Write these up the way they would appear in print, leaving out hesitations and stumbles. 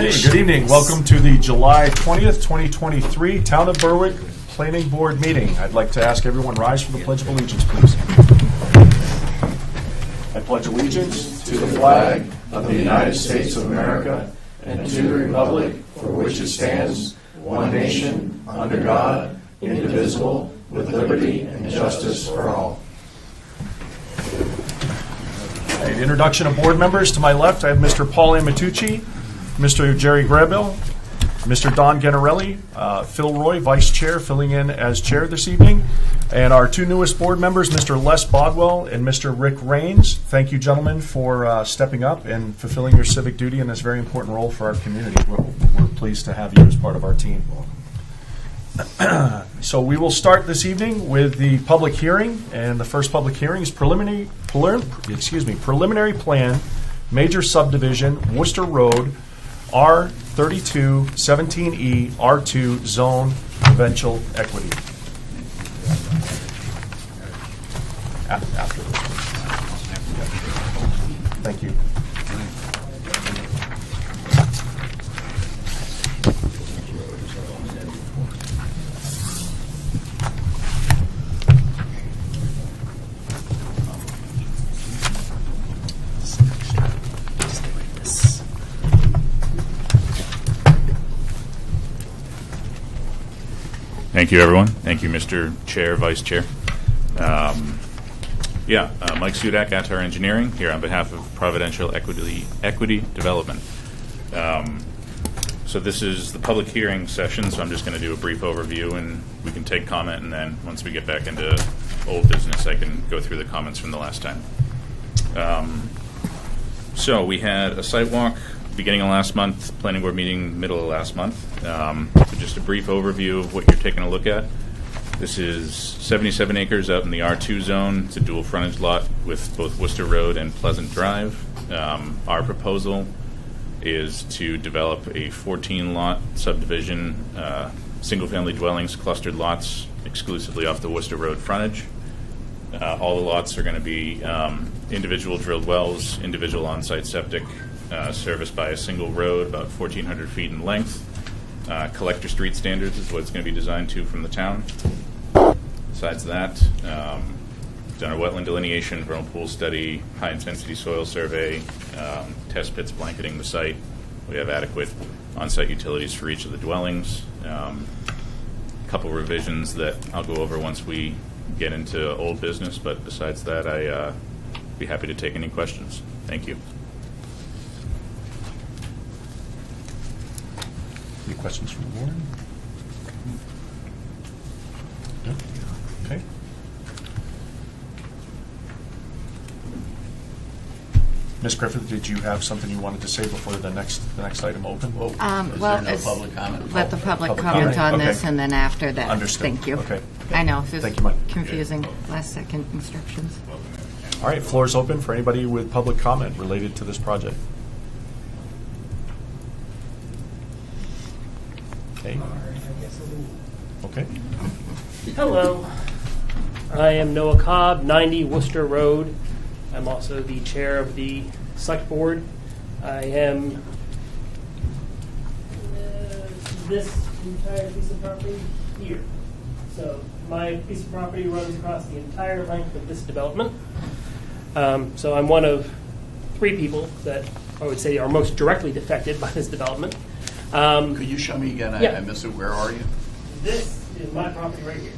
Good evening. Welcome to the July 20th, 2023 Town of Berwick Planning Board meeting. I'd like to ask everyone rise for the Pledge of Allegiance, please. I pledge allegiance to the flag of the United States of America and to the republic for which it stands, one nation, under God, indivisible, with liberty and justice for all. The introduction of board members. To my left, I have Mr. Paul Amatucci, Mr. Jerry Grabill, Mr. Don Ganarelli, Phil Roy, Vice Chair, filling in as Chair this evening, and our two newest board members, Mr. Les Bodwell and Mr. Rick Rains. Thank you, gentlemen, for stepping up and fulfilling your civic duty in this very important role for our community. We're pleased to have you as part of our team. So we will start this evening with the public hearing, and the first public hearing is preliminary plan, major subdivision, Worcester Road, R32 17E R2 zone provincial equity. After this. Thank you. Thank you, everyone. Thank you, Mr. Chair, Vice Chair. Mike Sudak, Attar Engineering, here on behalf of Providential Equity Development. So this is the public hearing session, so I'm just going to do a brief overview, and we can take comment, and then once we get back into old business, I can go through the comments from the last time. So we had a site walk beginning of last month, planning board meeting middle of last month. So just a brief overview of what you're taking a look at. This is 77 acres out in the R2 zone. It's a dual frontage lot with both Worcester Road and Pleasant Drive. Our proposal is to develop a 14-lot subdivision, single-family dwellings, clustered lots, exclusively off the Worcester Road frontage. All the lots are going to be individual drilled wells, individual on-site septic, serviced by a single road, about 1,400 feet in length. Collector street standards is what it's going to be designed to from the town. Besides that, done a wetland delineation, vernal pool study, high-intensity soil survey, test pits blanketing the site. We have adequate on-site utilities for each of the dwellings. A couple revisions that I'll go over once we get into old business, but besides that, I'd be happy to take any questions. Thank you. Any questions from the board? No? Okay. Ms. Griffith, did you have something you wanted to say before the next item opened? Well, public comment? Let the public comment on Okay. this, and then after that. Understood. Thank you. Okay. I know, this Thank you, Mike. confusing last-second instructions. All right, floor is open for anybody with public comment related to this project. Okay. Okay. Hello, I am Noah Cobb, 90 Worcester Road. I'm also the chair of the select board. I am this entire piece of property here. So my piece of property runs across the entire length of this development. So I'm one of three people that I would say are most directly affected by this development. Could you show me again? Yeah. I missed it. Where are you? This is my property right here.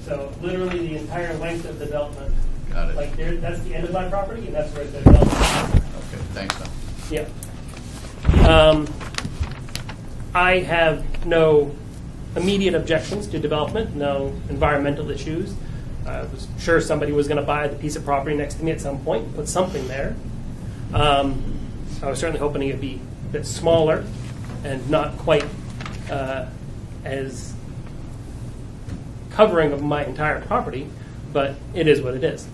So literally the entire length of the development. Got it. Like there, that's the end of my property, and that's where the development is. Okay, thanks, Tom. Yeah. I have no immediate objections to development, no environmental issues. I was sure somebody was going to buy the piece of property next to me at some point and put something there. I was certainly hoping it would be a bit smaller and not quite as covering of my entire property, but it is what it is.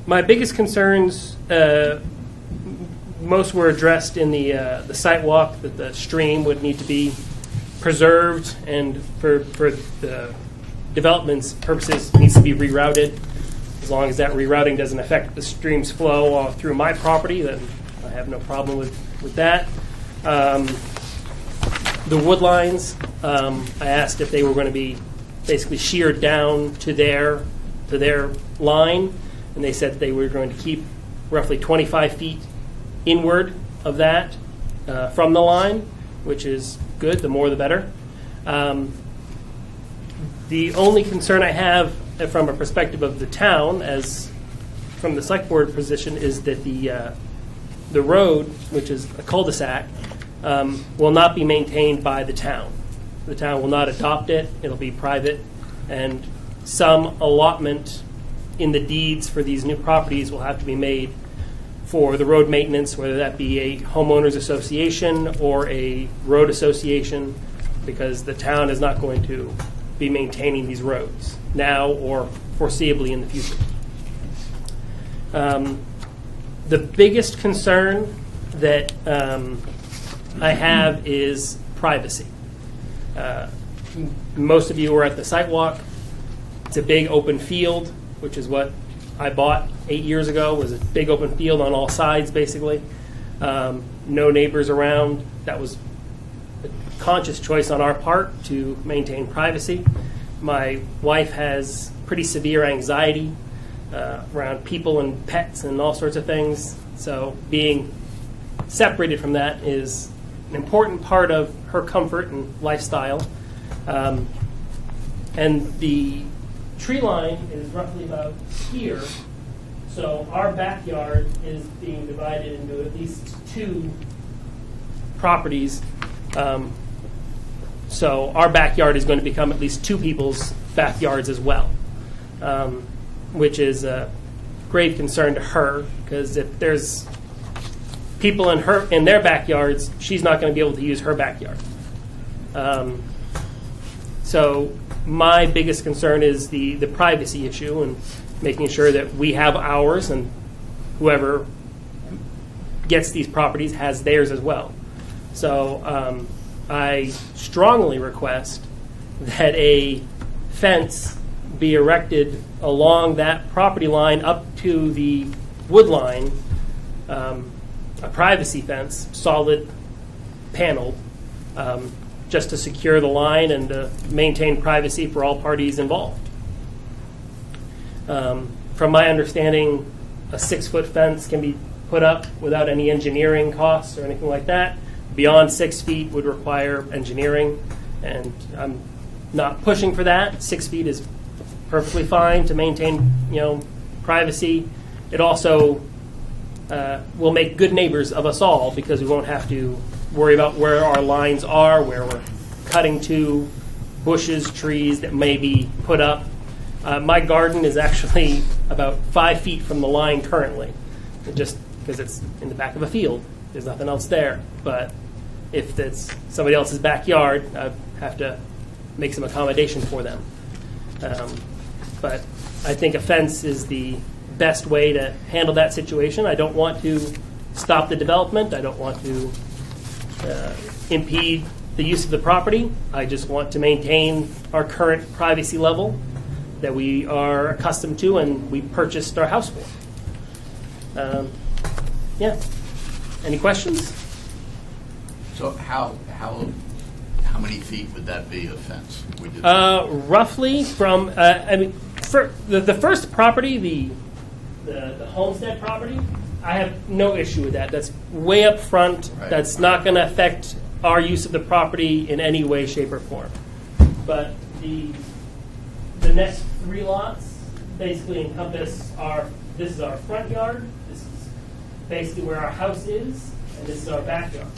My biggest concerns, most were addressed in the site walk, that the stream would need to be preserved, and for the development's purposes needs to be rerouted. As long as that rerouting doesn't affect the stream's flow through my property, then I have no problem with that. The wood lines, I asked if they were going to be basically sheared down to their line, and they said they were going to keep roughly 25 feet inward of that from the line, which is good. The more, the better. The only concern I have from a perspective of the town, as from the select board position, is that the road, which is a cul-de-sac, will not be maintained by the town. The town will not adopt it. It'll be private, and some allotment in the deeds for these new properties will have to be made for the road maintenance, whether that be a homeowners association or a road association, because the town is not going to be maintaining these roads now or foreseeably in the future. The biggest concern that I have is privacy. Most of you were at the site walk. It's a big open field, which is what I bought 8 years ago, was a big open field on all sides, basically. No neighbors around. That was a conscious choice on our part to maintain privacy. My wife has pretty severe anxiety around people and pets and all sorts of things. So being separated from that is an important part of her comfort and lifestyle. And the tree line is roughly about here. So our backyard is being divided into at least two properties. So our backyard is going to become at least two people's backyards as well, which is a grave concern to her, because if there's people in their backyards, she's not going to be able to use her backyard. So my biggest concern is the privacy issue and making sure that we have ours and whoever gets these properties has theirs as well. So I strongly request that a fence be erected along that property line up to the wood line, a privacy fence, solid paneled, just to secure the line and to maintain privacy for all parties involved. From my understanding, a 6-foot fence can be put up without any engineering costs or anything like that. Beyond 6 feet would require engineering, and I'm not pushing for that. 6 feet is perfectly fine to maintain, privacy. It also will make good neighbors of us all, because we won't have to worry about where our lines are, where we're cutting to, bushes, trees that may be put up. My garden is actually about 5 feet from the line currently, just because it's in the back of a field. There's nothing else there. But if it's somebody else's backyard, I have to make some accommodation for them. But I think a fence is the best way to handle that situation. I don't want to stop the development. I don't want to impede the use of the property. I just want to maintain our current privacy level that we are accustomed to and we purchased our house for. Yeah. Any questions? So how many feet would that be of fence? We did Roughly from, for the first property, the homestead property, I have no issue with that. That's way up front. Right. That's not going to affect our use of the property in any way, shape, or form. But the next 3 lots basically encompass this is our front yard, this is basically where our house is, and this is our backyard.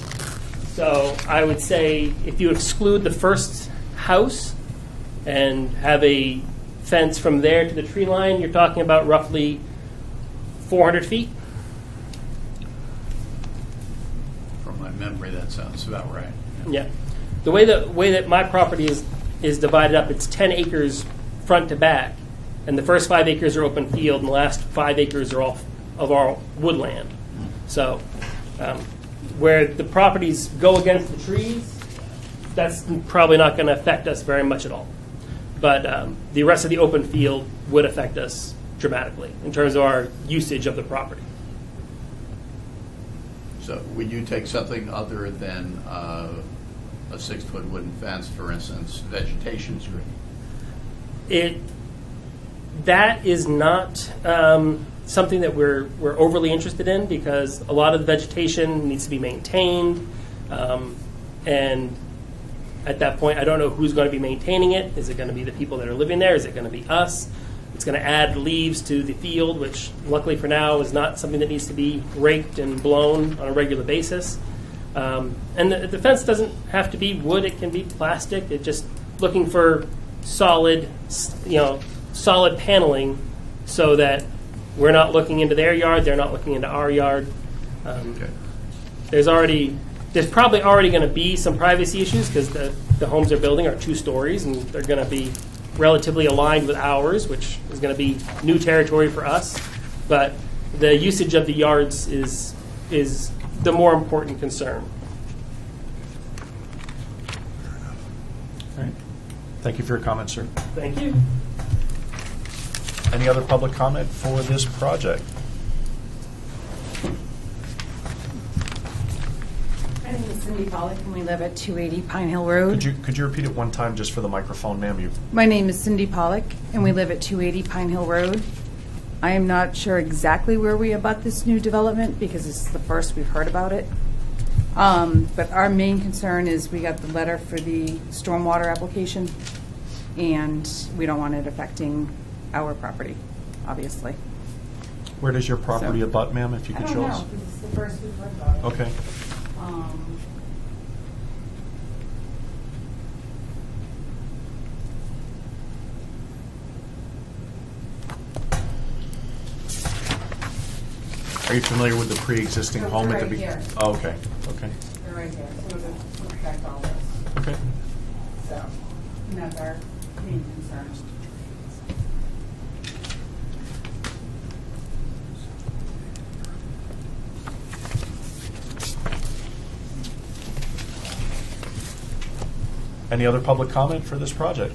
So I would say if you exclude the first house and have a fence from there to the tree line, you're talking about roughly 400 feet. From my memory, that sounds about right. Yeah. The way that my property is divided up, it's 10 acres front to back, and the first 5 acres are open field, and the last 5 acres are all of our woodland. So where the properties go against the trees, that's probably not going to affect us very much at all. But the rest of the open field would affect us dramatically in terms of our usage of the property. So would you take something other than a 6-foot wooden fence, for instance, vegetation screen? That is not something that we're overly interested in, because a lot of the vegetation needs to be maintained, and at that point, I don't know who's going to be maintaining it. Is it going to be the people that are living there? Is it going to be us? It's going to add leaves to the field, which luckily for now is not something that needs to be raked and blown on a regular basis. And the fence doesn't have to be wood; it can be plastic. It's just looking for solid paneling, so that we're not looking into their yard, they're not looking into our yard. Okay. There's probably already going to be some privacy issues, because the homes they're building are 2 stories, and they're going to be relatively aligned with ours, which is going to be new territory for us. But the usage of the yards is the more important concern. All right. Thank you for your comment, sir. Thank you. Any other public comment for this project? My name is Cindy Pollock, and we live at 280 Pine Hill Road. Could you repeat it one time just for the microphone, ma'am? My name is Cindy Pollock, and we live at 280 Pine Hill Road. I am not sure exactly where we abut this new development, because this is the first we've heard about it. But our main concern is we got the letter for the stormwater application, and we don't want it affecting our property, obviously. Where does your property So- abut, ma'am, if you I could don't show know, us? because it's the first we've heard about it. Okay. Are you familiar with the pre-existing They're home at the right here. Oh, okay, okay, They're right there, so it would affect all this. okay. So, and that's our main concern. Any other public comment for this project?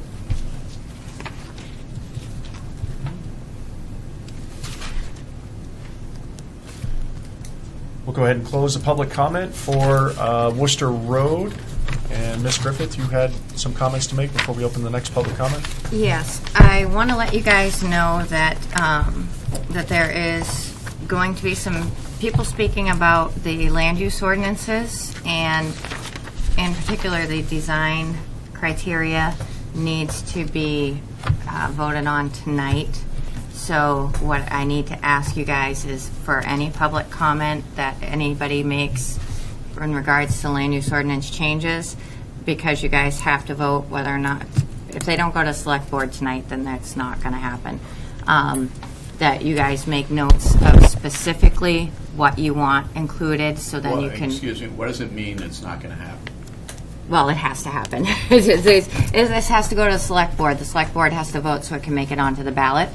We'll go ahead and close the public comment for Worcester Road. And Ms. Griffith, you had some comments to make before we open the next public comment? Yes, I want to let you guys know that that there is going to be some people speaking about the land use ordinances, and in particular, the design criteria needs to be voted on tonight. So what I need to ask you guys is for any public comment that anybody makes in regards to land use ordinance changes, because you guys have to vote whether or not, if they don't go to select board tonight, then that's not going to happen. That you guys make notes of specifically what you want included, so then Well, you can. excuse me, what does it mean it's not going to happen? Well, it has to happen. This has to go to the select board. The select board has to vote so it can make it onto the ballot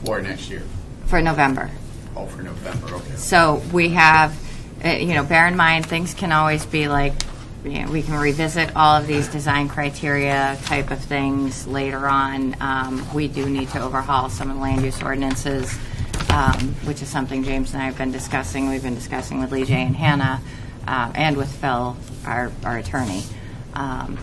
For next year? for November. Oh, for November, okay. So we have, bear in mind, things can always be like, we can revisit all of these design criteria type of things later on. We do need to overhaul some of the land use ordinances, which is something James and I have been discussing. We've been discussing with Lee J. and Hannah, and with Phil, our attorney,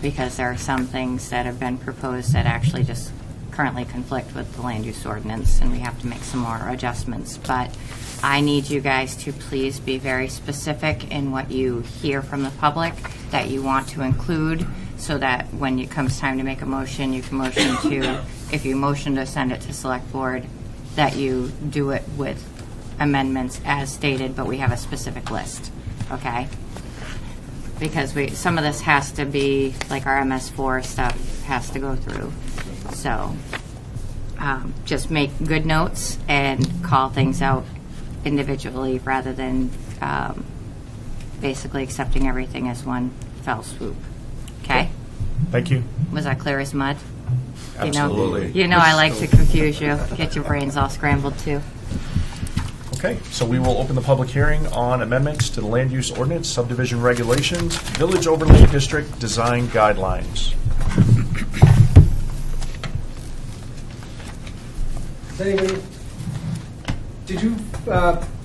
because there are some things that have been proposed that actually just currently conflict with the land use ordinance, and we have to make some more adjustments. But I need you guys to please be very specific in what you hear from the public that you want to include, so that when it comes time to make a motion, you can motion to, if you motion to send it to select board, that you do it with amendments as stated, but we have a specific list, okay? Because some of this has to be, like our MS4 stuff has to go through. So just make good notes and call things out individually rather than basically accepting everything as one fell swoop. Okay? Thank you. Was that clear as mud? Absolutely. You know I like to confuse you, get your brains all scrambled too. Okay, so we will open the public hearing on amendments to the land use ordinance, subdivision regulations, village overlay district design guidelines. Does anybody, did you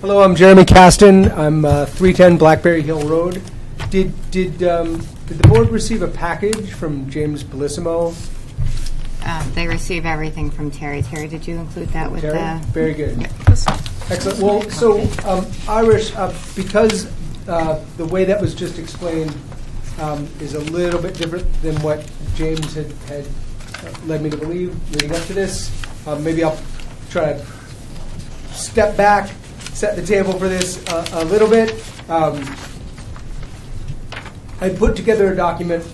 Hello, I'm Jeremy Caston. I'm 310 Blackberry Hill Road. Did the board receive a package from James Bellissimo? They receive everything from Terry. Terry, did you include that with Terry? the? Very good. Excellent. Well, so Irish, because the way that was just explained is a little bit different than what James had led me to believe leading up to this. Maybe I'll try to step back, set the table for this a little bit. I put together a document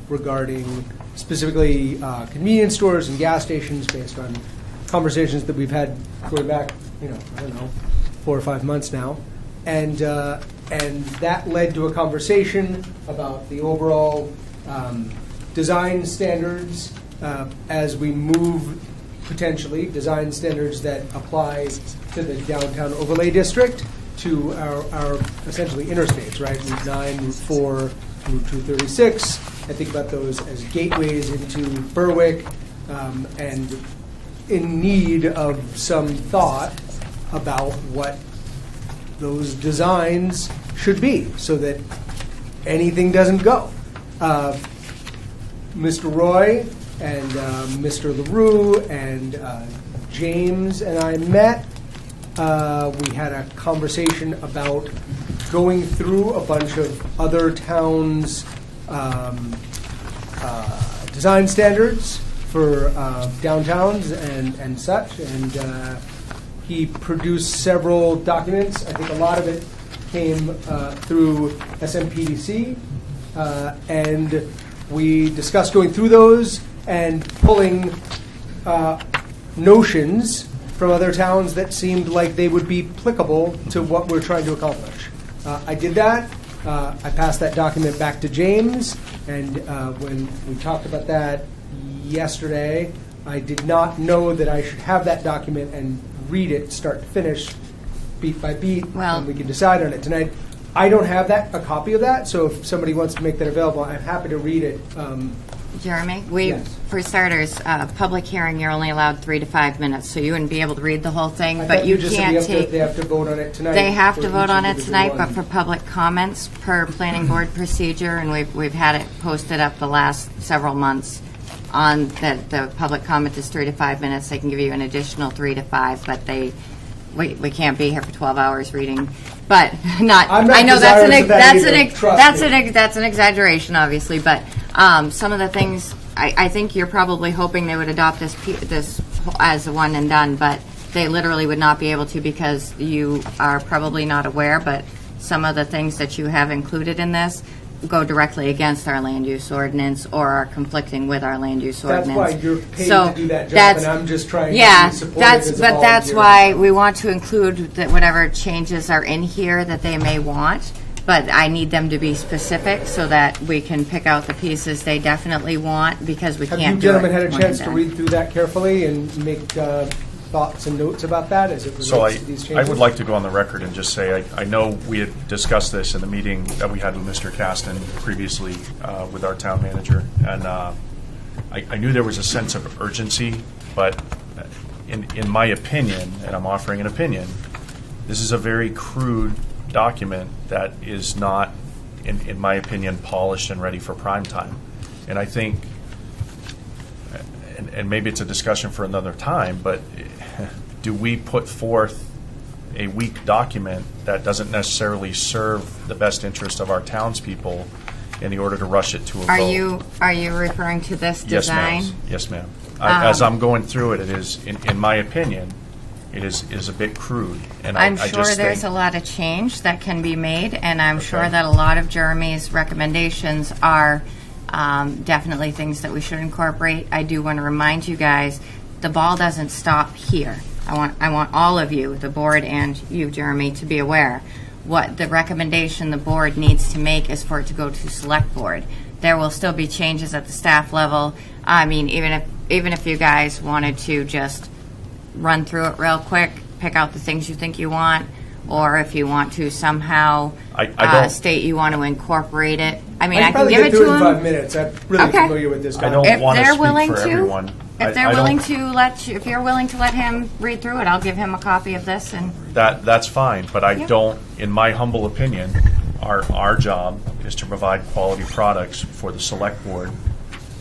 regarding specifically convenience stores and gas stations based on conversations that we've had going back, I don't know, 4 or 5 months now. And that led to a conversation about the overall design standards as we move, potentially, design standards that apply to the downtown overlay district, to our essentially interstates, right? Route 9, Route 4, Route 236. I think about those as gateways into Berwick, and in need of some thought about what those designs should be so that anything doesn't go. Mr. Roy and Mr. LaRue and James and I met. We had a conversation about going through a bunch of other towns' design standards for downtowns and such. And he produced several documents. I think a lot of it came through SMPDC. And we discussed going through those and pulling notions from other towns that seemed like they would be applicable to what we're trying to accomplish. I did that. I passed that document back to James, and when we talked about that yesterday, I did not know that I should have that document and read it start to finish, beat by beat, Well- and we can decide on it tonight. I don't have a copy of that, so if somebody wants to make that available, I'm happy to read it. Jeremy, Yes. for starters, public hearing, you're only allowed 3 to 5 minutes, so you wouldn't be able to read the whole thing, I but thought you just said can't they have take. to vote on it tonight. They have for to each vote on it individual tonight, but one. for public comments per planning board procedure, and we've had it posted up the last several months on that the public comment is 3 to 5 minutes. They can give you an additional 3 to 5, but we can't be here for 12 hours reading. But not. I'm not I know that's desirous of that either, trust me. that's an exaggeration, obviously. But some of the things I think you're probably hoping they would adopt this as a one and done, but they literally would not be able to because you are probably not aware. But some of the things that you have included in this go directly against our land use ordinance or are conflicting with our land use That's ordinance. why you're paid So to do that job, that's- and I'm just trying yeah, to be supportive that's as a but that's volunteer. why we want to include that whatever changes are in here that they may want. But I need them to be specific so that we can pick out the pieces they definitely want because we Have can't you do it. gentlemen had a one chance and to done. read through that carefully and make thoughts and notes about that as it relates So to these I changes? would like to go on the record and just say, I know we had discussed this in the meeting that we had with Mr. Caston previously with our town manager, and I knew there was a sense of urgency, but in my opinion, and I'm offering an opinion, this is a very crude document that is not, in my opinion, polished and ready for prime time. And I think, and maybe it's a discussion for another time, but do we put forth a weak document that doesn't necessarily serve the best interest of our townspeople in the order to rush it to a vote? Are you referring to this design? Yes, ma'am. As I'm going through it, it is, in my opinion, it is a bit crude. And I'm I sure just there's a think, lot of change that can be made, and I'm sure Okay. that a lot of Jeremy's recommendations are definitely things that we should incorporate. I do want to remind you guys, the ball doesn't stop here. I want all of you, the board and you, Jeremy, to be aware. What the recommendation the board needs to make is for it to go to select board. There will still be changes at the staff level. I mean, even if you guys wanted to just run through it real quick, pick out the things you think you want, or if you want to somehow I don't- state you want to incorporate it I mean, I I can can probably give get it through to it in him. 5 minutes. I'm really Okay. familiar with this I document. don't If want to they're speak willing for to, everyone. if they're I don't- willing to if you're willing to let him read through it, I'll give him a copy of this and. That's fine, but I Yeah. don't, in my humble opinion, our job is to provide quality products for the select board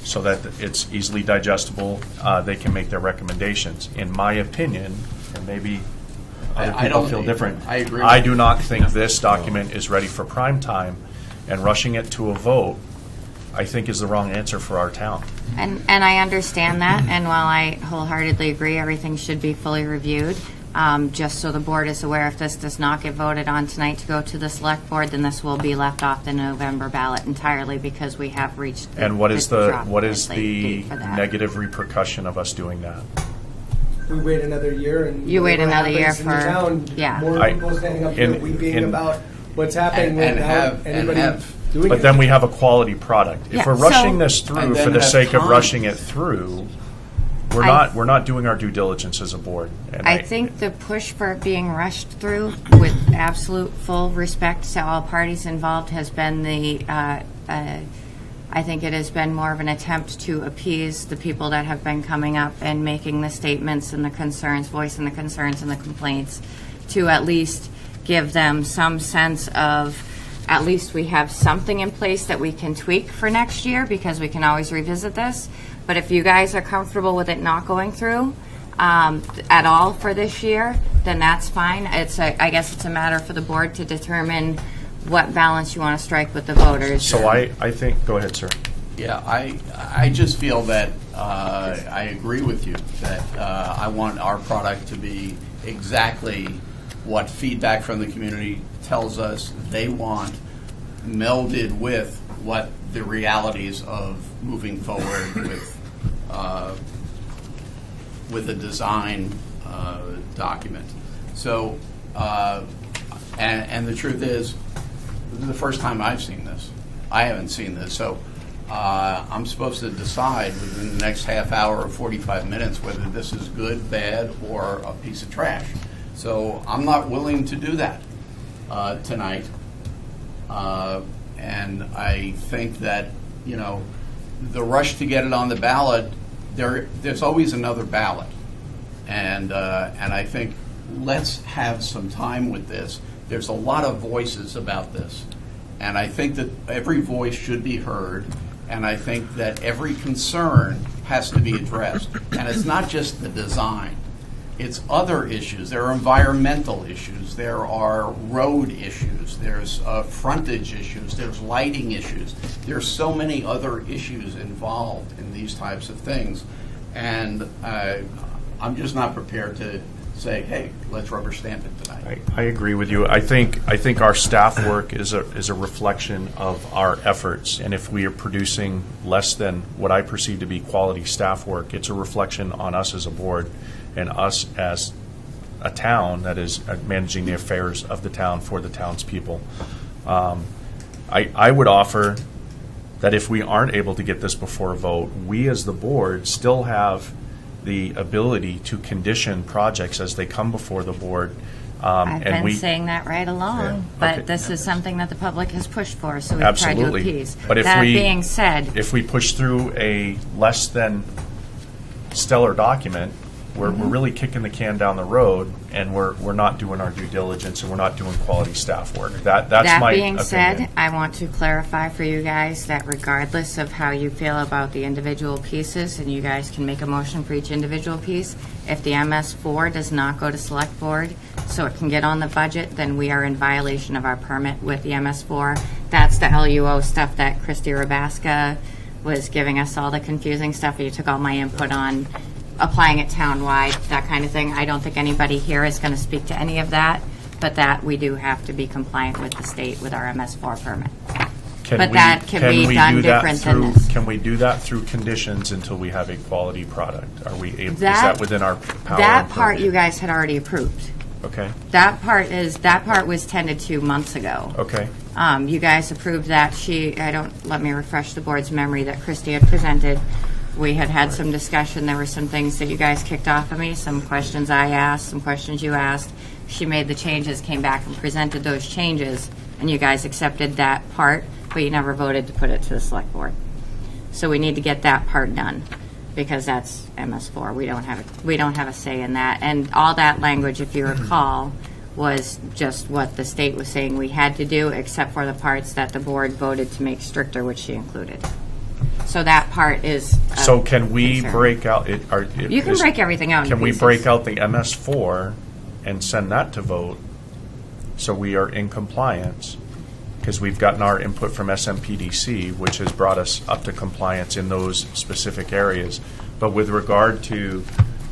so that it's easily digestible, they can make their recommendations. In my opinion, and maybe other I people don't- feel different. I agree I with do you. not think this document is ready for prime time, and rushing it to a vote, I think, is the wrong answer for our town. And I understand that, and while I wholeheartedly agree everything should be fully reviewed, just so the board is aware, if this does not get voted on tonight to go to the select board, then this will be left off the November ballot entirely because we have reached. And what is drop what is dead the date for that. negative repercussion of us doing that? We wait another year and. You wait whatever another year happens in the for- town, yeah. More I- people standing up here in- weeping in- about what's happening And without have- and anybody have. doing it. But then we have a quality product. If Yeah, we're rushing so- this through And for then the have sake of time. rushing it through, we're not doing our due diligence as a board. And I think the push for it being rushed through, with absolute full respect to all parties involved, has been I think it has been more of an attempt to appease the people that have been coming up and making the statements and the concerns, voicing the concerns and the complaints, to at least give them some sense of, at least we have something in place that we can tweak for next year, because we can always revisit this. But if you guys are comfortable with it not going through at all for this year, then that's fine. I guess it's a matter for the board to determine what balance you want to strike with the voters. So I think, go ahead, sir. Yeah, I just feel that I agree with you, that I want our product to be exactly what feedback from the community tells us they want, melded with what the realities of moving forward with a design document. So, and the truth is, this is the first time I've seen this. I haven't seen this, so I'm supposed to decide within the next half hour or 45 minutes whether this is good, bad, or a piece of trash. So I'm not willing to do that tonight. And I think that, the rush to get it on the ballot, there's always another ballot. And I think let's have some time with this. There's a lot of voices about this. And I think that every voice should be heard. And I think that every concern has to be addressed. And it's not just the design. It's other issues. There are environmental issues. There are road issues. There's frontage issues. There's lighting issues. There's so many other issues involved in these types of things. And I'm just not prepared to say, hey, let's rubber stamp it tonight. I agree with you. I think our staff work is a reflection of our efforts, and if we are producing less than what I perceive to be quality staff work, it's a reflection on us as a board and us as a town that is managing the affairs of the town for the townspeople. I would offer that if we aren't able to get this before a vote, we as the board still have the ability to condition projects as they come before the board. I've been saying that right along, Yeah, but okay. this is something that the public has pushed for, so we've tried to Absolutely. appease. But if That we- being said, If we push through a less than stellar document, we're really kicking the can down the road, and we're not doing our due diligence, and we're not doing quality staff work. That's that my being said, opinion. I want to clarify for you guys that regardless of how you feel about the individual pieces, and you guys can make a motion for each individual piece, if the MS4 does not go to select board so it can get on the budget, then we are in violation of our permit with the MS4. That's the LUO stuff that Christy Rabaska was giving us all the confusing stuff. You took all my input on applying it townwide, that kind of thing. I don't think anybody here is going to speak to any of that, but that we do have to be compliant with the state with our MS4 permit. But that can be done do that different than through- this. Can we do that through conditions until we have a quality product? Are we able, is That- that within our power? That and part purview? you guys had already approved. Okay, That part was tended to months ago. okay. You guys approved that. Let me refresh the board's memory that Christie had presented. We had some discussion. There were some things that you guys kicked off of me, some questions I asked, some questions you asked. She made the changes, came back and presented those changes, and you guys accepted that part. but you never voted to put it to the select board. So we need to get that part done, because that's MS4. We don't have a say in that. And all that language, if you recall, was just what the state was saying we had to do, except for the parts that the board voted to make stricter, which she included. So that part is. So can we concern. break out? You can break everything out in Can we pieces. break out the MS4 and send that to vote so we are in compliance? Because we've gotten our input from SMPDC, which has brought us up to compliance in those specific areas. But with regard to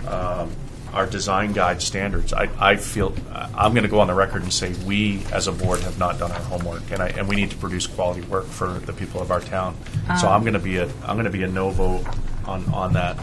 our design guide standards, I feel I'm going to go on the record and say we, as a board, have not done our homework, and we need to produce quality work for the people of our town. So I'm going to be a no vote on that.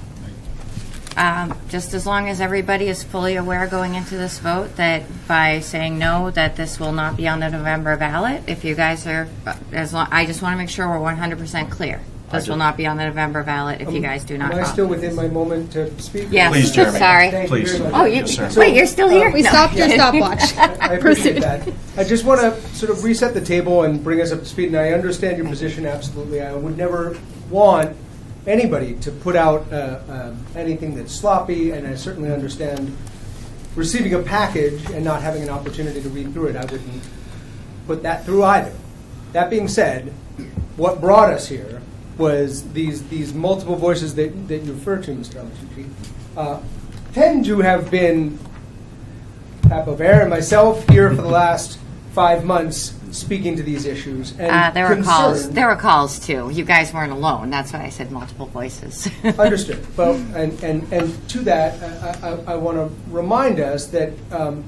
Just as long as everybody is fully aware going into this vote that by saying no, that this will not be on the November ballot. If you guys are, I just want to make sure we're 100% clear. This will not be on the November ballot if you guys do not Am I vote. still within my moment to speak? Yes. Please, Jeremy. Sorry. Thank you Please. very much. Oh, Yes, sir. wait, you're still here? We No. stopped your stopwatch. I appreciate that. I just want to sort of reset the table and bring us up to speed, and I understand your position absolutely. I would never want anybody to put out anything that's sloppy, and I certainly understand receiving a package and not having an opportunity to read through it. I wouldn't put that through either. That being said, what brought us here was these multiple voices that you refer to, Mr. Amatucci, tend to have been Pat Bover and myself here for the last 5 months speaking to these issues. And There were calls. concerned- There were calls too. You guys weren't alone. That's why I said multiple voices. Understood. Well, and to that, I want to remind us that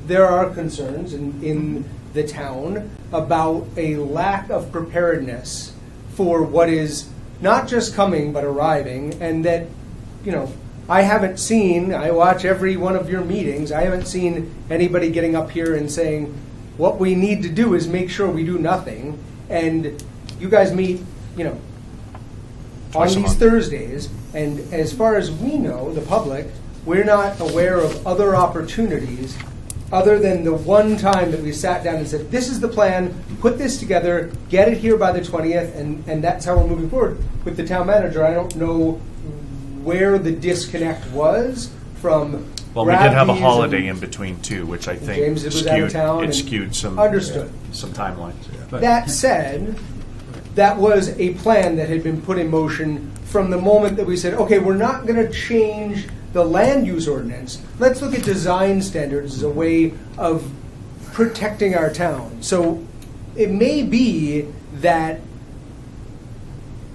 there are concerns in the town about a lack of preparedness for what is not just coming but arriving, and that, I haven't seen, I watch every one of your meetings, I haven't seen anybody getting up here and saying, what we need to do is make sure we do nothing, and you guys meet, on Twice a these month. Thursdays, and as far as we know, the public, we're not aware of other opportunities other than the one time that we sat down and said, this is the plan, put this together, get it here by the 20th, and that's how we're moving forward. With the town manager, I don't know where the disconnect was from. Well, we did have a Bradley's holiday and in between too, which I think James was out of town and- skewed some Understood. some timelines. That said, that was a plan that had been put in motion from the moment that we said, okay, we're not going to change the land use ordinance. Let's look at design standards as a way of protecting our town. So it may be that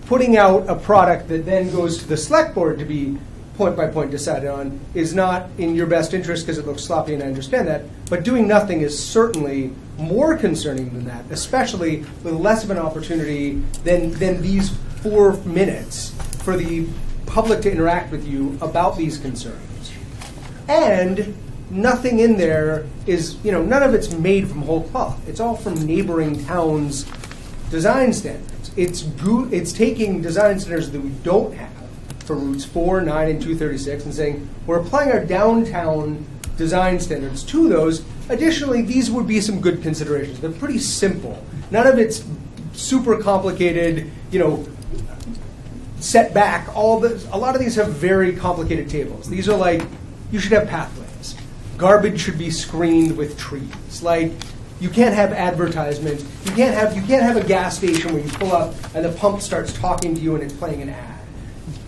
putting out a product that then goes to the select board to be point by point decided on is not in your best interest because it looks sloppy, and I understand that. But doing nothing is certainly more concerning than that, especially with less of an opportunity than these 4 minutes for the public to interact with you about these concerns. And nothing in there is, none of it's made from whole cloth. It's all from neighboring towns' design standards. It's taking design standards that we don't have for routes 4, 9, and 236 and saying, we're applying our downtown design standards to those. Additionally, these would be some good considerations. They're pretty simple. None of it's super complicated, set back. A lot of these have very complicated tables. These are like, you should have pathways. Garbage should be screened with trees. Like, you can't have advertisements. You can't have a gas station where you pull up and the pump starts talking to you and it's playing an ad.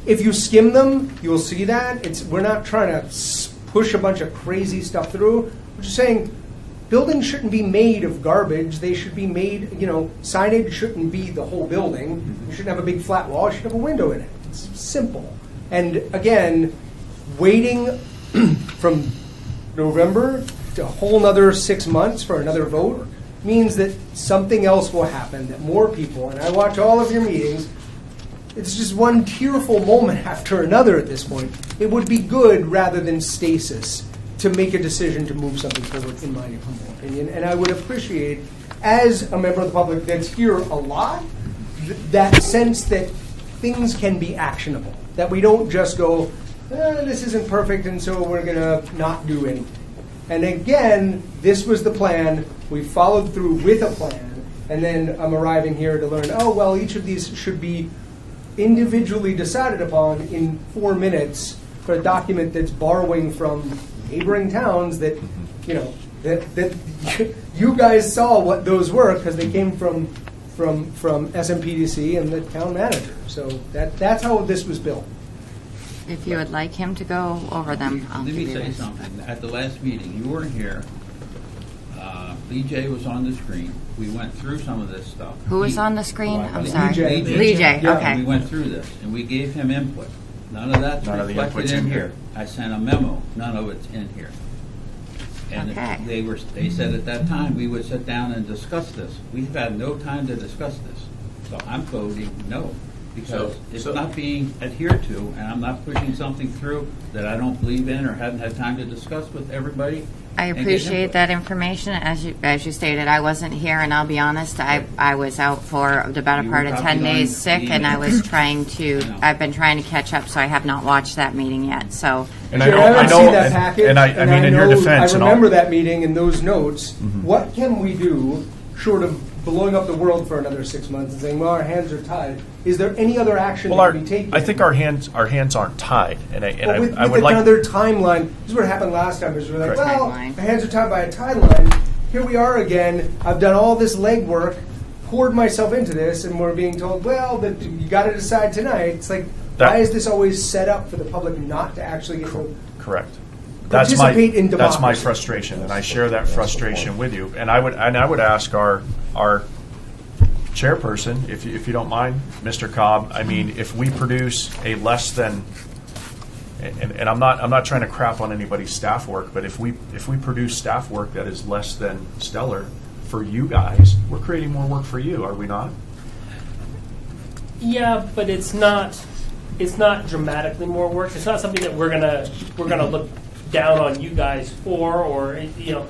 If you skim them, you'll see that. We're not trying to push a bunch of crazy stuff through. We're just saying buildings shouldn't be made of garbage. They should be made, signage shouldn't be the whole building. You shouldn't have a big flat wall. You should have a window in it. It's simple. And again, waiting from November to a whole nother 6 months for another vote means that something else will happen, that more people, and I watch all of your meetings, it's just one tearful moment after another at this point. It would be good, rather than stasis, to make a decision to move something forward, in my humble opinion. And I would appreciate, as a member of the public that's here a lot, that sense that things can be actionable. That we don't just go, this isn't perfect, and so we're going to not do anything. And again, this was the plan. We followed through with a plan. and then I'm arriving here to learn, oh, well, each of these should be individually decided upon in 4 minutes for a document that's borrowing from neighboring towns that, you know, that you guys saw what those were because they came from SMPDC and the town manager. So that's how this was built. If you would like him to go over them, I'll Let give me you say this. something. At the last meeting, you weren't here. Lee J was on the screen. We went through some of this stuff. Who was on the screen? I'm sorry. Lee J. Lee J, Yeah. okay. We went through this, and we gave him input. None of that's None of the reflected input's in in here. here. I sent a memo. None of it's in here. And Okay. they said at that time, we would sit down and discuss this. We've had no time to discuss this. So I'm voting no, because it's not being adhered to, and I'm not pushing something through that I don't believe in or haven't had time to discuss with everybody. I and get appreciate input. that information. As you stated, I wasn't here, and I'll be honest, I was out for the better You part were of 10 probably on days sick, and I was trying to, know. I've been trying to catch up, so I have not watched that meeting yet, so. And Jerry, I haven't seen that packet, and I mean, in your know- defense, I and I'll- remember that meeting and those notes. What can we do, short of blowing up the world for another 6 months and saying, well, our hands are tied? Is there any other action Well, that can be taken? I think our hands aren't tied, and But with I would like. another timeline, this is what happened last time, is we're like, Correct. well, Timeline. my hands are tied by a timeline. Here we are again. I've done all this legwork, poured myself into this, and we're being told, well, that you got to decide tonight. It's like, That- why is this always set up for the public not to actually get to? Correct. Participate in That's my democracy. frustration, and I share that frustration with you. And I would ask our chairperson, if you don't mind, Mr. Cobb. I mean, if we produce a less than, and I'm not trying to crap on anybody's staff work, but if we produce staff work that is less than stellar for you guys, we're creating more work for you, are we not? Yeah, but it's not dramatically more work. It's not something that we're gonna look down on you guys for, or you know,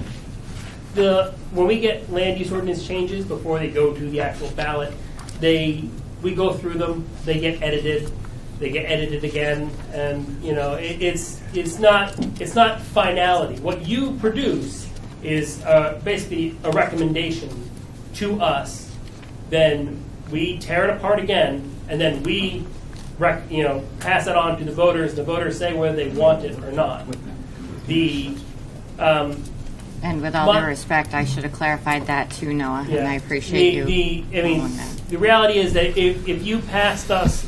when we get land use ordinance changes before they go to the actual ballot, we go through them. They get edited again, and you know, it's not finality. What you produce is basically a recommendation to us. Then we tear it apart again, and then we pass it on to the voters. The voters say whether they want it or not. And with all due My- respect, I should have clarified that too, Noah, Yeah. and I appreciate you. I mean, doing that. the reality is that if you passed us,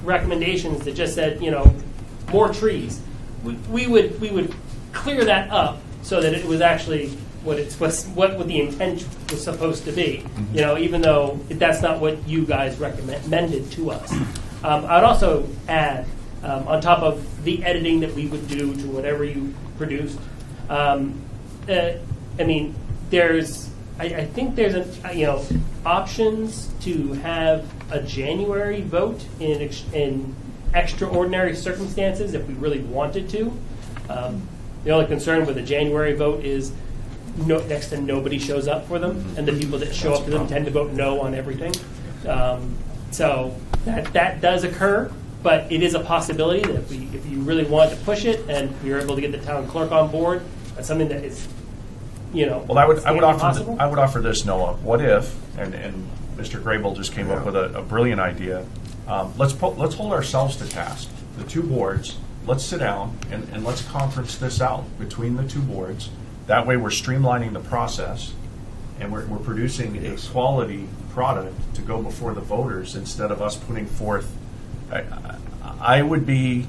recommendations that just said, more trees, we would clear that up so that it was actually what the intent was supposed to be. Even though that's not what you guys recommended to us. I'd also add, on top of the editing that we would do to whatever you produced. I think there's options to have a January vote in extraordinary circumstances if we really wanted to. The only concern with a January vote is next to nobody shows up for them, and the people that show up to them tend to vote no on everything. So that does occur, but it is a possibility that if you really want to push it and you're able to get the town clerk on board, that's something that is, Well, I would possible. offer this, Noah. What if, and Mr. Grable just came up with a brilliant idea. Let's hold ourselves to task. The two boards. Let's sit down and let's conference this out between the two boards. That way, we're streamlining the process, and we're producing a quality product to go before the voters instead of us putting forth. I would be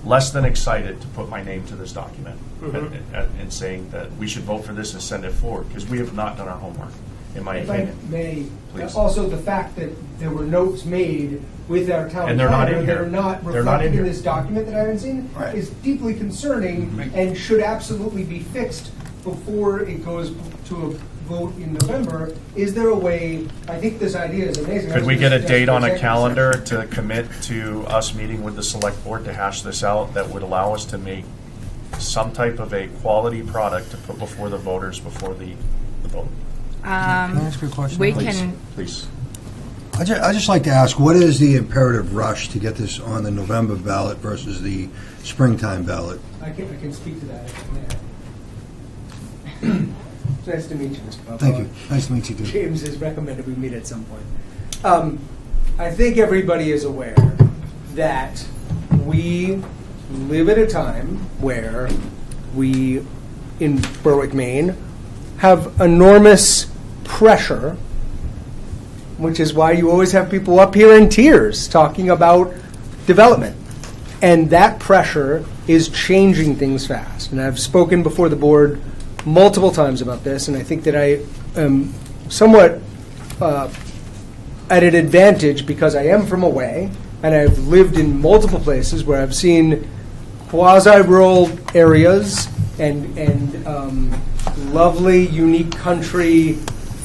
less than excited to put my name to this document and saying that we should vote for this and send it forward, because we have not done our homework, in my If I opinion. may, Please. also the fact that there were notes made with our town And they're not planner in that here. are not They're not in reflected in here. this document that I haven't seen Right. is deeply concerning and should absolutely be fixed before it goes to a vote in November. Is there a way, I think this idea is amazing. I Could was we gonna get a suggest date on a executive calendar session. to commit to us meeting with the select board to hash this out that would allow us to make some type of a quality product to put before the voters before the vote? Can I ask you a question? We Please, can, please. I just like to ask, what is the imperative rush to get this on the November ballot versus the springtime ballot? I can speak to that. if I may. It's nice to meet you, Mr. Papa. Thank you. Nice to meet you, too. James has recommended we meet at some point. I think everybody is aware that we live at a time where we, in Berwick, Maine, have enormous pressure, which is why you always have people up here in tears talking about development. And that pressure is changing things fast. And I've spoken before the board multiple times about this, and I think that I am somewhat at an advantage because I am from away, and I've lived in multiple places where I've seen quasi-rural areas and lovely, unique country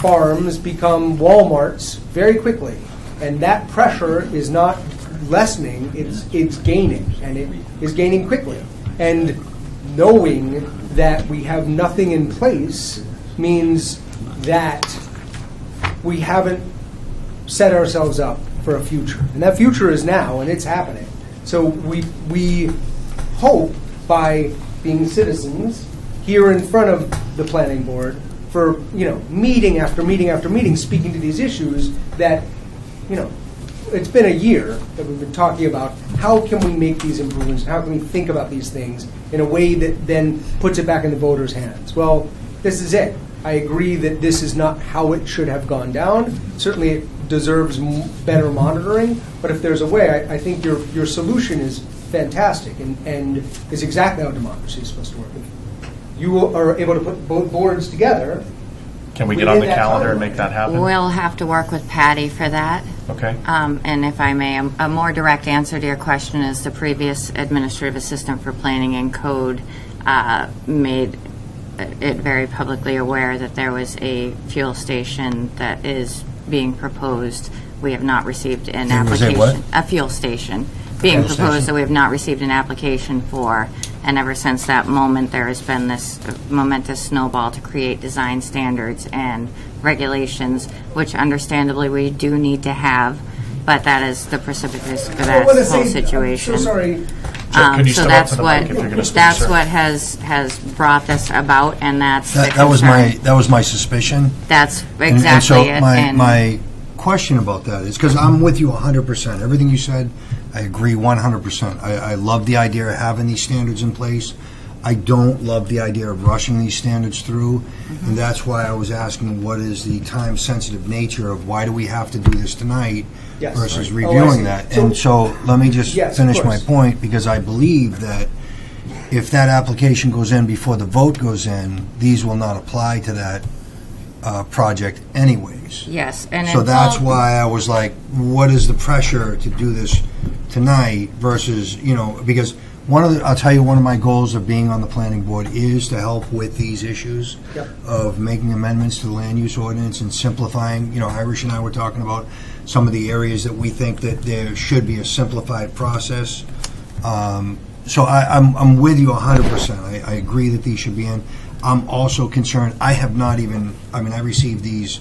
farms become Walmarts very quickly. And that pressure is not lessening, it's gaining, and it is gaining quickly. And knowing that we have nothing in place means that we haven't set ourselves up for a future. And that future is now, and it's happening. So we hope by being citizens here in front of the planning board for, meeting after meeting after meeting, speaking to these issues that, it's been a year that we've been talking about how can we make these improvements, how can we think about these things in a way that then puts it back in the voters' hands. Well, this is it. I agree that this is not how it should have gone down. Certainly it deserves better monitoring, but if there's a way, I think your solution is fantastic and is exactly how democracy is supposed to work. If you are able to put both boards together. Can we get on the calendar and make that happen? We'll have to work with Patty for that. Okay. And if I may, a more direct answer to your question is the previous administrative assistant for planning and code made it very publicly aware that there was a fuel station that is being proposed. We have not received an There was a application. what? A fuel station being Fuel proposed station? that we have not received an application for. And ever since that moment, there has been this momentous snowball to create design standards and regulations, which understandably we do need to have, but that is the precipitous for that whole situation. I'm so sorry. Can you So step up that's to the what, mic if you're gonna speak, that's sir? what has brought this about, and that's the That was concern. my suspicion. That's And exactly so it. my question about that is, because I'm with you 100%. Everything you said, I agree 100%. I love the idea of having these standards in place. I don't love the idea of rushing these standards through, and that's why I was asking what is the time-sensitive nature of why do we have to do this tonight Yes. versus Right. Oh, I reviewing see. that. So- And so let me just Yes, of finish my course. point, because I believe that if that application goes in before the vote goes in, these will not apply to that project anyways. Yes, and So in that's full- why I was like, what is the pressure to do this tonight versus, because I'll tell you, one of my goals of being on the planning board is to help with these issues Yep. of making amendments to the land use ordinance and simplifying. Irish and I were talking about some of the areas that we think that there should be a simplified process. So I'm with you 100%. I agree that these should be in. I'm also concerned, I received these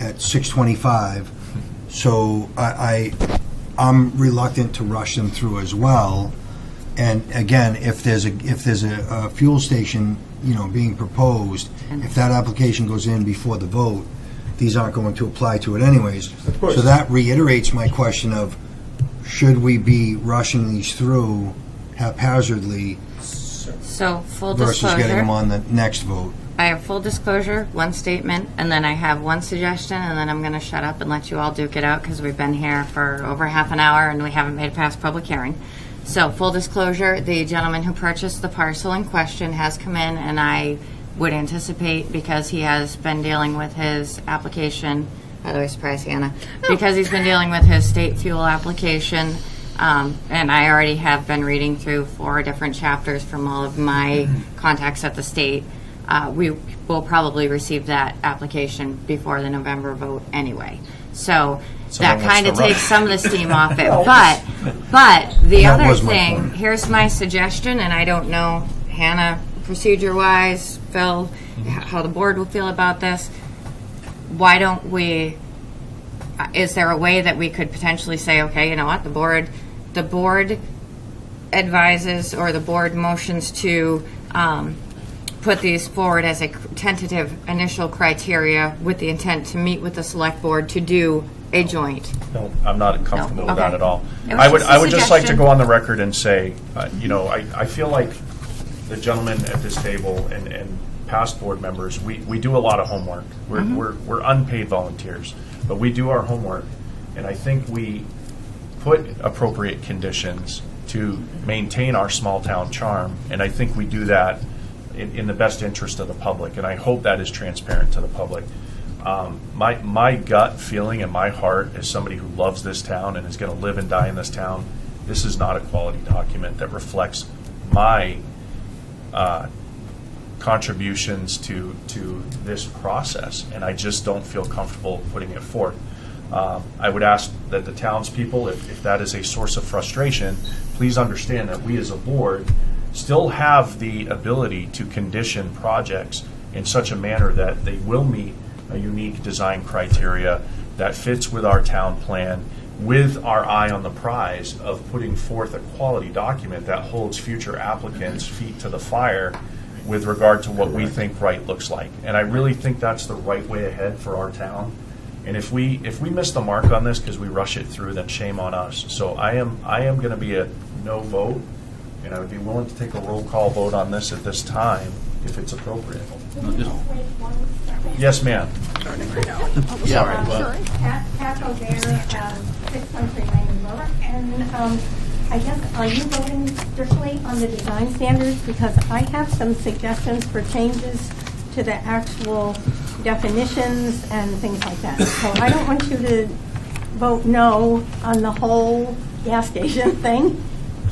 at 6:25, so I'm reluctant to rush them through as well. And again, if there's a fuel station, being proposed, if that application goes in before the vote, these aren't going to apply to it anyways. Of course. So that reiterates my question of, should we be rushing these through haphazardly So, full versus getting them disclosure, on the next vote? I have full disclosure, one statement, and then I have one suggestion, and then I'm going to shut up and let you all duke it out, because we've been here for over half an hour and we haven't made it past public hearing. So, full disclosure, the gentleman who purchased the parcel in question has come in, and I would anticipate, because he has been dealing with his application, by the way, surprise Hannah, because he's been dealing with his state fuel application, and I already have been reading through 4 different chapters from all of my contacts at the state. We will probably receive that application before the November vote anyway. So So that then what's kind of the rush? takes some of the steam off it. But the That other was my thing, point. here's my suggestion, and I don't know, Hannah, procedure-wise, Phil, how the board will feel about this. Why don't we, is there a way that we could potentially say, okay, you know what, the board advises, or the board motions to put these forward as a tentative initial criteria with the intent to meet with the select board to do a joint. No, I'm not comfortable with that Okay. at all. It was I would just a just like to suggestion. go on the record and say, I feel like the gentlemen at this table and past board members, we do a lot of homework. We're unpaid volunteers, but we do our homework, and I think we put appropriate conditions to maintain our small town charm, and I think we do that in the best interest of the public, and I hope that is transparent to the public. My gut feeling in my heart, as somebody who loves this town and is going to live and die in this town, this is not a quality document that reflects my contributions to this process, and I just don't feel comfortable putting it forth. I would ask that the townspeople, if that is a source of frustration, please understand that we as a board still have the ability to condition projects in such a manner that they will meet a unique design criteria that fits with our town plan, with our eye on the prize of putting forth a quality document that holds future applicants' feet to the fire with regard to what we think right looks like. And I really think that's the right way ahead for our town. And if we miss the mark on this because we rush it through, then shame on us. So I am going to be a no vote, and I would be willing to take a roll call vote on this at this time if it's appropriate. Yes, ma'am. Yeah, well, Pat O'Dare, 6 Country Lane, Berwick. And I guess, are you voting strictly on the design standards? Because I have some suggestions for changes to the actual definitions and things like that. So I don't want you to vote no on the whole gas station thing.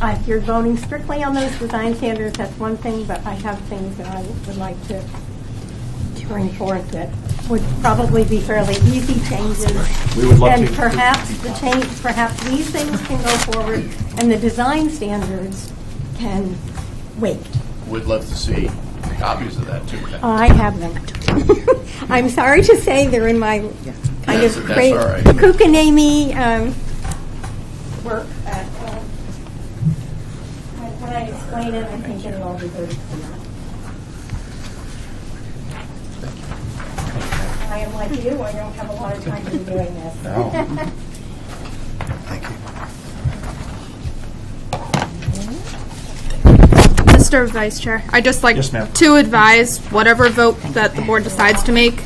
If you're voting strictly on those design standards, that's one thing, but I have things that I would like to bring forth that would probably be fairly easy changes. We would love and to. perhaps these things can go forward, and the design standards can wait. would love to see copies of that too. I have them. I'm sorry to say they're in my kind of That's great all right. kookanami work. When I explain it, I think it'll all be good. I am like you, I don't have a lot of time to be doing this. No. Thank you. Mr. Vice Chair, I'd just like Yes, ma'am. to advise whatever vote that the board decides to make,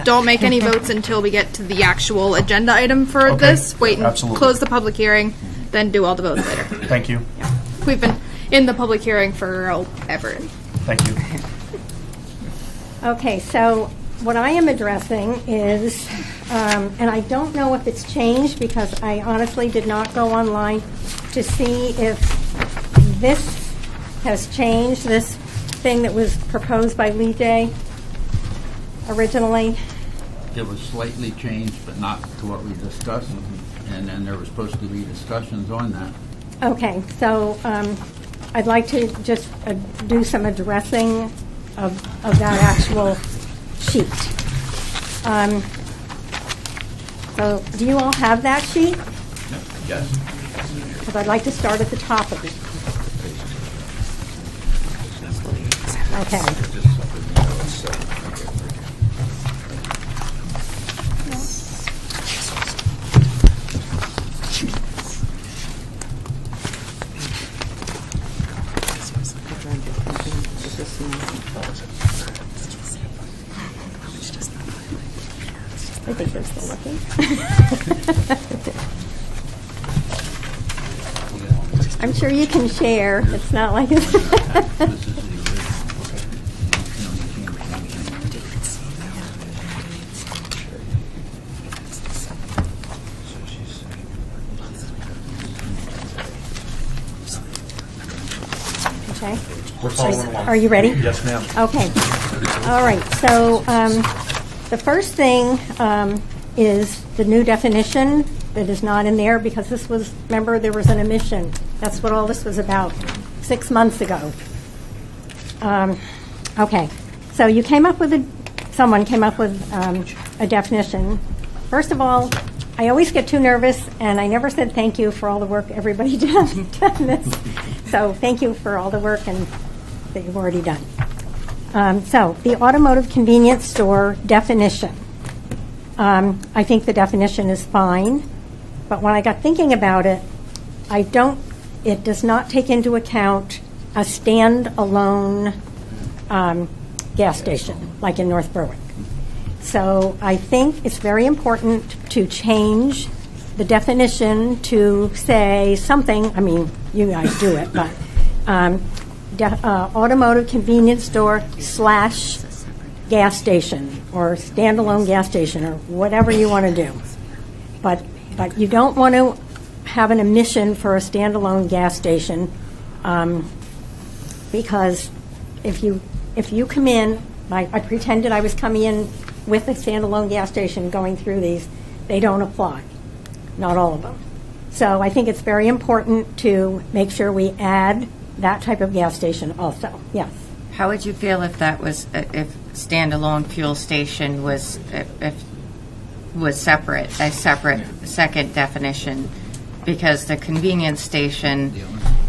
don't make any votes until we get to the actual agenda item for Okay. this. Wait and Absolutely. close the public hearing, then do all the votes later. Thank you. We've been in the public hearing for ever. Thank you. Okay, so what I am addressing is, and I don't know if it's changed because I honestly did not go online to see if this has changed, this thing that was proposed by Lee J. originally. It was slightly changed, but not to what we discussed, and then there were supposed to be discussions on that. Okay, so I'd like to just do some addressing of that actual sheet. So do you all have that sheet? Yes. Because I'd like to start at the top of it. Okay. I think they're still looking. I'm sure you can share. It's not like it's... This is the original. Okay. We're following along. Are you ready? Yes, ma'am. Okay. All right. So the first thing is the new definition that is not in there because this was, remember, there was an omission. That's what all this was about 6 months ago. Okay. So you came up with someone came up with a definition. First of all, I always get too nervous, and I never said thank you for all the work everybody did on this. So thank you for all the work and that you've already done. So, the automotive convenience store definition. I think the definition is fine, but when I got thinking about it, it does not take into account a stand-alone gas station, like in North Berwick. So I think it's very important to change the definition to say something, I mean, you guys do it, but automotive convenience store / gas station, or standalone gas station, or whatever you want to do. But you don't want to have an omission for a standalone gas station, because if you come in, I pretended I was coming in with a standalone gas station going through these, they don't apply, not all of them. So I think it's very important to make sure we add that type of gas station also, yes. How would you feel if that was, if standalone fuel station was separate, a separate second definition? Because the convenience station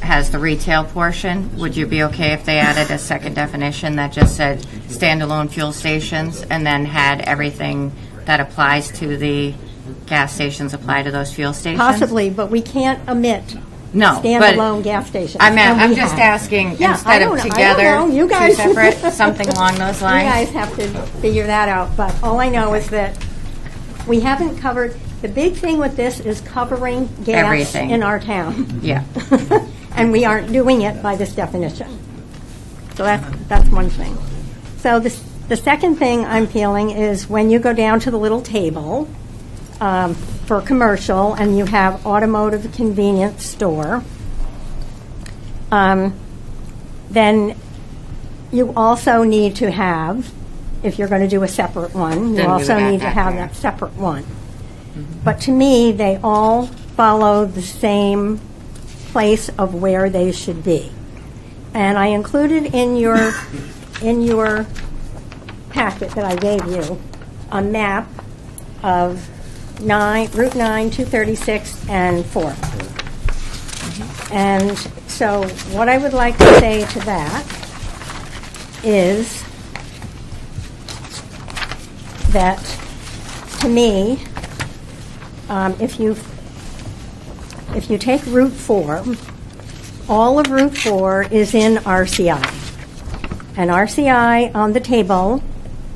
has the retail portion. Would you be okay if they added a second definition that just said standalone fuel stations and then had everything that applies to the gas stations apply to those fuel stations? Possibly, but we can't omit No, standalone gas stations. I mean, And I'm we just have. asking, Yeah, instead I of don't know. together, I don't know. You two guys- separate, something along those You lines? guys have to figure that out, but all I know is that we haven't covered, the big thing with this is covering gas Everything. in our town. Yeah. And we aren't doing it by this definition. So that's one thing. So the second thing I'm feeling is when you go down to the little table for commercial and you have automotive convenience store, then you also need to have, if you're going to do a separate one, you Then we also would add need to that have there. that separate one. But to me, they all follow the same place of where they should be. And I included in your packet that I gave you a map of Route 9, 236, and 4. And so what I would like to say to that is that, to me, if you take Route 4, all of Route 4 is in RCI. And RCI on the table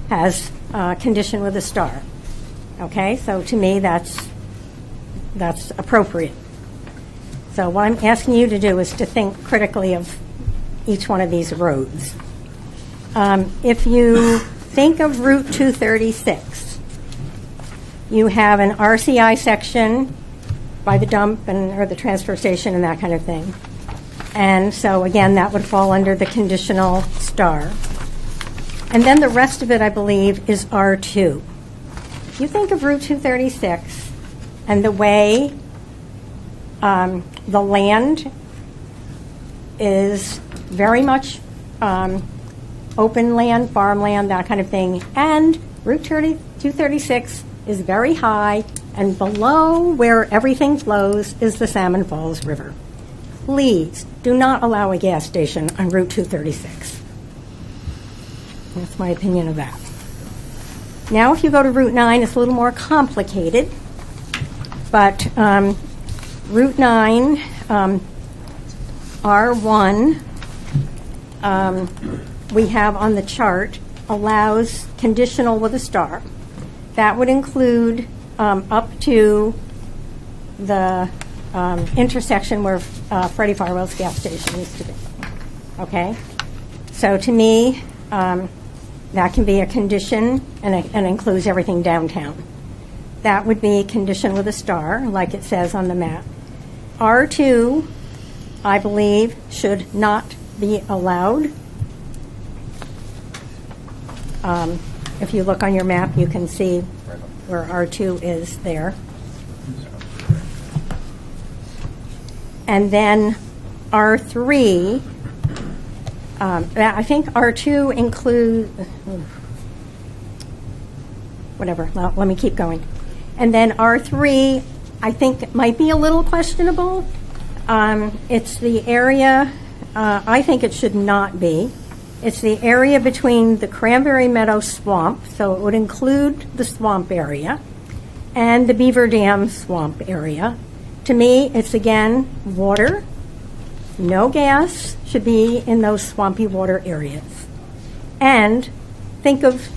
has condition with a star. Okay, so to me, that's appropriate. So what I'm asking you to do is to think critically of each one of these roads. If you think of Route 236, you have an RCI section by the dump or the transfer station and that kind of thing. And so, again, that would fall under the conditional star. And then the rest of it, I believe, is R2. You think of Route 236 and the way the land is very much open land, farmland, that kind of thing. And Route 236 is very high, and below where everything flows is the Salmon Falls River. Please do not allow a gas station on Route 236. That's my opinion of that. Now, if you go to Route 9, it's a little more complicated, but Route 9, R1, we have on the chart, allows conditional with a star. That would include up to the intersection where Freddie Farwell's gas station used to be. Okay? So to me, that can be a condition and includes everything downtown. That would be condition with a star, like it says on the map. R2, I believe, should not be allowed. If you look on your map, you can see where R2 is there. And then R3, I think R2 includes, whatever, well, let me keep going. And then R3, I think might be a little questionable. It's the area, I think it should not be. It's the area between the Cranberry Meadow Swamp, so it would include the swamp area, and the Beaver Dam Swamp area. To me, it's again water. No gas should be in those swampy water areas. And think of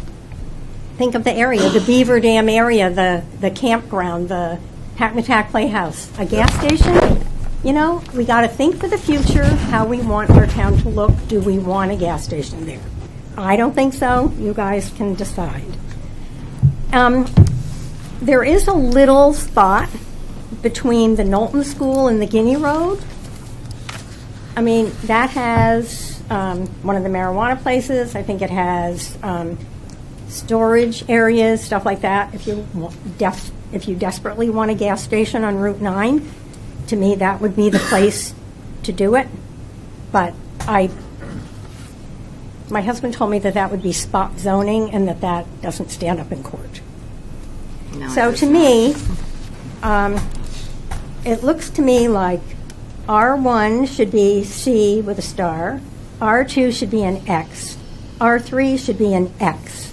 the area, the Beaver Dam area, the campground, the Hackmatack Playhouse, a gas station. You know, we got to think for the future how we want our town to look. Do we want a gas station there? I don't think so. You guys can decide. There is a little spot between the Knowlton School and the Guinea Road. I mean, that has one of the marijuana places. I think it has storage areas, stuff like that. If you desperately want a gas station on Route 9, to me, that would be the place to do it. But my husband told me that would be spot zoning and that doesn't stand up in court. No, So it to does me, it looks to me like R1 should be C with a star, R2 should be an X, R3 should be an X.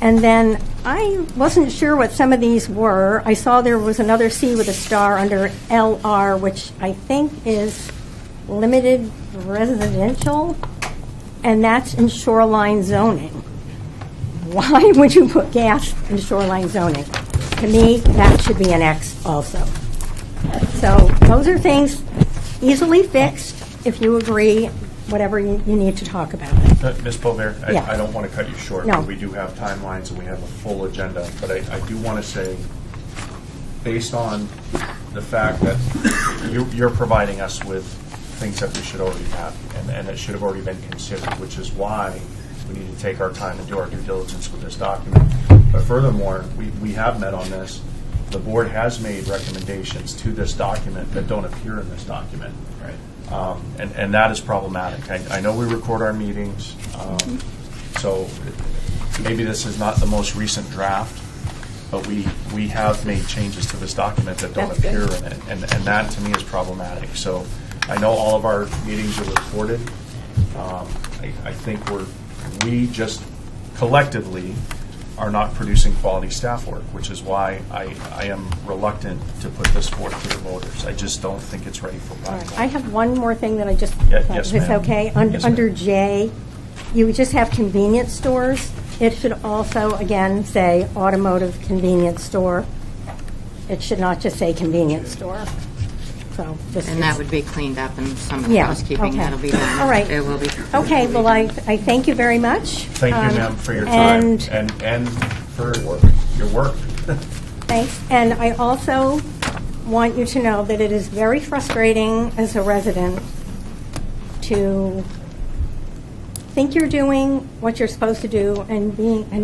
And then I wasn't sure what some of these were. I saw there was another C with a star under LR, which I think is limited residential, and that's in shoreline zoning. Why would you put gas in shoreline zoning? To me, that should be an X also. So those are things easily fixed if you agree, whatever you need to talk about. Ms. Bover, Yeah. I don't want to cut you short, No. but we do have timelines and we have a full agenda. But I do want to say, based on the fact that you're providing us with things that we should already have and that should have already been considered, which is why we need to take our time and do our due diligence with this document. But furthermore, we have met on this. The board has made recommendations to this document that don't appear in this document. Right. And that is problematic. I know we record our meetings, so maybe this is not the most recent draft, but we have made changes to this document that don't That's good. appear in it, and that to me is problematic. So I know all of our meetings are recorded. I think we just collectively are not producing quality staff work, which is why I am reluctant to put this forth to the voters. I just don't think it's ready for All prime right. time. I have one more thing that I just, Yes, if it's ma'am. okay? Yes, ma'am. Under J, you would just have convenience stores. It should also, again, say automotive convenience store. It should not just say convenience store. So this And is- that would be cleaned up and some Yeah, housekeeping okay. that'll be done. All right. It will be. Okay, well, I thank you very much. Thank you, ma'am, for your time and for your work. Thanks. And I also want you to know that it is very frustrating as a resident to think you're doing what you're supposed to do and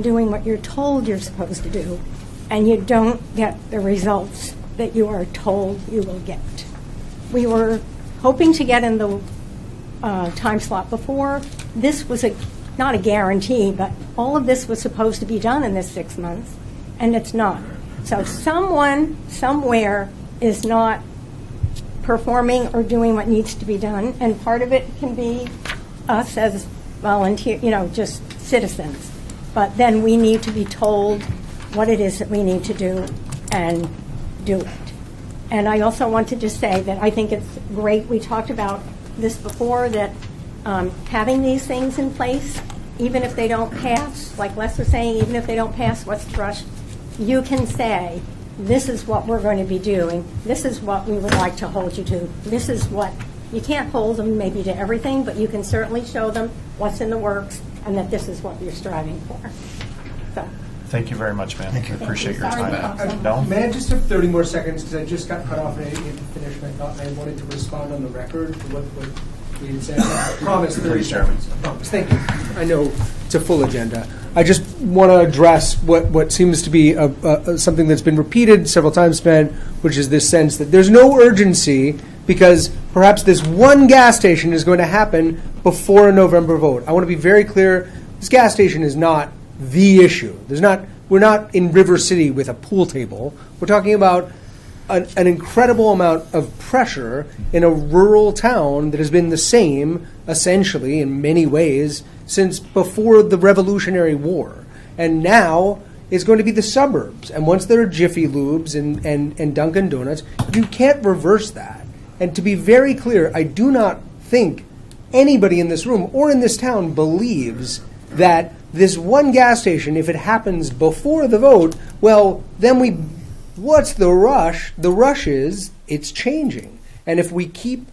doing what you're told you're supposed to do, and you don't get the results that you are told you will get. We were hoping to get in the time slot before. This was not a guarantee, but all of this was supposed to be done in this 6 months, and it's not. So someone, somewhere, is not performing or doing what needs to be done, and part of it can be us as volunteer, just citizens. But then we need to be told what it is that we need to do and do it. And I also want to just say that I think it's great, we talked about this before, that having these things in place, even if they don't pass, like Les was saying, even if they don't pass What's the Rush, you can say, this is what we're going to be doing, this is what we would like to hold you to, this is what, you can't hold them maybe to everything, but you can certainly show them what's in the works and that this is what you're striving for. So, Thank you very much, ma'am. Thank you. I appreciate your Sorry time. about No? May I just have 30 more seconds, because I just got cut off and I didn't get to finish my thought, and I wanted to respond on the record to what we had said. I promise 30 Please, Chairman. seconds. I promise. Thank you. I know it's a full agenda. I just want to address what seems to be something that's been repeated several times, Ben, which is this sense that there's no urgency because perhaps this one gas station is going to happen before a November vote. I want to be very clear, this gas station is not the issue. We're not in River City with a pool table. We're talking about an incredible amount of pressure in a rural town that has been the same, essentially, in many ways, since before the Revolutionary War. And now it's going to be the suburbs. And once there are Jiffy Lubes and Dunkin' Donuts, you can't reverse that. And to be very clear, I do not think anybody in this room or in this town believes that this one gas station, if it happens before the vote, well, then what's the rush? The rush is it's changing. And if we keep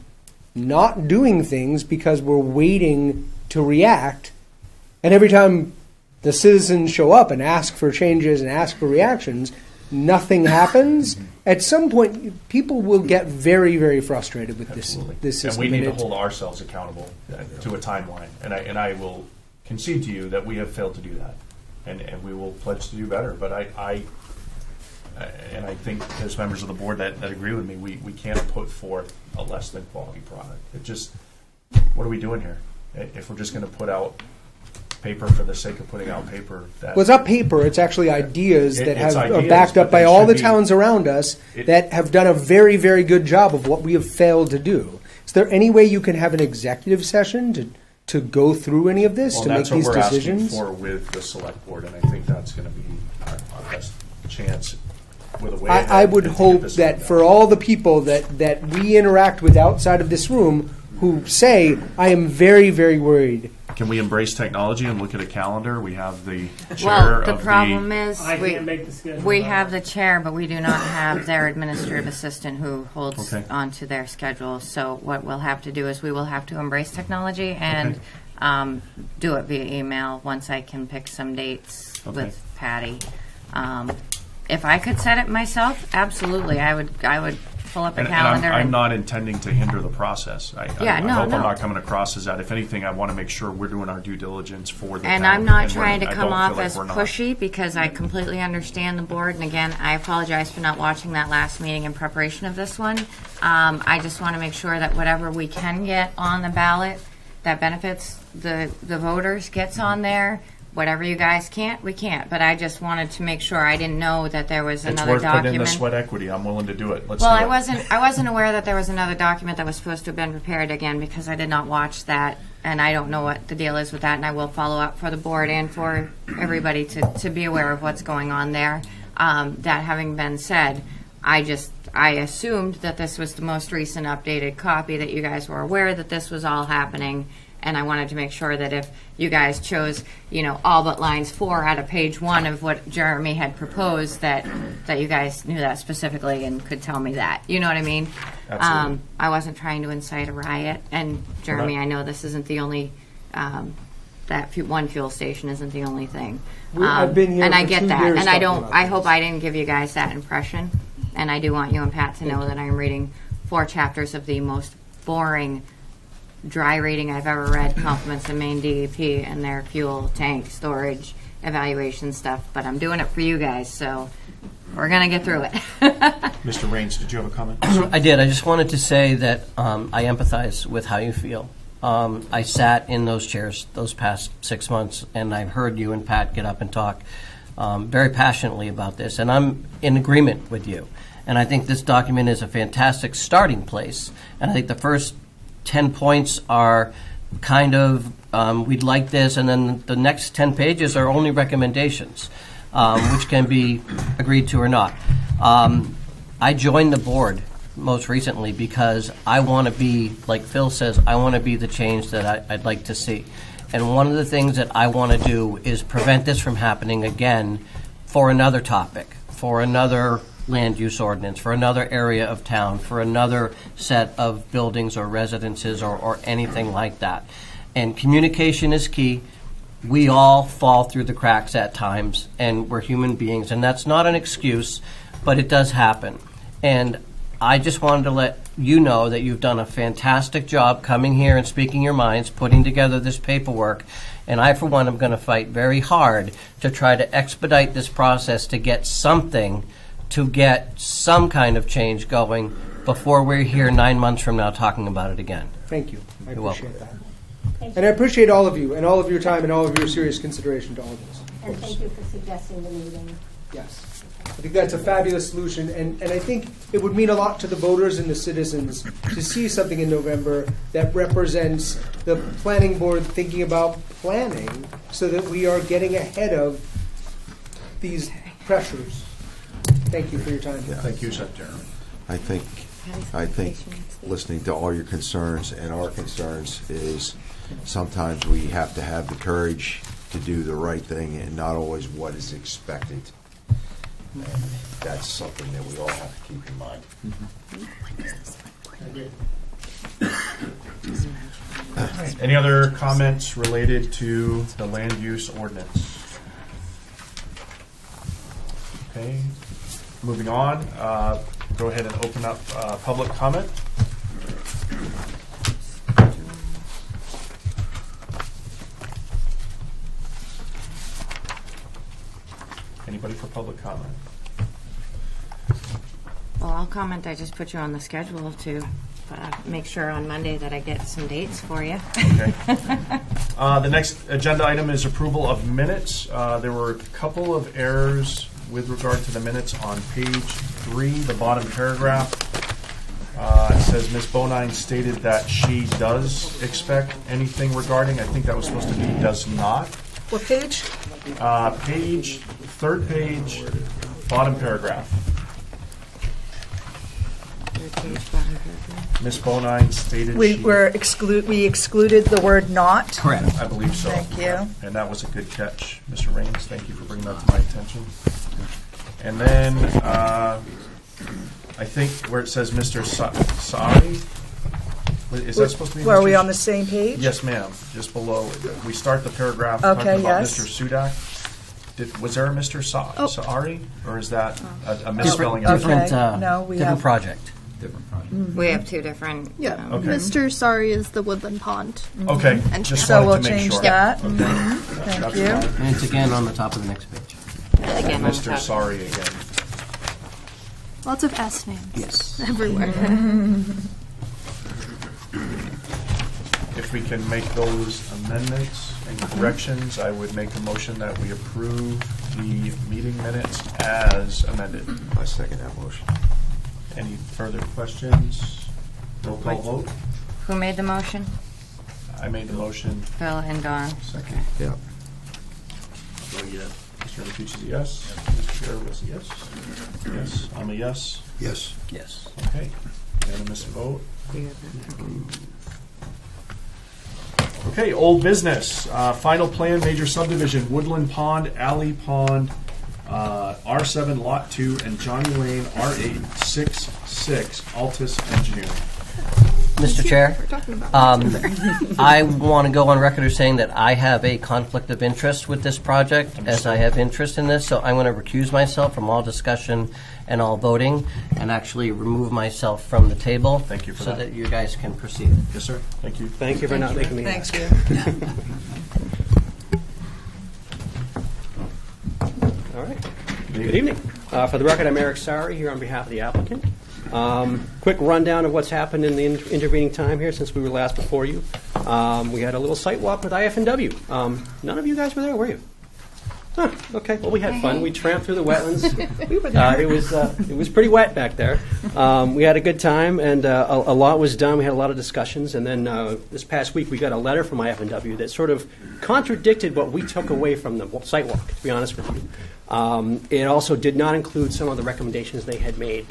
not doing things because we're waiting to react, and every time the citizens show up and ask for changes and ask for reactions, nothing happens, at some point people will get very, very frustrated with this system. And we need to hold ourselves accountable to a timeline. And I will concede to you that we have failed to do that. And we will pledge to do better. But I think there's members of the board that agree with me. We can't put forth a less than quality product. It just, what are we doing here? If we're just going to put out paper for the sake of putting out paper. Well, it's not paper. It's actually ideas that It's are ideas, backed up but by they all should the be- towns around us that have done a very, very good job of what we have failed to do. Is there any way you can have an executive session to go through any of this, Well, to make that's what these we're decisions? asking for with the select board, and I think that's going to be our best chance with a way ahead I would to get hope this that done. for all the people that we interact with outside of this room who say, I am very, very worried. Can we embrace technology and look at a calendar? We have the chair Well, the of problem is, I can't make the schedule. we have the chair, but we do not have their administrative assistant who holds Okay. onto their schedule. So what we'll have to do is we will have to embrace technology and do it via email once I can pick some dates Okay. with Patty. If I could set it myself, absolutely, I would pull up a And calendar. I'm not intending to hinder the process. I hope no. I'm not coming across as that. If anything, I want to make sure we're doing our due diligence for the And town. I'm not we're- trying to I come don't off feel like as we're not. pushy because I completely understand the board. And again, I apologize for not watching that last meeting in preparation of this one. I just want to make sure that whatever we can get on the ballot that benefits the voters gets on there. Whatever you guys can't, we can't. But I just wanted to make sure. I didn't know that there was It's another worth putting in document. the sweat equity. I'm willing to do it. Let's Well, do it. I wasn't aware that there was another document that was supposed to have been prepared again because I did not watch that, and I don't know what the deal is with that, and I will follow up for the board and for everybody to be aware of what's going on there. That having been said, I assumed that this was the most recent updated copy, that you guys were aware that this was all happening, and I wanted to make sure that if you guys chose, all but lines 4 out of page 1 of what Jeremy had proposed, that you guys knew that specifically and could tell me that. You know what I mean? Absolutely. I wasn't trying to incite a riot. And Jeremy, I know this isn't the only, one fuel station isn't the only thing. I've been here and I for get 2 that. years And I talking don't. about I this. hope I didn't give you guys that impression. And I do want you and Pat to know that I am reading 4 chapters of the most boring, dry reading I've ever read. Compliments of Maine DEP and their fuel tank storage evaluation stuff. But I'm doing it for you guys, so we're gonna get through it. Mr. Raines, did you have a comment? I did. I just wanted to say that I empathize with how you feel. I sat in those chairs those past 6 months, and I've heard you and Pat get up and talk very passionately about this, and I'm in agreement with you. And I think this document is a fantastic starting place. And I think the first 10 points are kind of, we'd like this, and then the next 10 pages are only recommendations, which can be agreed to or not. I joined the board most recently because I want to be, like Phil says, I want to be the change that I'd like to see. And one of the things that I want to do is prevent this from happening again for another topic, for another land use ordinance, for another area of town, for another set of buildings or residences or anything like that. And communication is key. We all fall through the cracks at times, and we're human beings, and that's not an excuse, but it does happen. And I just wanted to let you know that you've done a fantastic job coming here and speaking your minds, putting together this paperwork. And I, for one, am going to fight very hard to try to expedite this process to get something, to get some kind of change going before we're here 9 months from now talking about it again. Thank you. I You're welcome. appreciate that. And I appreciate all of you and all of your time and all of your serious consideration to all of this. And thank you for suggesting the meeting. Yes. I think that's a fabulous solution, and I think it would mean a lot to the voters and the citizens to see something in November that represents the planning board thinking about planning so that we are getting ahead of these pressures. Thank you for your time. Thank you, Secretary. I think listening to all your concerns and our concerns is sometimes we have to have the courage to do the right thing and not always what is expected. And that's something that we all have to keep in mind. Any other comments related to the land use ordinance? Okay, moving on. Go ahead and open up public comment. Anybody for public comment? Well, I'll comment. I just put you on the schedule to make sure on Monday that I get some dates for you. Okay. The next agenda item is approval of minutes. There were a couple of errors with regard to the minutes on page 3, the bottom paragraph. It says Ms. Bonine stated that she does expect anything regarding. I think that was supposed to be does not. What page? Third page, bottom paragraph. Ms. Bonine stated We she... we excluded the word not. Correct. I believe so. Thank you. And that was a good catch, Mr. Raines. Thank you for bringing that to my attention. And then I think where it says Mr. Sari, is that supposed to be? Were we Mr. on the same page? Yes, ma'am. Just below, we start the paragraph Okay, talking about yes. Mr. Sudak. Was there a Mr. Saari, or is that a misspelling? of it? Different, No, we different have- project. Different project. We have two different. Yeah. Okay. Mr. Sari is the Woodland Pond. Okay, And just So wanted we'll to make change sure. that. Okay. Thank That's you. fine. And it's again on the top of the next page. Again, on Mr. top. Sari again. Lots of S names Yes. everywhere. If we can make those amendments and corrections, I would make a motion that we approve the meeting minutes as amended. I second that motion. Any further questions? Roll call vote. Who made the motion? I made the motion. Phil and Dawn. Second. Yeah. Mr. Matucci's a yes. Mr. Chair was a yes. Yes, I'm a yes. Yes. Yes. Okay. Unanimous vote. Okay, old business. Final plan, major subdivision, Woodland Pond, Alley Pond, R7 Lot 2, and Johnny Lane R8 66 Altus Engineering. Mr. Chair, We're talking about I want to go on record as saying that I have a conflict of interest with this project, as I have interest in this, so I'm going to recuse myself from all discussion and all voting, and actually remove myself from the table. Thank you for so that. that you guys can proceed. Yes, sir. Thank you. Thank you for not making me. Thank you. All right. Good evening. For the record, I'm Eric Sari here on behalf of the applicant. Quick rundown of what's happened in the intervening time here since we were last before you. We had a little site walk with IF&W. None of you guys were there, were you? Huh, okay, well, we had fun. We tramped through the wetlands. It was pretty wet back there. We had a good time, and a lot was done. We had a lot of discussions, and then this past week we got a letter from IF&W that sort of contradicted what we took away from the site walk, to be honest with you. It also did not include some of the recommendations they had made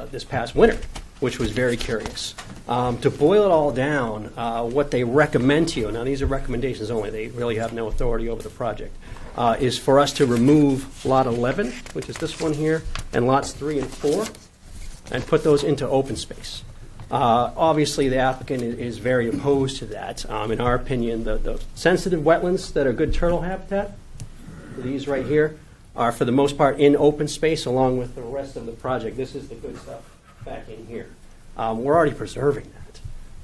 this past winter, which was very curious. To boil it all down, what they recommend to you, now these are recommendations only, they really have no authority over the project, is for us to remove Lot 11, which is this one here, and Lots 3 and 4, and put those into open space. Obviously, the applicant is very opposed to that. In our opinion, the sensitive wetlands that are good turtle habitat, these right here, are for the most part in open space along with the rest of the project. This is the good stuff back in here. We're already preserving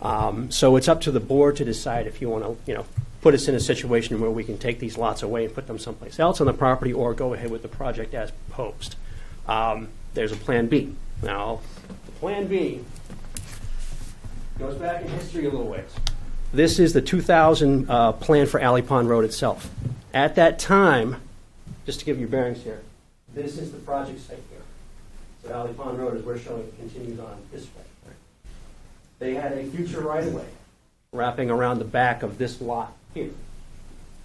that. So it's up to the board to decide if you want to, put us in a situation where we can take these lots away and put them someplace else on the property or go ahead with the project as proposed. There's a plan B. Now, the plan B goes back in history a little ways. This is the 2000 plan for Alley Pond Road itself. At that time, just to give you bearings here, This is the project site here. So Valley Pond Road, as we're showing, continues on this way. They had a future right-of-way wrapping around the back of this lot here,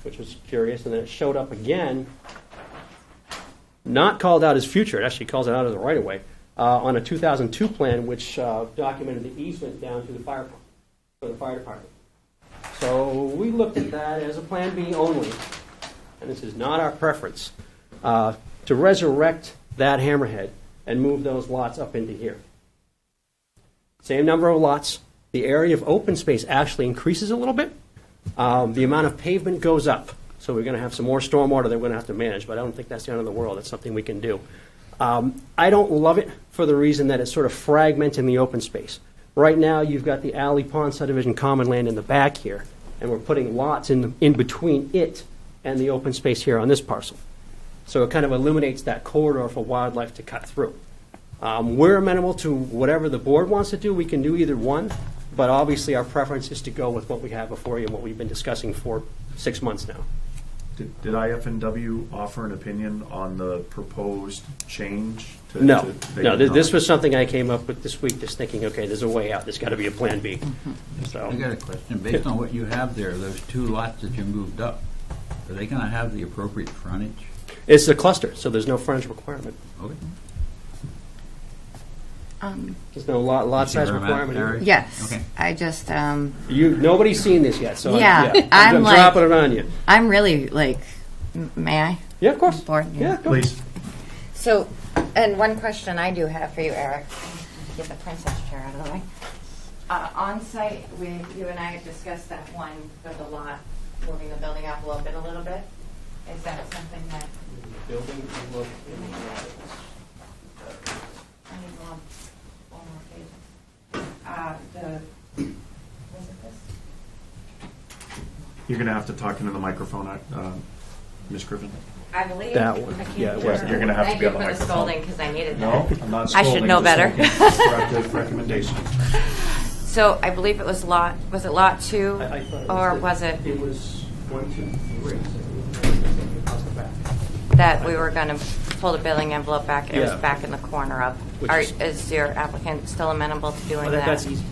which was curious, and then it showed up again, not called out as future, it actually calls it out as a right-of-way, on a 2002 plan, which documented the easement down to the fire pump, for the fire department. So we looked at that as a Plan B only, and this is not our preference, to resurrect that hammerhead and move those lots up into here. Same number of lots. The area of open space actually increases a little bit. The amount of pavement goes up. So we're going to have some more stormwater that we're going to have to manage, but I don't think that's the end of the world. That's something we can do. I don't love it for the reason that it's sort of fragmenting the open space. Right now, you've got the Alley Pond subdivision common land in the back here, and we're putting lots in between it and the open space here on this parcel. So it kind of eliminates that corridor for wildlife to cut through. We're amenable to whatever the board wants to do. We can do either one, but obviously our preference is to go with what we have before you and what we've been discussing for 6 months now. Did IFNW offer an opinion on the proposed change? No. They This did was something I came up with this week, just thinking, okay, there's a way out. There's got to be a Plan B. So I got a question. Based on what you have there, those 2 lots that you moved up, are they going to have the appropriate frontage? it's a cluster, so there's no frontage requirement. Okay. There's no lot size requirement either. Yes. Okay. I just, Nobody's seen this yet, so Yeah, I'm I'm like- dropping it on you. I'm really like, may I? Yeah, of course. Board, Yeah, go. Please. So, and one question I do have for you, Eric, get the princess chair out of the way. On site, you and I have discussed that one for the lot, moving the building envelope in a little bit. Is that something that, Building envelope. I need one more page. Was it this? You're going to have to talk into the microphone, Ms. Griffin. I believe. That one. I can't Yeah, do where's- it. You're going to have to Thank be on you the for the microphone. scolding, because I needed No, that. I'm not I scolding. should know I'm just better. making constructive recommendation. So I believe it was lot 2, I thought or was it It was 1, 2, 3. Across the back. that we were going to pull the building envelope back? It was Yeah. back in the corner of. Which Is your applicant still amenable to doing Oh, that? that's easy.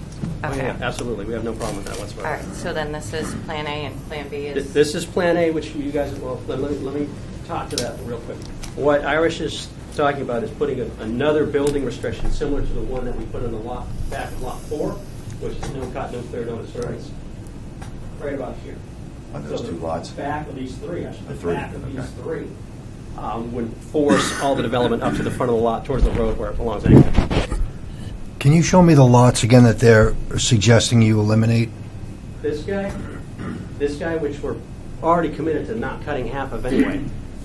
Oh, Okay. yeah, absolutely. We have no problem with that All whatsoever. right, so then this is Plan A and Plan B is. This is Plan A, which you guys, well, let me talk to that real quick. What Irish is talking about is putting another building restriction similar to the one that we put in the lot, back of Lot 4, which is no cut, no clear, no disturbance. Right about here. On those So 2 lots? The back of these 3, actually, the 3, back of these okay. 3 would force all the development up to the front of the lot towards the road where it belongs anyway. Can you show me the lots again that they're suggesting you eliminate? This guy, which we're already committed to not cutting half of anyway,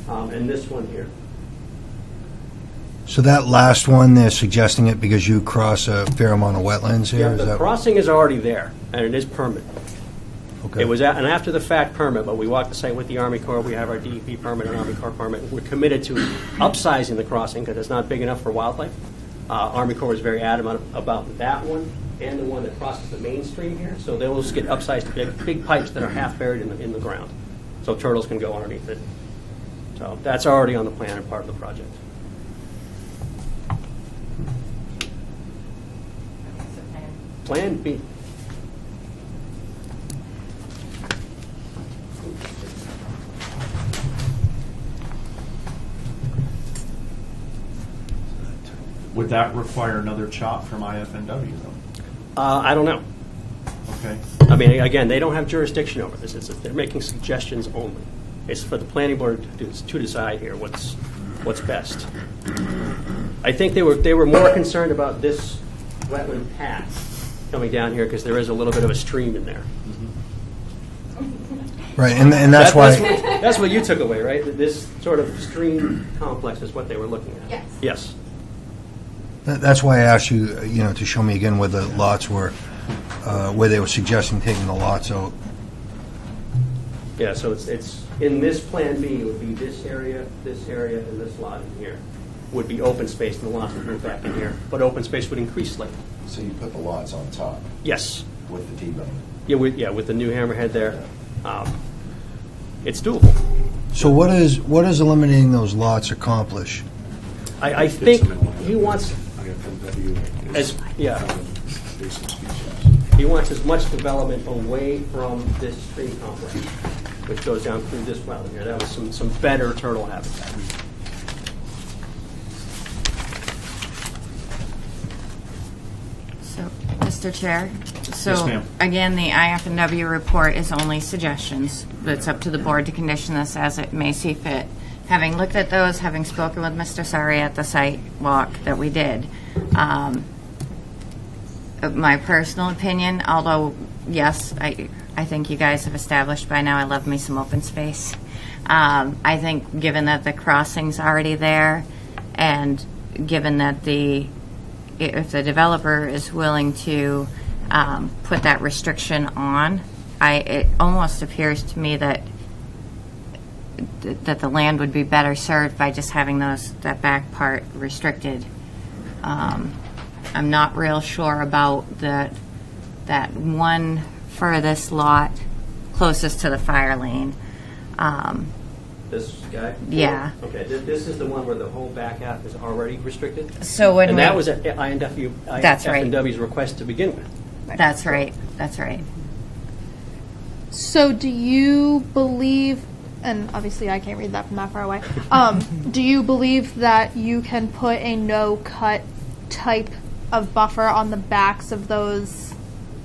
and this one here. So that last one, they're suggesting it because you cross a fair amount of wetlands here? Yeah, Is the that- crossing is already there, and it is permit. Okay. It was an after-the-fact permit, but we walked the site with the Army Corps. We have our DEP permit and Army Corps permit. We're committed to upsizing the crossing because it's not big enough for wildlife. Army Corps is very adamant about that one and the one that crosses the main stream here. So they will just get upsized to big pipes that are half buried in the ground, so turtles can go underneath it. So that's already on the plan and part of the project. Plan B. Would that require another chop from IFNW, though? I don't know. Okay. I mean, again, they don't have jurisdiction over this. They're making suggestions only. It's for the planning board to decide here what's best. I think they were more concerned about this wetland path coming down here because there is a little bit of a stream in there. Right, and that's why... That's what you took away, right? That this sort of stream complex is what they were looking at. Yes. Yes. That's why I asked you, to show me again where the lots were, where they were suggesting taking the lots out. Yeah, so it's in this Plan B, it would be this area, and this lot in here would be open space, and the lots would move back in here. But open space would increase slightly. So you put the lots on top Yes. with the T-bone? Yeah, with the new hammerhead there. It's doable. So what is eliminating those lots accomplish? I It's think minimal. he wants, IFNW as, is yeah, invasive species. he wants as much development away from this stream complex, which goes down through this wetland here. That was some better turtle habitat. So, Mr. Chair? Yes, So, ma'am. again, the IFNW report is only suggestions. It's up to the board to condition this as it may see fit. Having looked at those, having spoken with Mr. Sari at the site walk that we did, my personal opinion, although, yes, I think you guys have established by now I love me some open space. I think given that the crossing's already there, and given that if the developer is willing to put that restriction on, it almost appears to me that the land would be better served by just having that back part restricted. I'm not real sure about that one furthest lot closest to the fire lane. This guy? Yeah. Okay, this is the one where the whole back half is already restricted? So when And we- that was at INW, That's right. IFNW's request to begin with. That's right. That's right. So do you believe, and obviously I can't read that from that far away, do you believe that you can put a no-cut type of buffer on the backs of those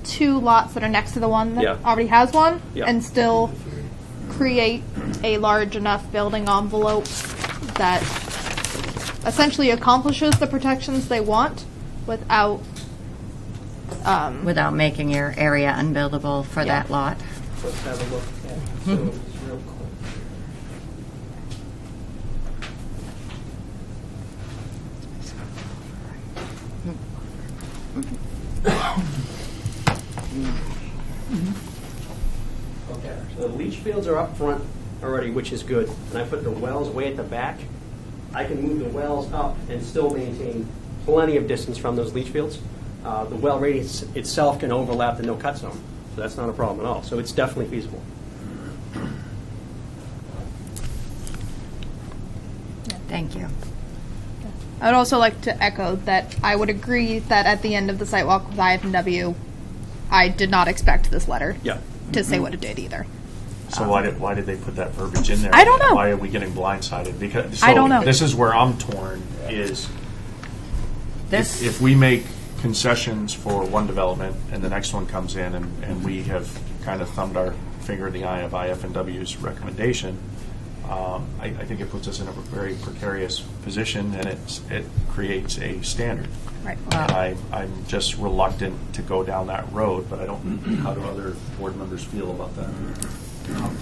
two lots that are next to the one that Yeah. already has one, Yeah. and still create a large enough building envelope that essentially accomplishes the protections they want without Without making your area unbuildable for Yeah. that lot. Let's have a look at so real quick. Okay, so the leach fields are up front already, which is good. And I put the wells way at the back. I can move the wells up and still maintain plenty of distance from those leach fields. The well radius itself can overlap the no-cut zone, so that's not a problem at all. So it's definitely feasible. Thank you. I would also like to echo that I would agree that at the end of the site walk with IFNW, I did not expect this letter Yeah. to say what it did either. So why did they put that verbiage in there? I don't know. Why are we getting blindsided? Because I don't know. This is where I'm torn. Is This if we make concessions for one development and the next one comes in and we have kind of thumbed our finger in the eye of IFNW's recommendation, I think it puts us in a very precarious position, and it creates a standard. Right. And I'm just reluctant to go down that road, but I don't know how do other board members feel about that.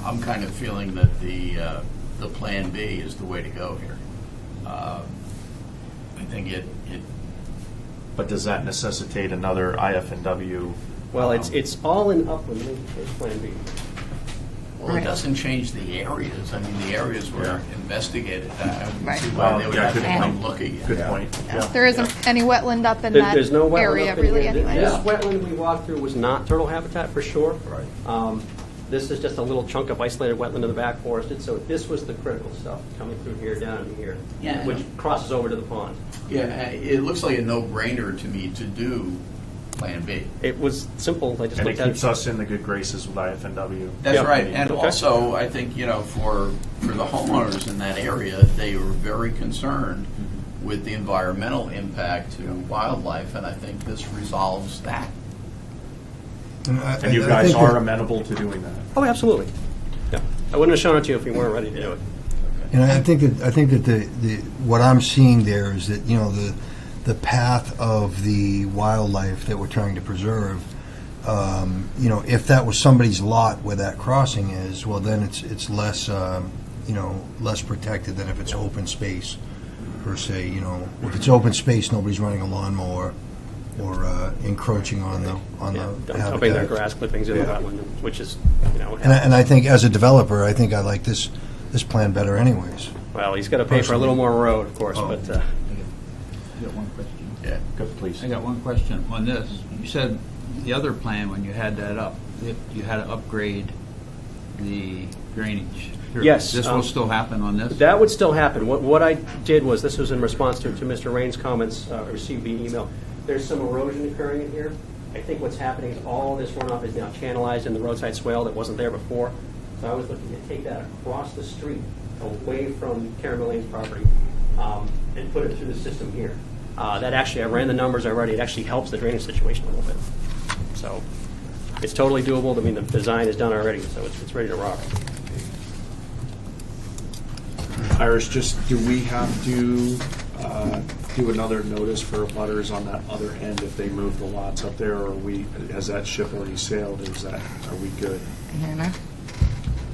I'm kind of feeling that the Plan B is the way to go here. I think it But does that necessitate another IFNW? Well, it's all in upland. Here's Plan B. Well, it doesn't change the areas. I mean, the areas were investigated. I wouldn't Right. see why they would have to good come point. looking. Good point. Yeah. There isn't any wetland up in There- that There's no wetland area up in really here. anyway. This wetland we walked through was not turtle habitat for sure. Right. This is just a little chunk of isolated wetland in the back forested, so this was the critical stuff coming through here down to here, Yeah. which crosses over to the pond. Yeah, it looks like a no-brainer to me to do Plan B. It was simple. I just And it looked at keeps us in the good graces with IFNW. That's Yeah. right. And Okay. also, I think, for the homeowners in that area, they were very concerned with the environmental impact to wildlife, and I think this resolves that. And you guys are amenable to doing that. Oh, absolutely. Yeah. I wouldn't have shown it to you if we weren't ready to do it. And I think that the what I'm seeing there is that the path of the wildlife that we're trying to preserve. If that was somebody's lot where that crossing is, well, then it's less less protected than if it's open space per se. If it's open space, nobody's running a lawnmower or encroaching on the Dumping their habitat. grass clippings in the wetland, which is, And I think as a developer, I think I like this plan better anyways. well, he's got to pay for a little more road, of course, but I got one question. Yeah. Good, please. I got one question on this. You said the other plan, when you had that up, you had to upgrade the drainage. Yes, This will still happen on this? That would still happen. What I did was, this was in response to Mr. Rain's comments I received via email. There's some erosion occurring in here. I think what's happening is all this runoff is now channelized in the roadside swale that wasn't there before. So I was looking to take that across the street, away from Karen Mullane's property, and put it through the system here. That actually, I ran the numbers already. It actually helps the drainage situation a little bit. So it's totally doable. I mean, the design is done already, so it's ready to rock. Iris, just, do we have to do another notice for butters on that other end if they move the lots up there, or has that ship already sailed? Are we good? Hannah?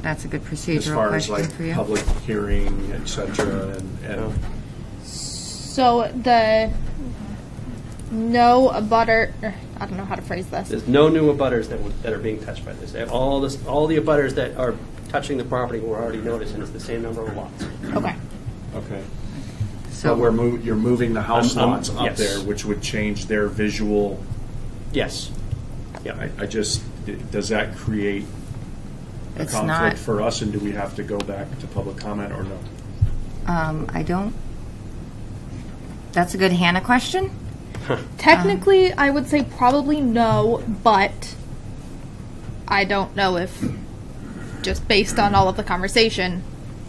That's a good As procedural far as question like for you. public hearing, et cetera, and So the no abutter, I don't know how to phrase this. There's no new abutters that are being touched by this. All the abutters that are touching the property were already noticed, and it's the same number of lots. Okay. okay. So But you're moving the house lots up yes. there, which would change their visual. Yes. Yeah. I just, does that create a It's conflict not- for us, and do we have to go back to public comment or no? I don't. That's a good Hannah question. Technically, I would say probably no, but I don't know if, just based on all of the conversation,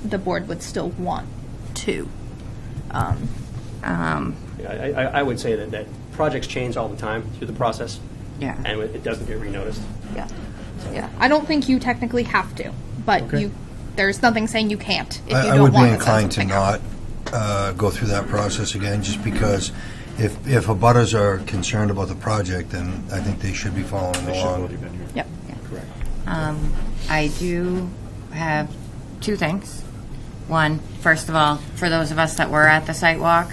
the board would still want to. Yeah, I would say that projects change all the time through the process, Yeah. and it doesn't get renoticed. Yeah. Yeah. I don't think you technically have to, but Okay. there's nothing saying you can't if you I don't would be want it. inclined to not go through that process again, just because if abutters are concerned about the project, then I think they should be following They should have along. already been here. Yep. Correct. I do have two things. One, first of all, for those of us that were at the site walk,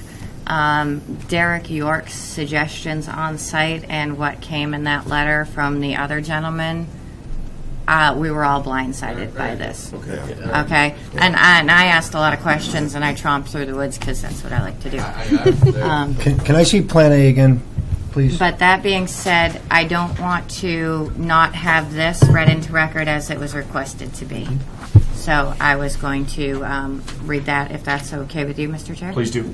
Derek York's suggestions on site and what came in that letter from the other gentleman, we were all blindsided by this. Okay. Okay, and I asked a lot of questions and I tromped through the woods because that's what I like to do. Can I see Plan A again, please? But that being said, I don't want to not have this read into record as it was requested to be. So I was going to read that, if that's okay with you, Mr. Chair? Please do.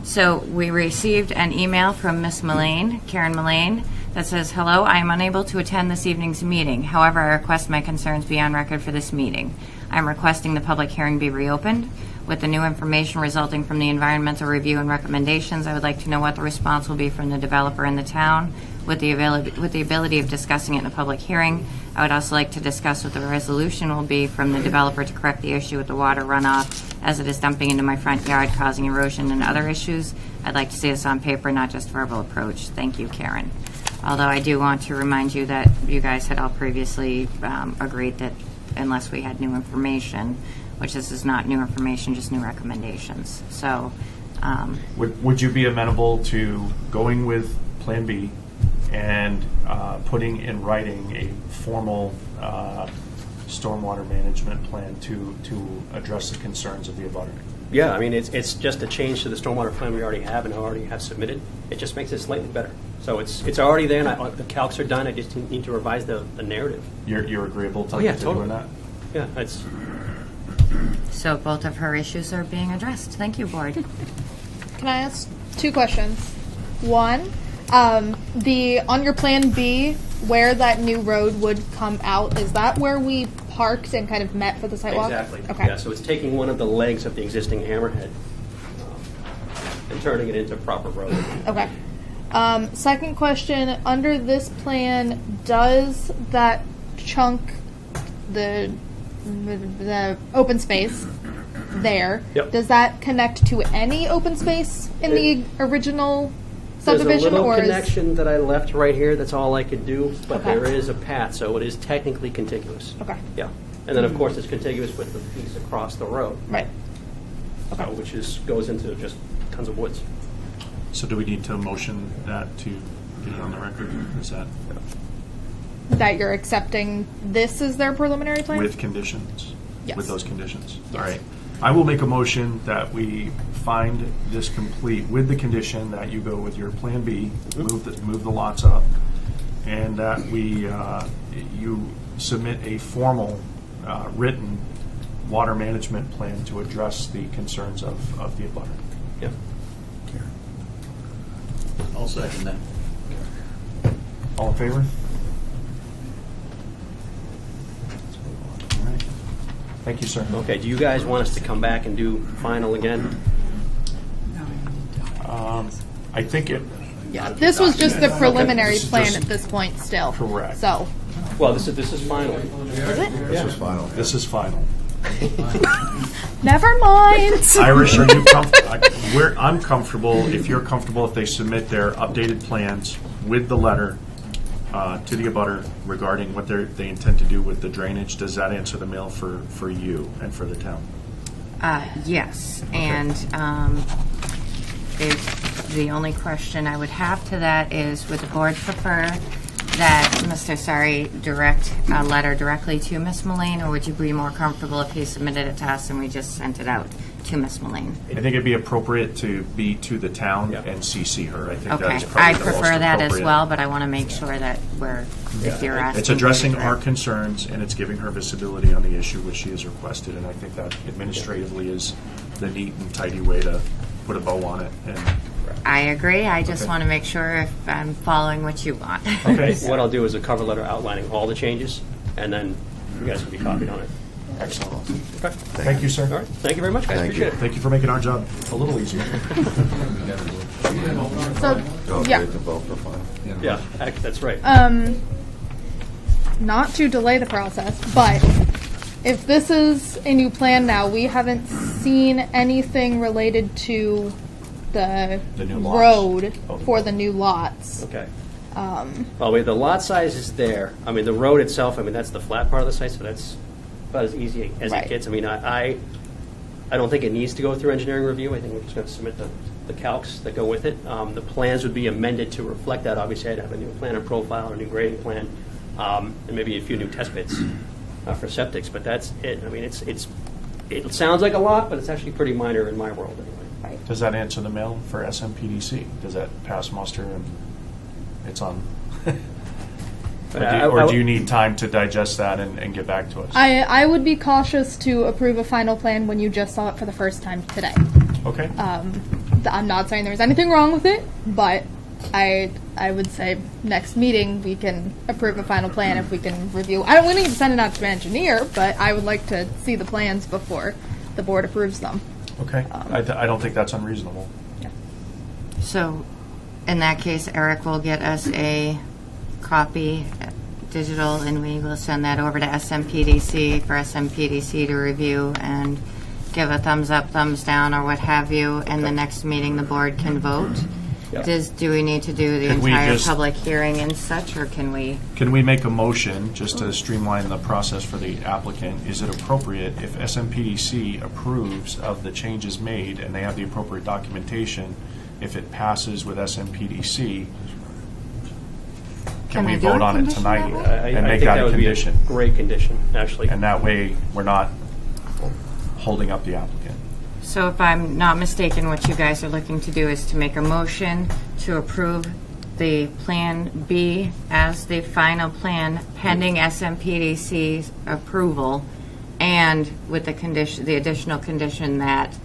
So we received an email from Ms. Mullane, Karen Mullane, that says, "Hello, I am unable to attend this evening's meeting. However, I request my concerns be on record for this meeting. I am requesting the public hearing be reopened. With the new information resulting from the environmental review and recommendations, I would like to know what the response will be from the developer in the town with the ability of discussing it in a public hearing. I would also like to discuss what the resolution will be from the developer to correct the issue with the water runoff as it is dumping into my front yard, causing erosion and other issues. I'd like to see this on paper, not just verbal approach. Thank you, Karen." Although I do want to remind you that you guys had all previously agreed that unless we had new information, which this is not new information, just new recommendations. So, Would you be amenable to going with Plan B and putting in writing a formal stormwater management plan to address the concerns of the abutter? Yeah, I mean, it's just a change to the stormwater plan we already have and already have submitted. It just makes it slightly better. So it's already there, and the calcs are done. I just need to revise the narrative. You're agreeable to Oh, yeah, doing totally. that? Yeah, it's so both of her issues are being addressed. Thank you, board. Can I ask two questions? One, on your plan B, where that new road would come out, is that where we parked and kind of met for the sidewalk? exactly. Okay. Yeah, so it's taking one of the legs of the existing hammerhead and turning it into proper road. Okay. Second question, under this plan, does that chunk, the open space there, Yep. does that connect to any open space in the original subdivision? There's a little or connection that I left right here. That's all I could do, but Okay. there is a path, so it is technically contiguous. Okay. Yeah, and then of course it's contiguous with the piece across the road, Right. which goes into just tons of woods. So do we need to motion that to get it on the record? Is that That you're accepting this as their preliminary plan? with conditions? Yes. With those conditions? Yes. All right. I will make a motion that we find this complete with the condition that you go with your Plan B, move the lots up, and that we, you submit a formal written water management plan to address the concerns of the abutter. Yep. I'll second that. All in favor? All right. Thank you, sir. Okay, do you guys want us to come back and do final again? I think it, Yeah, this was just the preliminary plan at this point still. Correct. So, Well, this is final. is it? This was final. this is final. Never mind. Irish, are you comfortable? I'm comfortable, if you're comfortable, if they submit their updated plans with the letter to the abutter regarding what they intend to do with the drainage. Does that answer the mail for you and for the town? Yes, and the only question I would have to that is, would the board prefer that Mr. Sari direct a letter directly to Ms. Mullane, or would you be more comfortable if he submitted it to us and we just sent it out to Ms. Mullane? I think it'd be appropriate to be to the town Yeah. and CC her. I think that Okay, is probably I the most prefer that as appropriate. well, but I want to make sure that if you're asking. It's addressing for it. our concerns, and it's giving her visibility on the issue which she has requested, and I think that administratively is the neat and tidy way to put a bow on it. And I agree. I just Okay. want to make sure if I'm following what you want. Okay. What I'll do is a cover letter outlining all the changes, and then you guys can be copied on it. Excellent. Okay. Thank you, sir. All right. Thank you very much, guys. Thank Appreciate you. it. Thank you for making our job a little easier. So, yeah. To vote for final. Yeah, that's right. Not to delay the process, but if this is a new plan now, we haven't seen anything related to the new lots. road Oh. for the new lots. Okay. Well, the lot size is there. I mean, the road itself, I mean, that's the flat part of the site, so that's about as easy as Right. it gets. I mean, I don't think it needs to go through engineering review. I think we're just going to submit the calcs that go with it. The plans would be amended to reflect that. Obviously, I'd have a new plan and profile, a new grading plan, and maybe a few new test bits for septics, but that's it. I mean, it sounds like a lot, but it's actually pretty minor in my world anyway. Does that answer the mail for SMPDC? Does that pass muster and it's on? Or do you need time to digest that and get back to us? I would be cautious to approve a final plan when you just saw it for the first time today. Okay. I'm not saying there's anything wrong with it, but I would say next meeting we can approve a final plan if we can review. I don't need to send it out to an engineer, but I would like to see the plans before the board approves them. Okay. I don't think that's unreasonable. So, in that case, Eric will get us a copy, digital, and we will send that over to SMPDC for SMPDC to review and give a thumbs up, thumbs down, or what have you, and the next meeting the board can vote. Yep. Do we need to do the Could we entire just- public hearing and such, or can we? Can we make a motion, just to streamline the process for the applicant? Is it appropriate if SMPDC approves of the changes made and they have the appropriate documentation, if it passes with SMPDC, can we we do vote a on it condition tonight that way? and I make think that a would condition? be a great condition, actually. And that way, we're not holding up the applicant. So if I'm not mistaken, what you guys are looking to do is to make a motion to approve the Plan B as the final plan pending SMPDC's approval, and with the condition, the additional condition that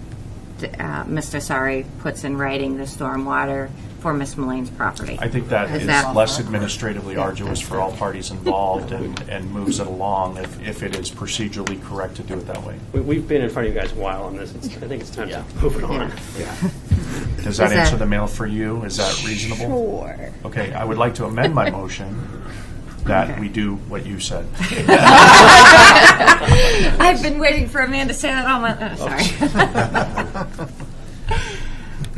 Mr. Sari puts in writing the stormwater for Ms. Mullane's property. I think that is that- less administratively arduous for all parties involved and moves it along if it is procedurally correct to do it that way. We've been in front of you guys a while on this. I think it's time to move it on. Does that Is that- answer the mail for you? Is that reasonable? Sure. Okay, I would like to amend my motion that we do what you said. I've been waiting for a man to say that all my. Sorry.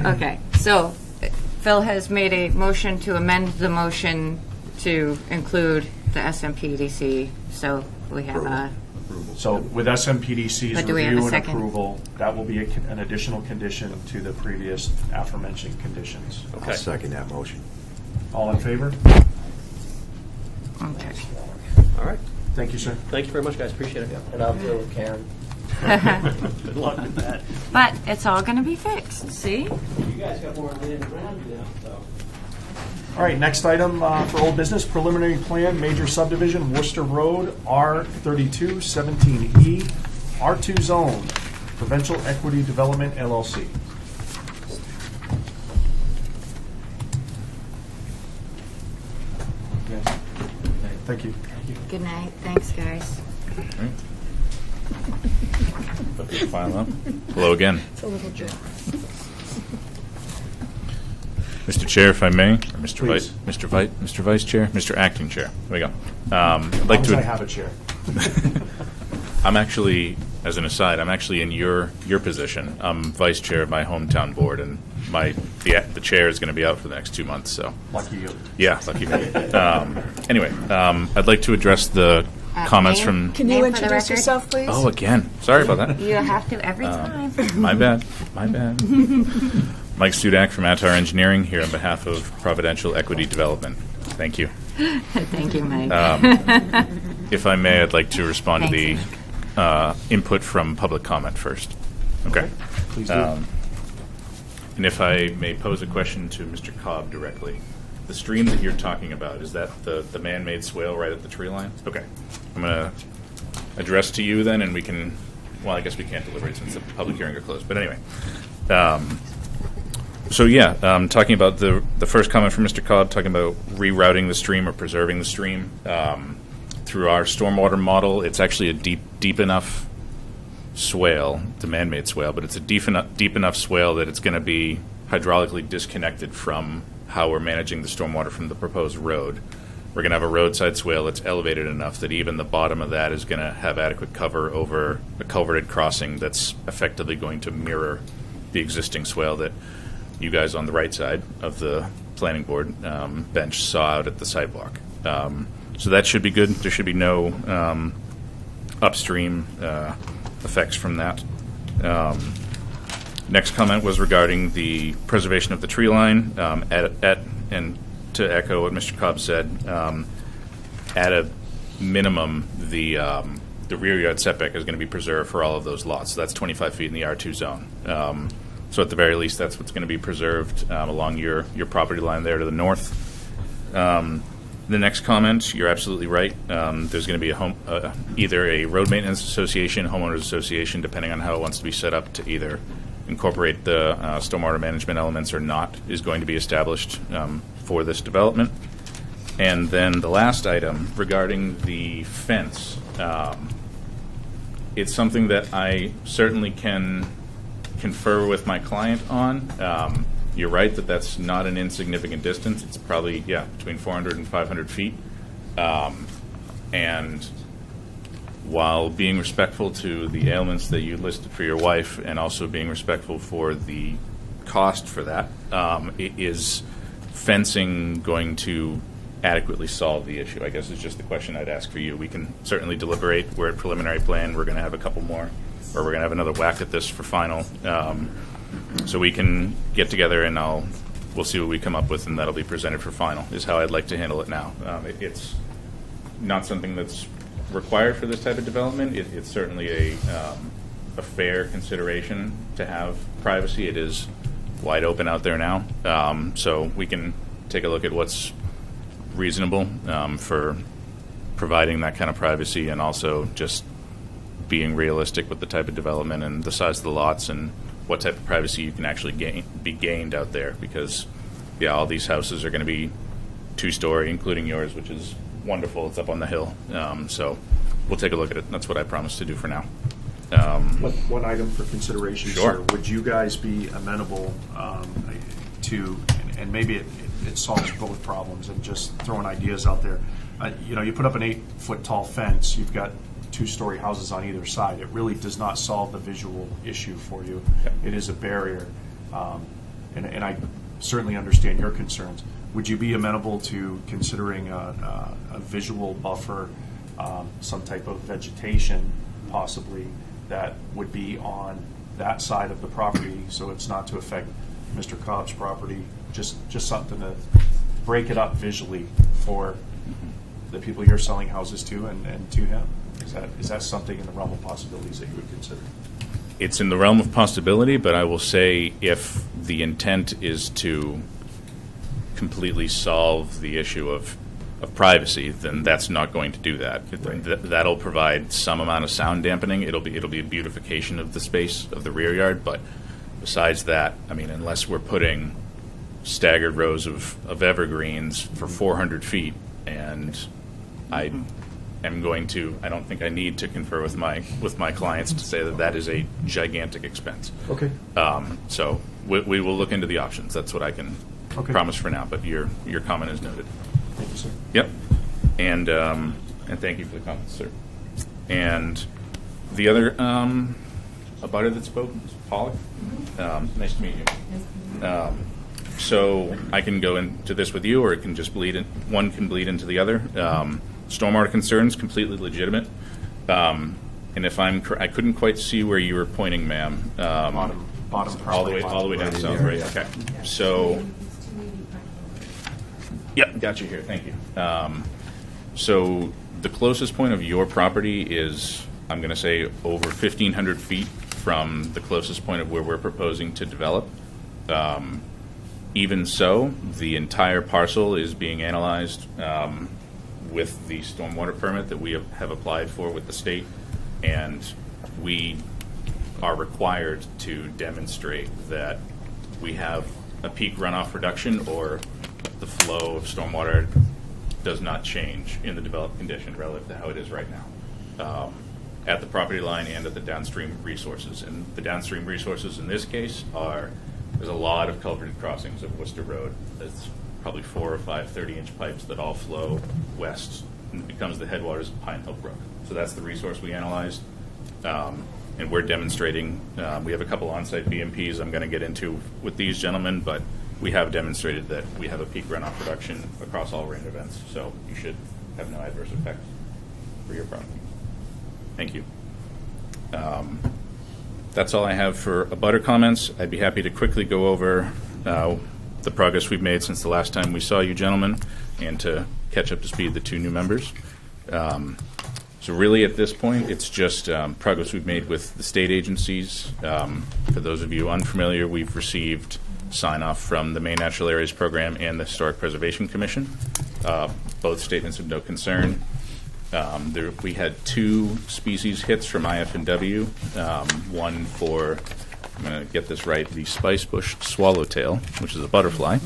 Okay, so Phil has made a motion to amend the motion to include the SMPDC. So we have a. So with SMPDC's But do we have a review and second? approval, that will be an additional condition to the previous aforementioned conditions. Okay. I'll second that motion. All in favor? Okay. All right. Thank you, sir. Thank you very much, guys. Appreciate it. And I'll deal with Karen. Good luck with that. But it's all going to be fixed. See? You guys got more land around you now, so. All right, next item for old business, preliminary plan, major subdivision, Worcester Road, R3217E, R2 zone, Provincial Equity Development LLC. Yes. Thank you. Good night. Thanks, guys. Let people file up. Hello again. It's a little joke. Mr. Chair, if I may, or Mr. Please. Mr. Vice Chair, Mr. Acting Chair. There we go. I'd As like long as to. I have a chair. I'm actually, as an aside, I'm actually in your position. I'm vice chair of my hometown board, and the chair is going to be out for the next 2 months. So Lucky you. yeah, lucky me. Anyway, I'd like to address the comments name? from. Can Name you for the introduce record? yourself, please? Oh, again. Sorry about that. You have to every time. My bad. My bad. Mike Studak from Attar Engineering here on behalf of Providential Equity Development. Thank you. Thank you, Mike. If I may, I'd like to respond to the Thanks, input from public comment first. Okay. Please do. And if I may pose a question to Mr. Cobb directly. The stream that you're talking about, is that the man-made swale right at the tree line? Okay. I'm going to address to you then, and we can, well, I guess we can't deliberate since the public hearing are closed. But anyway. So yeah, talking about the first comment from Mr. Cobb, talking about rerouting the stream or preserving the stream. Through our stormwater model, it's actually a deep enough swale, the man-made swale, but it's a deep enough swale that it's going to be hydraulically disconnected from how we're managing the stormwater from the proposed road. We're going to have a roadside swale that's elevated enough that even the bottom of that is going to have adequate cover over a culverted crossing that's effectively going to mirror the existing swale that you guys on the right side of the planning board bench saw out at the sidewalk. So that should be good. There should be no upstream effects from that. Next comment was regarding the preservation of the tree line. And to echo what Mr. Cobb said, at a minimum, the rear yard setback is going to be preserved for all of those lots. So that's 25 feet in the R2 zone. So at the very least, that's what's going to be preserved along your property line there to the north. The next comment, you're absolutely right. There's going to be either a road maintenance association, homeowners association, depending on how it wants to be set up, to either incorporate the stormwater management elements or not, is going to be established for this development. And then the last item regarding the fence, it's something that I certainly can confer with my client on. You're right that that's not an insignificant distance. It's probably, between 400 and 500 feet. And while being respectful to the ailments that you listed for your wife and also being respectful for the cost for that, is fencing going to adequately solve the issue? I guess is just the question I'd ask for you. We can certainly deliberate. We're at preliminary plan. We're going to have a couple more, or we're going to have another whack at this for final. So we can get together and we'll see what we come up with, and that'll be presented for final, is how I'd like to handle it now. It's not something that's required for this type of development. It's certainly a fair consideration to have privacy. It is wide open out there now. So we can take a look at what's reasonable for providing that kind of privacy, and also just being realistic with the type of development and the size of the lots and what type of privacy you can actually be gained out there, because all these houses are going to be 2-story, including yours, which is wonderful. It's up on the hill. So we'll take a look at it. That's what I promised to do for now. One item for consideration, Sure. sir. Would you guys be amenable to, and maybe it solves both problems, and just throwing ideas out there. You put up an 8-foot tall fence, you've got 2-story houses on either side. It really does not solve the visual issue for you. It is a barrier, and I certainly understand your concerns. Would you be amenable to considering a visual buffer, some type of vegetation possibly, that would be on that side of the property, so it's not to affect Mr. Cobb's property, just something to break it up visually for the people you're selling houses to and to him? Is that something in the realm of possibilities that you would consider? It's in the realm of possibility, but I will say if the intent is to completely solve the issue of privacy, then that's not going to do that. That'll provide some amount of sound dampening. It'll be a beautification of the space of the rear yard, but besides that, I mean, unless we're putting staggered rows of evergreens for 400 feet, and I don't think I need to confer with my clients to say that is a gigantic expense. Okay. So we will look into the options. That's what I can promise for now, but your comment is noted. Thank you, sir. Yep. And thank you for the comments, sir. And the other abutter that spoke was Pollock. Nice to meet you. So I can go into this with you, or it can just bleed in. One can bleed into the other. Stormwater concerns, completely legitimate. And if I couldn't quite see where you were pointing, ma'am. Bottom all the way down south, right? Okay. So. Yep, got you here. Thank you. So the closest point of your property is, I'm going to say, over 1,500 feet from the closest point of where we're proposing to develop. Even so, the entire parcel is being analyzed with the stormwater permit that we have applied for with the state, and we are required to demonstrate that we have a peak runoff reduction, or the flow of stormwater does not change in the developed condition relative to how it is right now at the property line and at the downstream resources. And the downstream resources in this case there's a lot of culverted crossings of Worcester Road. There's probably 4 or 5 30-inch pipes that all flow west, and it becomes the headwaters of Pine Hill Brook. So that's the resource we analyzed. And we're demonstrating, we have a couple on-site BMPs I'm going to get into with these gentlemen, but we have demonstrated that we have a peak runoff reduction across all rain events, so you should have no adverse effect for your property. Thank you. That's all I have for abutter comments. I'd be happy to quickly go over the progress we've made since the last time we saw you gentlemen, and to catch up to speed the 2 new members. So really at this point, it's just progress we've made with the state agencies. For those of you unfamiliar, we've received sign-off from the Maine Natural Areas Program and the Historic Preservation Commission. Both statements of no concern. We had 2 species hits from IF&W, one for, I'm going to get this right, the spicebush swallowtail, which is a butterfly.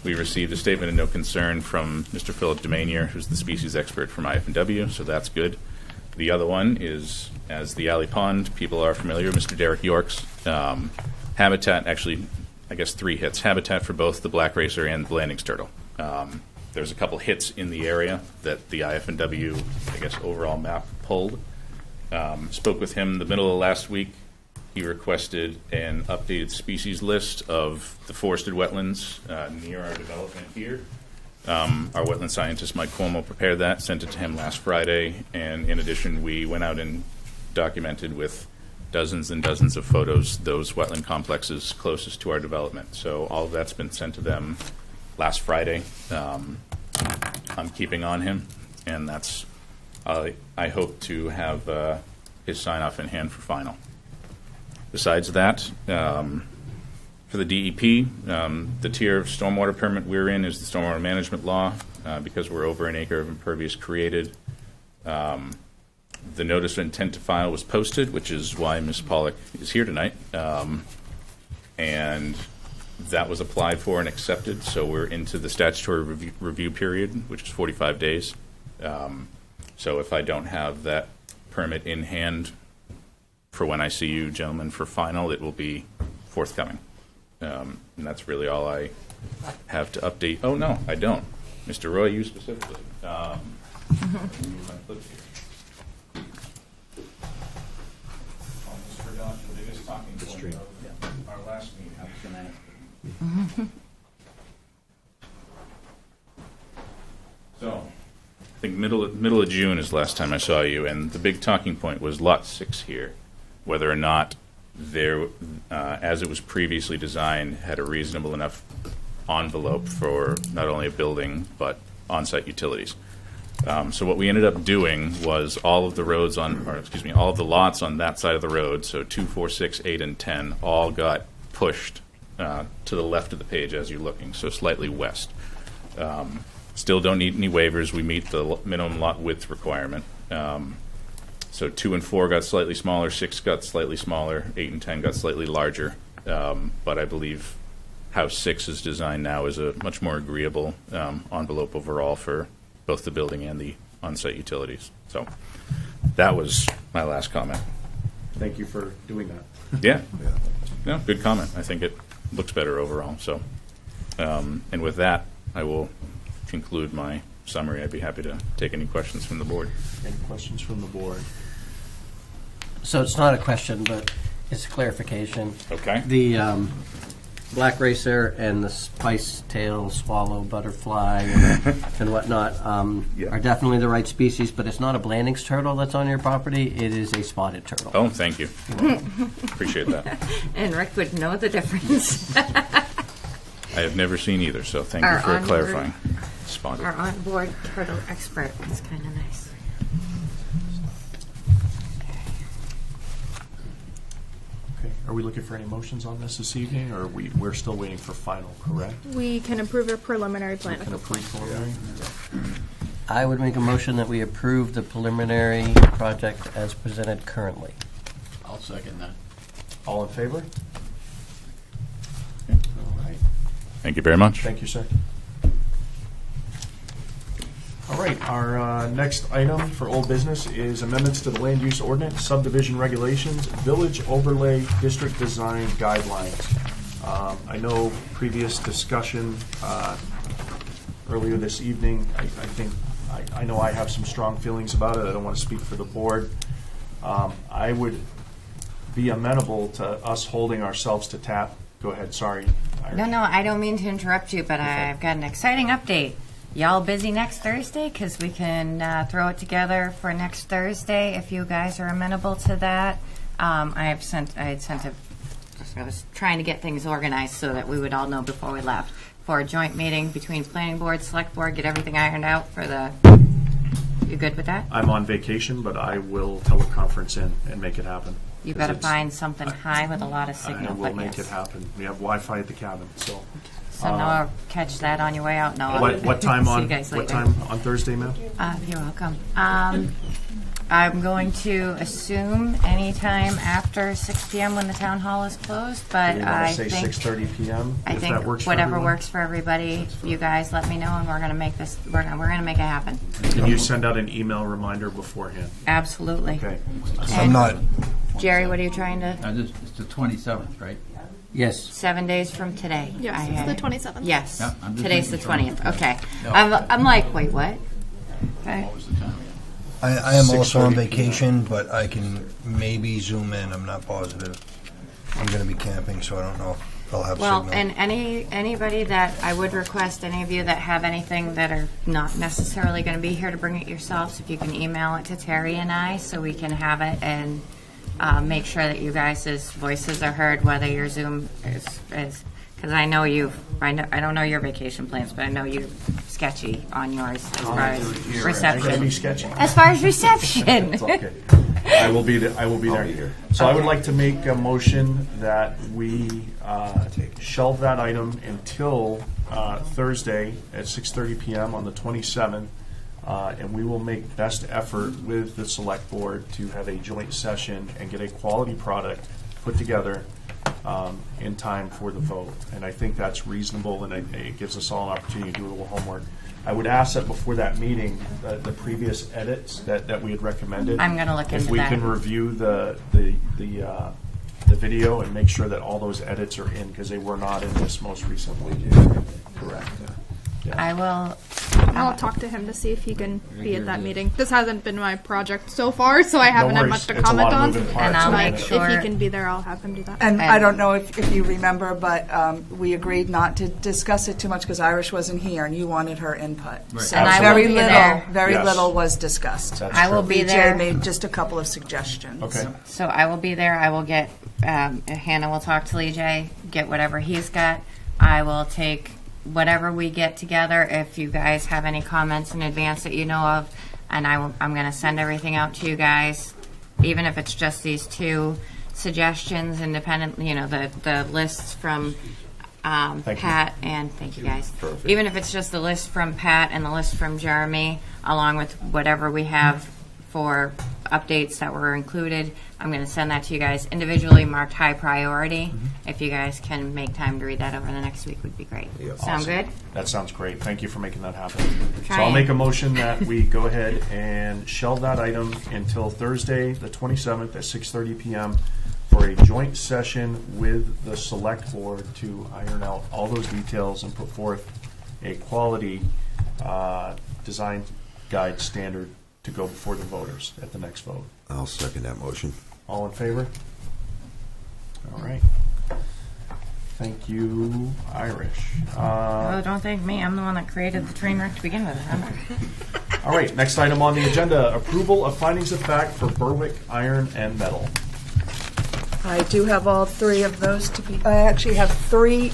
We received a statement of no concern from Mr. Philip Demanier, who's the species expert from IF&W, so that's good. The other one is, as the Alley Pond people are familiar, Mr. Derek York's habitat, actually, I guess 3 hits, habitat for both the black racer and the landing turtle. There's a couple hits in the area that the IF&W, I guess, overall map pulled. Spoke with him the middle of last week. He requested an updated species list of the forested wetlands near our development here. Our wetland scientist, Mike Cuomo, prepared that, sent it to him last Friday, and in addition, we went out and documented with dozens and dozens of photos those wetland complexes closest to our development. So all of that's been sent to them last Friday. I'm keeping on him, and that's I hope to have his sign-off in hand for final. Besides that, for the DEP, the tier of stormwater permit we're in is the stormwater management law, because we're over an acre of impervious created. The notice of intent to file was posted, which is why Ms. Pollock is here tonight. And that was applied for and accepted, so we're into the statutory review period, which is 45 days. So if I don't have that permit in hand for when I see you gentlemen for final, it will be forthcoming. And that's really all I have to update. Oh, no, I don't. Mr. Roy, you specifically. Almost forgot the biggest talking point of our last meeting. So, I think middle of June is the last time I saw you, and the big talking point was Lot 6 here, whether or not there, as it was previously designed, had a reasonable enough envelope for not only a building but on-site utilities. So what we ended up doing was all of the roads all of the lots on that side of the road, so 2, 4, 6, 8, and 10, all got pushed to the left of the page as you're looking, so slightly west. Still don't need any waivers. We meet the minimum lot width requirement. So 2 and 4 got slightly smaller, 6 got slightly smaller, 8 and 10 got slightly larger. But I believe how 6 is designed now is a much more agreeable envelope overall for both the building and the on-site utilities. So that was my last comment. Thank you for doing that. Yeah. No, good comment. I think it looks better overall. So, and with that, I will conclude my summary. I'd be happy to take any questions from the board. Any questions from the board? So it's not a question, but it's a clarification. Okay. The black racer and the spice tail swallow butterfly and whatnot are definitely the right species, but it's not a Blandings turtle that's on your property. It is a spotted turtle. Oh, thank you. Appreciate that. And Rick would know the difference. I have never seen either, so thank you Our for onboard- clarifying. Spotted. Our on-board turtle expert. It's kind of nice. Okay. Are we looking for any motions on this evening, or we're still waiting for final, correct? We can approve a preliminary plan. Can approve preliminary? I would make a motion that we approve the preliminary project as presented currently. I'll second that. All in favor? All right. Thank you very much. Thank you, sir. All right, our next item for old business is amendments to the land use ordinance, subdivision regulations, village overlay district design guidelines. I know previous discussion earlier this evening, I know I have some strong feelings about it. I don't want to speak for the board. I would be amenable to us holding ourselves to tap. Go ahead, sorry. No, I don't mean to interrupt you, but I've got an exciting update. Y'all busy next Thursday? Because we can throw it together for next Thursday if you guys are amenable to that. I was trying to get things organized so that we would all know before we left. For a joint meeting between planning board, select board, get everything ironed out for the... You good with that? I'm on vacation, but I will teleconference in and make it happen. You 'Cause better it's- find something high with a lot of I signal, will but make yes. it happen. We have Wi-Fi at the cabin, so. So Noah, catch that on your way out, Noah. What time See you on, guys what later. time on Thursday, ma'am? You're welcome. I'm going to assume anytime after 6 p.m. when the town hall is closed, but Do we I want to say think 6:30 p.m.? I if think that works for whatever everyone? works for everybody. You guys let me know, and we're going to make this. We're going to make it happen. Can you send out an email reminder beforehand? Absolutely. Okay. I'm not, Jerry, what are you trying to? It's the 27th, right? Yes. 7 days from today. Yes, I it's had the it. 27th. Yes. Yeah, I'm just Today's the making sure. 20th. Okay. No. I'm like, wait, what? Okay. What was the time? I am also on 6:30 vacation, but I can maybe zoom in, I'm not positive. I'm gonna be camping, so I don't know if I'll have Well, signal. and anybody that I would request, any of you that have anything that are not necessarily going to be here to bring it yourselves, if you can email it to Terry and I so we can have it and make sure that you guys' voices are heard, whether your Zoom is because I know I don't know your vacation plans, but I know you're sketchy on yours as far as I'm going to be reception. sketchy. As far as reception. It's okay. I will be there. I will be there. So I would like to make a motion that we shelve that item until Thursday at 6:30 p.m. on the 27th, and we will make best effort with the select board to have a joint session and get a quality product put together in time for the vote. And I think that's reasonable, and it gives us all an opportunity to do a little homework. I would ask that before that meeting, the previous edits that we had recommended. I'm gonna look into If we that. can review the video and make sure that all those edits are in, because they were not in this most recent one. Correct. I will. I'll talk to him to see if he can be at that meeting. This hasn't been my project so far, so I haven't had worries. much to It's a comment lot of on. moving parts. And I'll But make sure. if he can be there, I'll have him do that. And I don't know if you remember, but we agreed not to discuss it too much because Irish wasn't here and you wanted her input. So And I will very be little, there. very Yes. little was discussed. That's I will true. be BJ there. made just a couple of suggestions. Okay. So I will be there. I will get, Hannah will talk to Lee J, get whatever he's got. I will take whatever we get together. If you guys have any comments in advance that you know of, and I'm going to send everything out to you guys, even if it's just these two suggestions, independent, the lists from Thank you. Pat, and thank you guys. Perfect. Even if it's just the list from Pat and the list from Jeremy, along with whatever we have for updates that were included, I'm going to send that to you guys individually, marked high priority. If you guys can make time to read that over the next week, would be great. Yeah. Sound Awesome. good? That sounds great. Thank you for making that happen. So I'll Trying. make a motion that we go ahead and shelve that item until Thursday, the 27th at 6:30 p.m. for a joint session with the select board to iron out all those details and put forth a quality design guide standard to go before the voters at the next vote. I'll second that motion. All in favor? All right. Thank you, Irish. Oh, don't thank me. I'm the one that created the train wreck to begin with. All right, next item on the agenda, approval of findings of fact for Berwick Iron and Metal. I do have all three of those to be, I actually have three,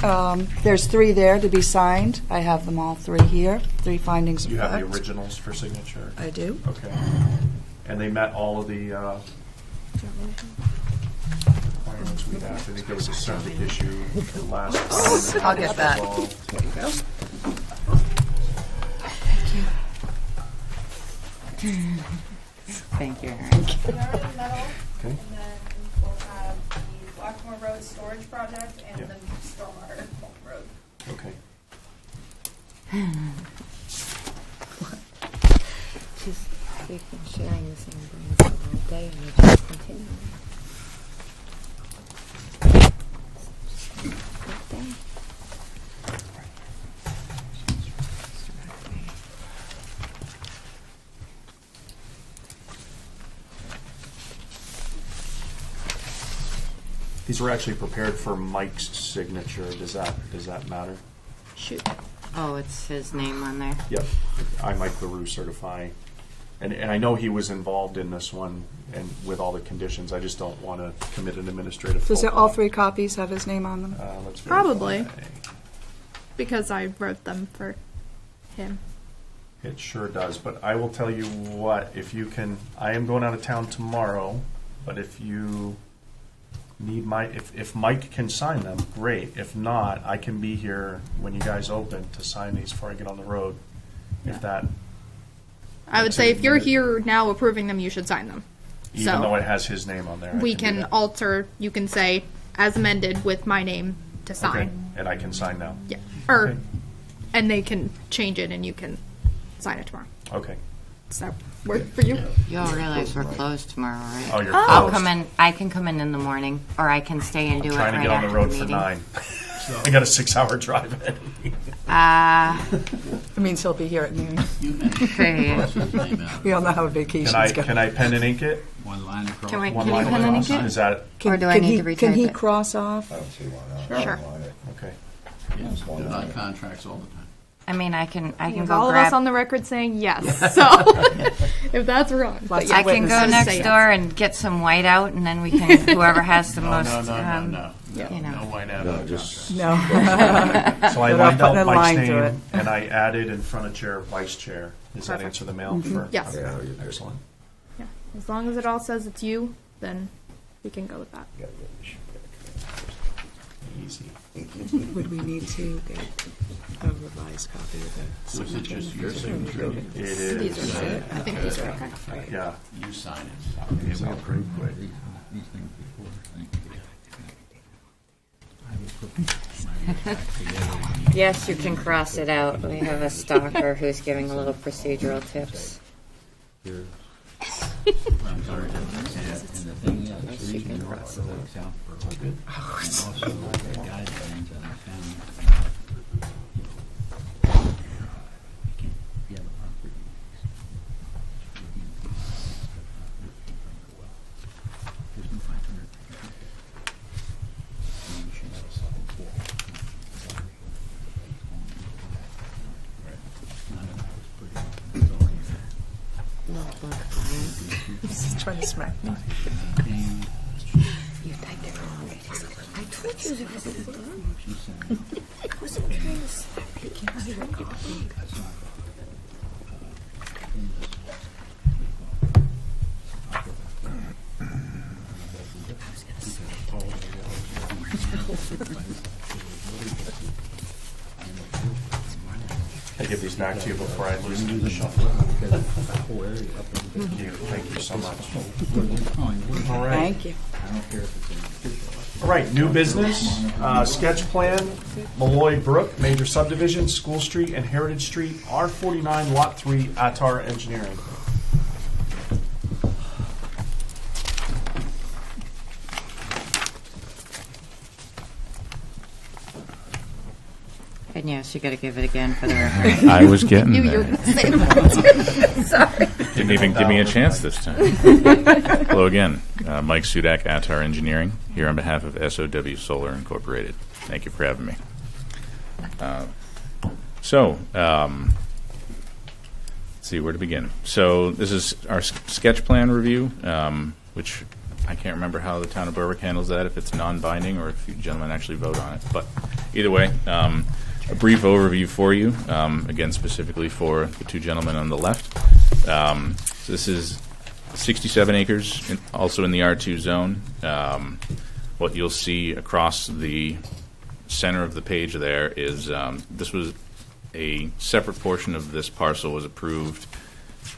there's three there to be signed. I have them all three here, three findings of You have fact. the originals for signature? I do. Okay. And they met all of the requirements we asked. I think there was a septic issue the last time. I'll get that. Involved. There you go. Thank you, Aaron. Okay. And then we'll have the Blackmore Road storage project and Yeah. the Stormwater Road. Okay. Just, we've been sharing the same brain cell all day and we just continue. Good day. These were actually prepared for Mike's signature. Does that matter? Shoot. Oh, it's his name on there. Yep. I, Mike LaRue, certify. And I know he was involved in this one and with all the conditions. I just don't want to commit an administrative Does faux all pas. three copies have his name on them? Let's Probably. verify. Because I wrote them for him. It sure does, but I will tell you what, if you can, I am going out of town tomorrow, but if you need if Mike can sign them, great. If not, I can be here when you guys open to sign these before I get on the road. If that, I would say if you're here now approving them, you should sign them. even though it has his name on there. I We do can that. alter, you can say, as amended with my name to Okay, sign. and I can sign now. Yeah. Or, Okay. and they can change it and you can sign it tomorrow. Okay. Does that work for you? You all realize we're closed tomorrow, right? Oh, you're I'll closed. come in. I can come in the morning, or I can stay and do it Trying to right get on after the road the for meeting. 9. I got a 6-hour drive in. It means he'll be here at noon. You can Okay. cross his name out. We all know how vacations go. Can I pen and ink it? One line across. Can we? One Can you line pen and across? ink it? Is that Or do I need to Can retype he it? cross off? I don't see why not. Sure. okay? Yes, do not contracts all the time. I mean, I can With go all of us grab. on the record saying yes. So if that's wrong. But Lots yeah, of I can go witnesses. next Say yes. door and get some white out, and then we can whoever has the most. No. You know. No white out. No, just No. So I Without lined out putting a Mike's line through name, and I added in front of chair, vice chair. Does that answer the mail? For, Yes. yeah, you're good. Excellent. Yeah. As long as it all says it's you, then we can go with that. Easy. Would we need to get a revised copy of the Was it just your signature? signature? It is. These are good. I think these are okay. Yeah. You sign it. Okay, so pretty quick. These things before, thank you. Yes, you can cross it out. We have a stalker who's giving a little procedural tips. I'm sorry. And the thing is, the reason why it works out for all good. And also the guidelines that I found. You can't, if you have a property. There's no 500. And you should have a second floor. None of that was pretty. It's all He's trying to smack me. You typed it wrong. I told you it wasn't done. I wasn't trying to slap you. Can I have a copy? back to you before I lose the shuffle. Thank you. Thank you so much. All right. Thank you. All right, new business, sketch plan, Malloy Brook, major subdivision, School Street and Heritage Street, R49, Lot 3, Attar Engineering. And yes, you got to give it again for the record. I was getting You there. were going to say that. Sorry. Didn't even give me a chance this time. Hello again. Mike Sudak, Attar Engineering, here on behalf of SOW Solar Incorporated. Thank you for having me. Let's see where to begin. So this is our sketch plan review, which I can't remember how the town of Berwick handles that, if it's non-binding or if you gentlemen actually vote on it. But either way, a brief overview for you, again, specifically for the two gentlemen on the left. So this is 67 acres, also in the R2 zone. What you'll see across the center of the page there is this was a separate portion of this parcel was approved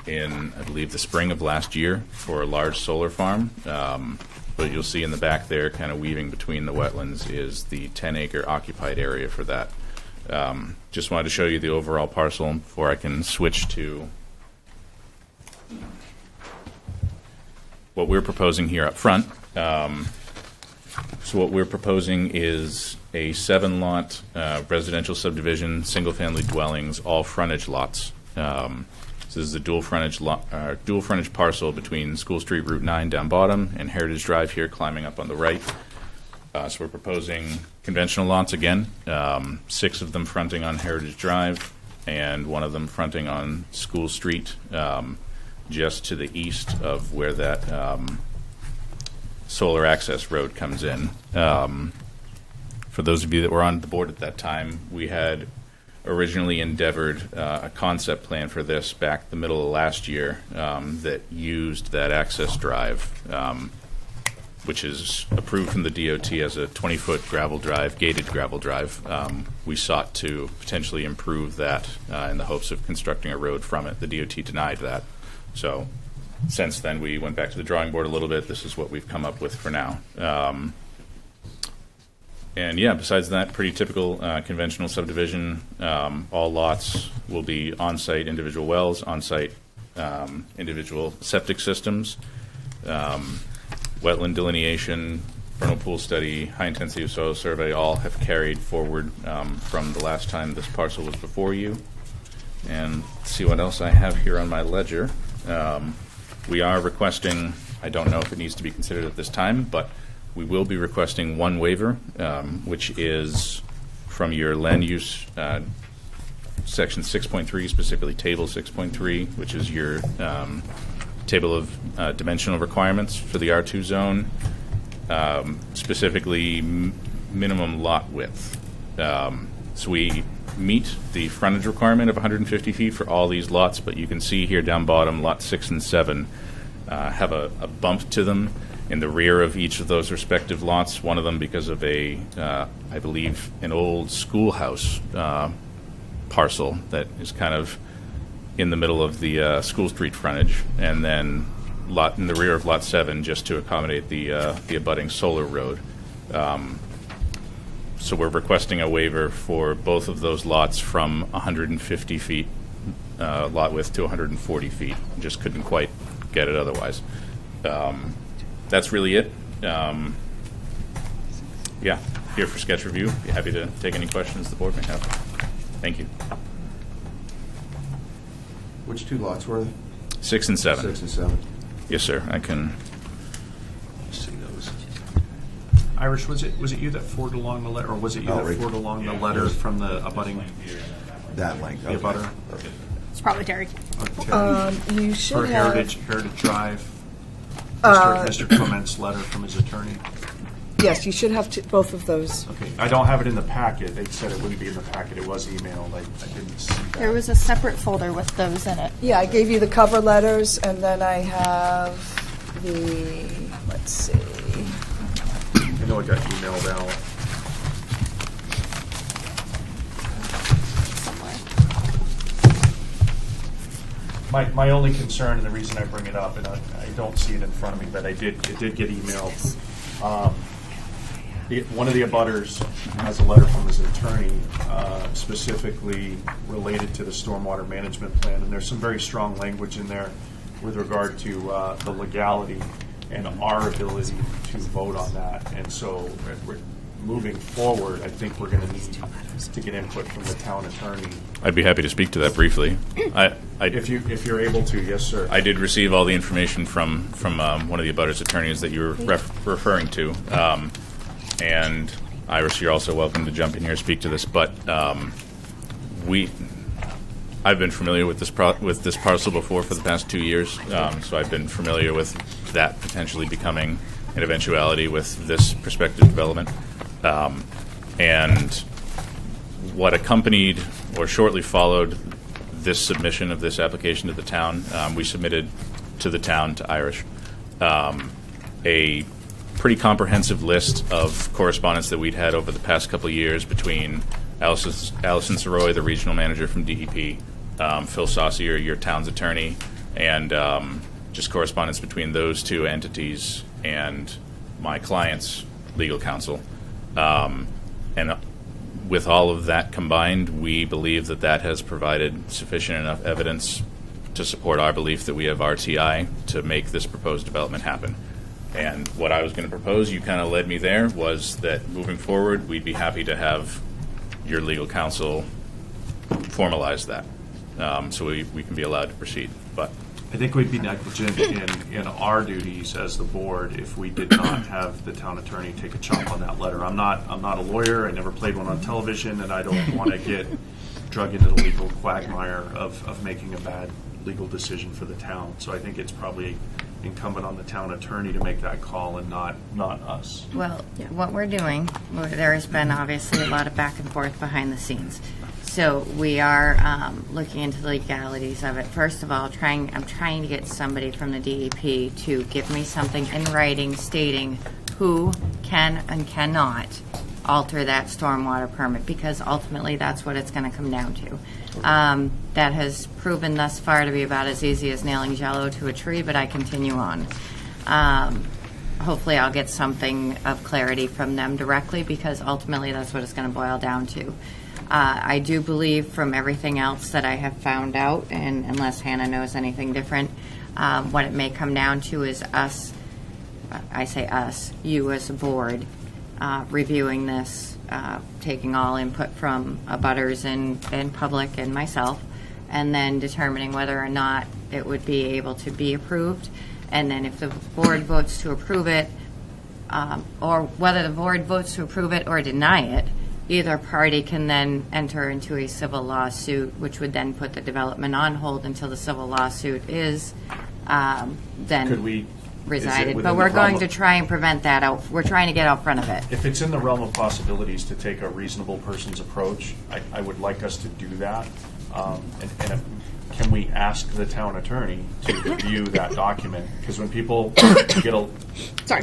in, I believe, the spring of last year for a large solar farm. But you'll see in the back there, kind of weaving between the wetlands, is the 10-acre occupied area for that. Just wanted to show you the overall parcel before I can switch to what we're proposing here up front. So what we're proposing is a 7-lot residential subdivision, single-family dwellings, all frontage lots. So this is a dual frontage parcel between School Street, Route 9 down bottom, and Heritage Drive here climbing up on the right. So we're proposing conventional lots again, 6 of them fronting on Heritage Drive, and 1 of them fronting on School Street, just to the east of where that solar access road comes in. For those of you that were on the board at that time, we had originally endeavored a concept plan for this back the middle of last year that used that access drive, which is approved from the DOT as a 20-foot gravel drive, gated gravel drive. We sought to potentially improve that in the hopes of constructing a road from it. The DOT denied that. So since then, we went back to the drawing board a little bit. This is what we've come up with for now. And yeah, besides that, pretty typical conventional subdivision. All lots will be on-site individual wells, on-site individual septic systems, wetland delineation, vernal pool study, high-intensity soil survey, all have carried forward from the last time this parcel was before you. And let's see what else I have here on my ledger. We are requesting, I don't know if it needs to be considered at this time, but we will be requesting one waiver, which is from your land use section 6.3, specifically table 6.3, which is your table of dimensional requirements for the R2 zone, specifically minimum lot width. So we meet the frontage requirement of 150 feet for all these lots, but you can see here down bottom, lot 6 and 7 have a bump to them in the rear of each of those respective lots, one of them because of a, I believe, an old schoolhouse parcel that is kind of in the middle of the School Street frontage, and then lot in the rear of lot 7 just to accommodate the abutting solar road. So we're requesting a waiver for both of those lots from 150 feet lot width to 140 feet. Just couldn't quite get it otherwise. That's really it. Yeah, here for sketch review. Be happy to take any questions the board may have. Thank you. Which 2 lots were they? 6 and 7. 6 and 7. Yes, sir. I can See those. Irish, was it you that forwarded along the letter, or was it you that right. forwarded along the letter from the abutting? That length. The Okay. abutter? Okay. It's probably Derek. You should For have. Heritage Drive, Mr. Clement's letter from his attorney. Yes, you should have both of those. Okay, I don't have it in the packet. They said it wouldn't be in the packet. It was emailed. I didn't see that. There was a separate folder with those in it. Yeah, I gave you the cover letters, and then I have the, let's see. I know it got emailed out. My only concern, and the reason I bring it up, and I don't see it in front of me, but it did get emailed. One of the abutters has a letter from his attorney specifically related to the stormwater management plan, and there's some very strong language in there with regard to the legality and our ability to vote on that. And so moving forward, I think we're going to need to get input from the town attorney. I'd be happy to speak to that briefly. If you're able to, yes, sir. I did receive all the information from one of the abutters attorneys that you were referring to. And Iris, you're also welcome to jump in here and speak to this. But I've been familiar with this parcel before for the past 2 years, so I've been familiar with that potentially becoming an eventuality with this prospective development. And what accompanied or shortly followed this submission of this application to the town, we submitted to the town, to Irish, a pretty comprehensive list of correspondence that we'd had over the past couple of years between Allison Soroy, the regional manager from DEP, Phil Saucier, your town's attorney, and just correspondence between those two entities and my client's legal counsel. And with all of that combined, we believe that has provided sufficient enough evidence to support our belief that we have RTI to make this proposed development happen. And what I was going to propose, you kind of led me there, was that moving forward, we'd be happy to have your legal counsel formalize that, so we can be allowed to proceed. But I think we'd be negligent in our duties as the board if we did not have the town attorney take a chomp on that letter. I'm not a lawyer. I never played one on television, and I don't want to get drug into the legal quagmire of making a bad legal decision for the town. So I think it's probably incumbent on the town attorney to make that call and not us. Well, what we're doing, there has been obviously a lot of back and forth behind the scenes. So we are looking into the legalities of it. First of all, I'm trying to get somebody from the DEP to give me something in writing stating who can and cannot alter that stormwater permit, because ultimately that's what it's going to come down to. That has proven thus far to be about as easy as nailing Jell-O to a tree, but I continue on. Hopefully I'll get something of clarity from them directly, because ultimately that's what it's going to boil down to. I do believe from everything else that I have found out, and unless Hannah knows anything different, what it may come down to is us, I say us, you as a board, reviewing this, taking all input from abutters and public and myself, and then determining whether or not it would be able to be approved. And then if the board votes to approve it, or whether the board votes to approve it or deny it, either party can then enter into a civil lawsuit, which would then put the development on hold until the civil lawsuit is then Could we? resided. But we're going to try and prevent that out. We're trying to get out front of it. If it's in the realm of possibilities to take a reasonable person's approach, I would like us to do that. Can we ask the town attorney to review that document? Because when people get a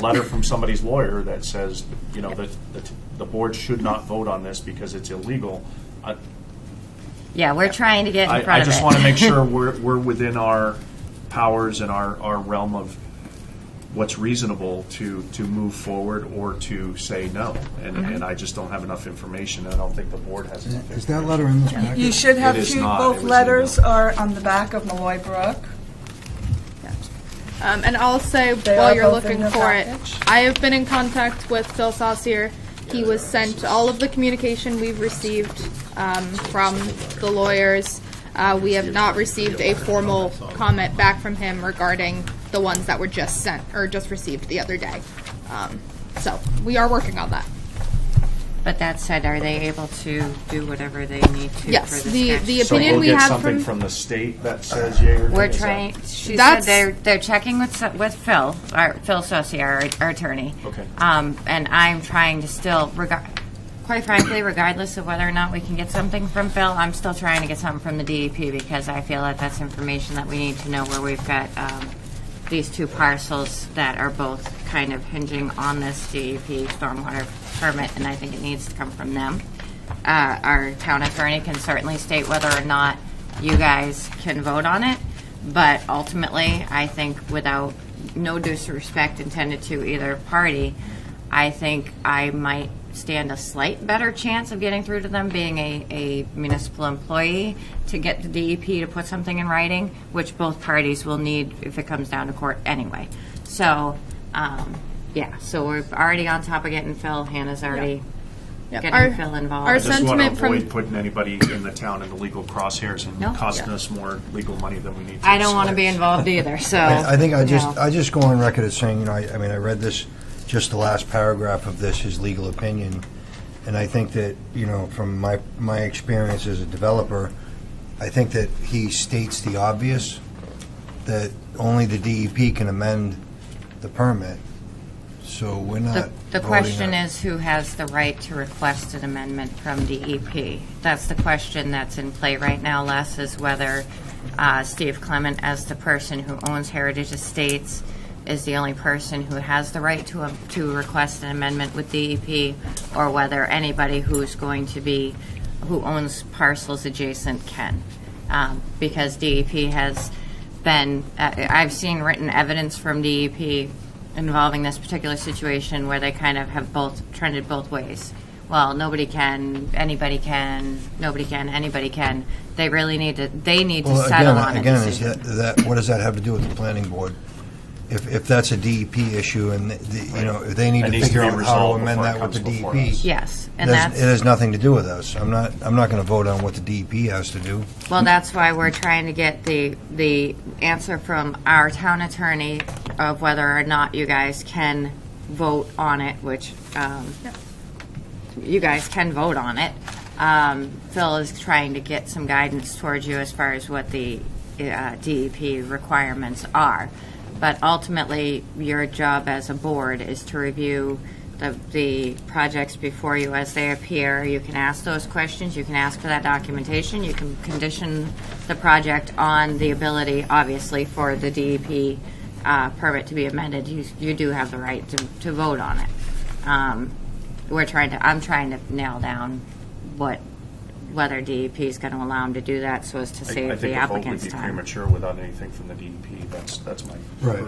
letter from somebody's lawyer that says, that the board should not vote on this because it's illegal. Yeah, we're trying to get in front of it. I just want to make sure we're within our powers and our realm of what's reasonable to move forward or to say no. And I just don't have enough information. I don't think the board has enough information. Is that letter in this package? You should have It is two, not. both It was letters are on the back of Malloy Brook. And I'll say, They while are you're both in looking the for it, package. I have been in contact with Phil Saucier. He was sent all of the communication we've received from the lawyers. We have not received a formal comment back from him regarding the ones that were just sent or just received the other day. So we are working on that. But that said, are they able to do whatever they need to? Yes, for the sketch? So opinion we'll we get have something from from the state that says yea or nay? We're Is that- trying. She That's- said they're checking with Phil, Phil Saucier, our attorney. Okay. And I'm trying to still, quite frankly, regardless of whether or not we can get something from Phil, I'm still trying to get something from the DEP, because I feel that that's information that we need to know, where we've got these two parcels that are both kind of hinging on this DEP stormwater permit, and I think it needs to come from them. Our town attorney can certainly state whether or not you guys can vote on it, But ultimately, I think without no disrespect intended to either party, I think I might stand a slight better chance of getting through to them being a municipal employee to get the DEP to put something in writing, which both parties will need if it comes down to court anyway. So, yeah, so we're already on top of getting Phil. Hannah's already getting Phil involved. I just want to avoid putting anybody in the town in the legal crosshairs and costing us more legal money than we need to. I don't want to be involved either, so. I think you know. I just go on record as saying, I mean, I read this, just the last paragraph of this, his legal opinion, and I think that, from my experience as a developer, I think that he states the obvious, that only the DEP can amend the permit, so we're not. The question is who has the right to request an amendment from DEP. That's the question that's in play right now, Les, is whether Steve Clement, as the person who owns Heritage Estates, is the only person who has the right to request an amendment with DEP, or whether anybody who owns parcels adjacent can. Because DEP has been, I've seen written evidence from DEP involving this particular situation where they kind of have trended both ways. Well, nobody can, anybody can, nobody can, anybody can. They really need to settle on a decision. What does that have to do with the planning board? If that's a DEP issue and if they need to figure out how to amend that with the DEP, yes, and it it has nothing to do with us. I'm not going to vote on what the DEP has to do. Well, that's why we're trying to get the answer from our town attorney of whether or not you guys can vote on it, which you guys can vote on it. Phil is trying to get some guidance towards you as far as what the DEP requirements are. But ultimately, your job as a board is to review the projects before you as they appear. You can ask those questions. You can ask for that documentation. You can condition the project on the ability, obviously, for the DEP permit to be amended. You do have the right to vote on it. I'm trying to nail down whether DEP is going to allow them to do that so as to save the applicant's I think the vote would be time. premature without anything from the DEP. That's my Right.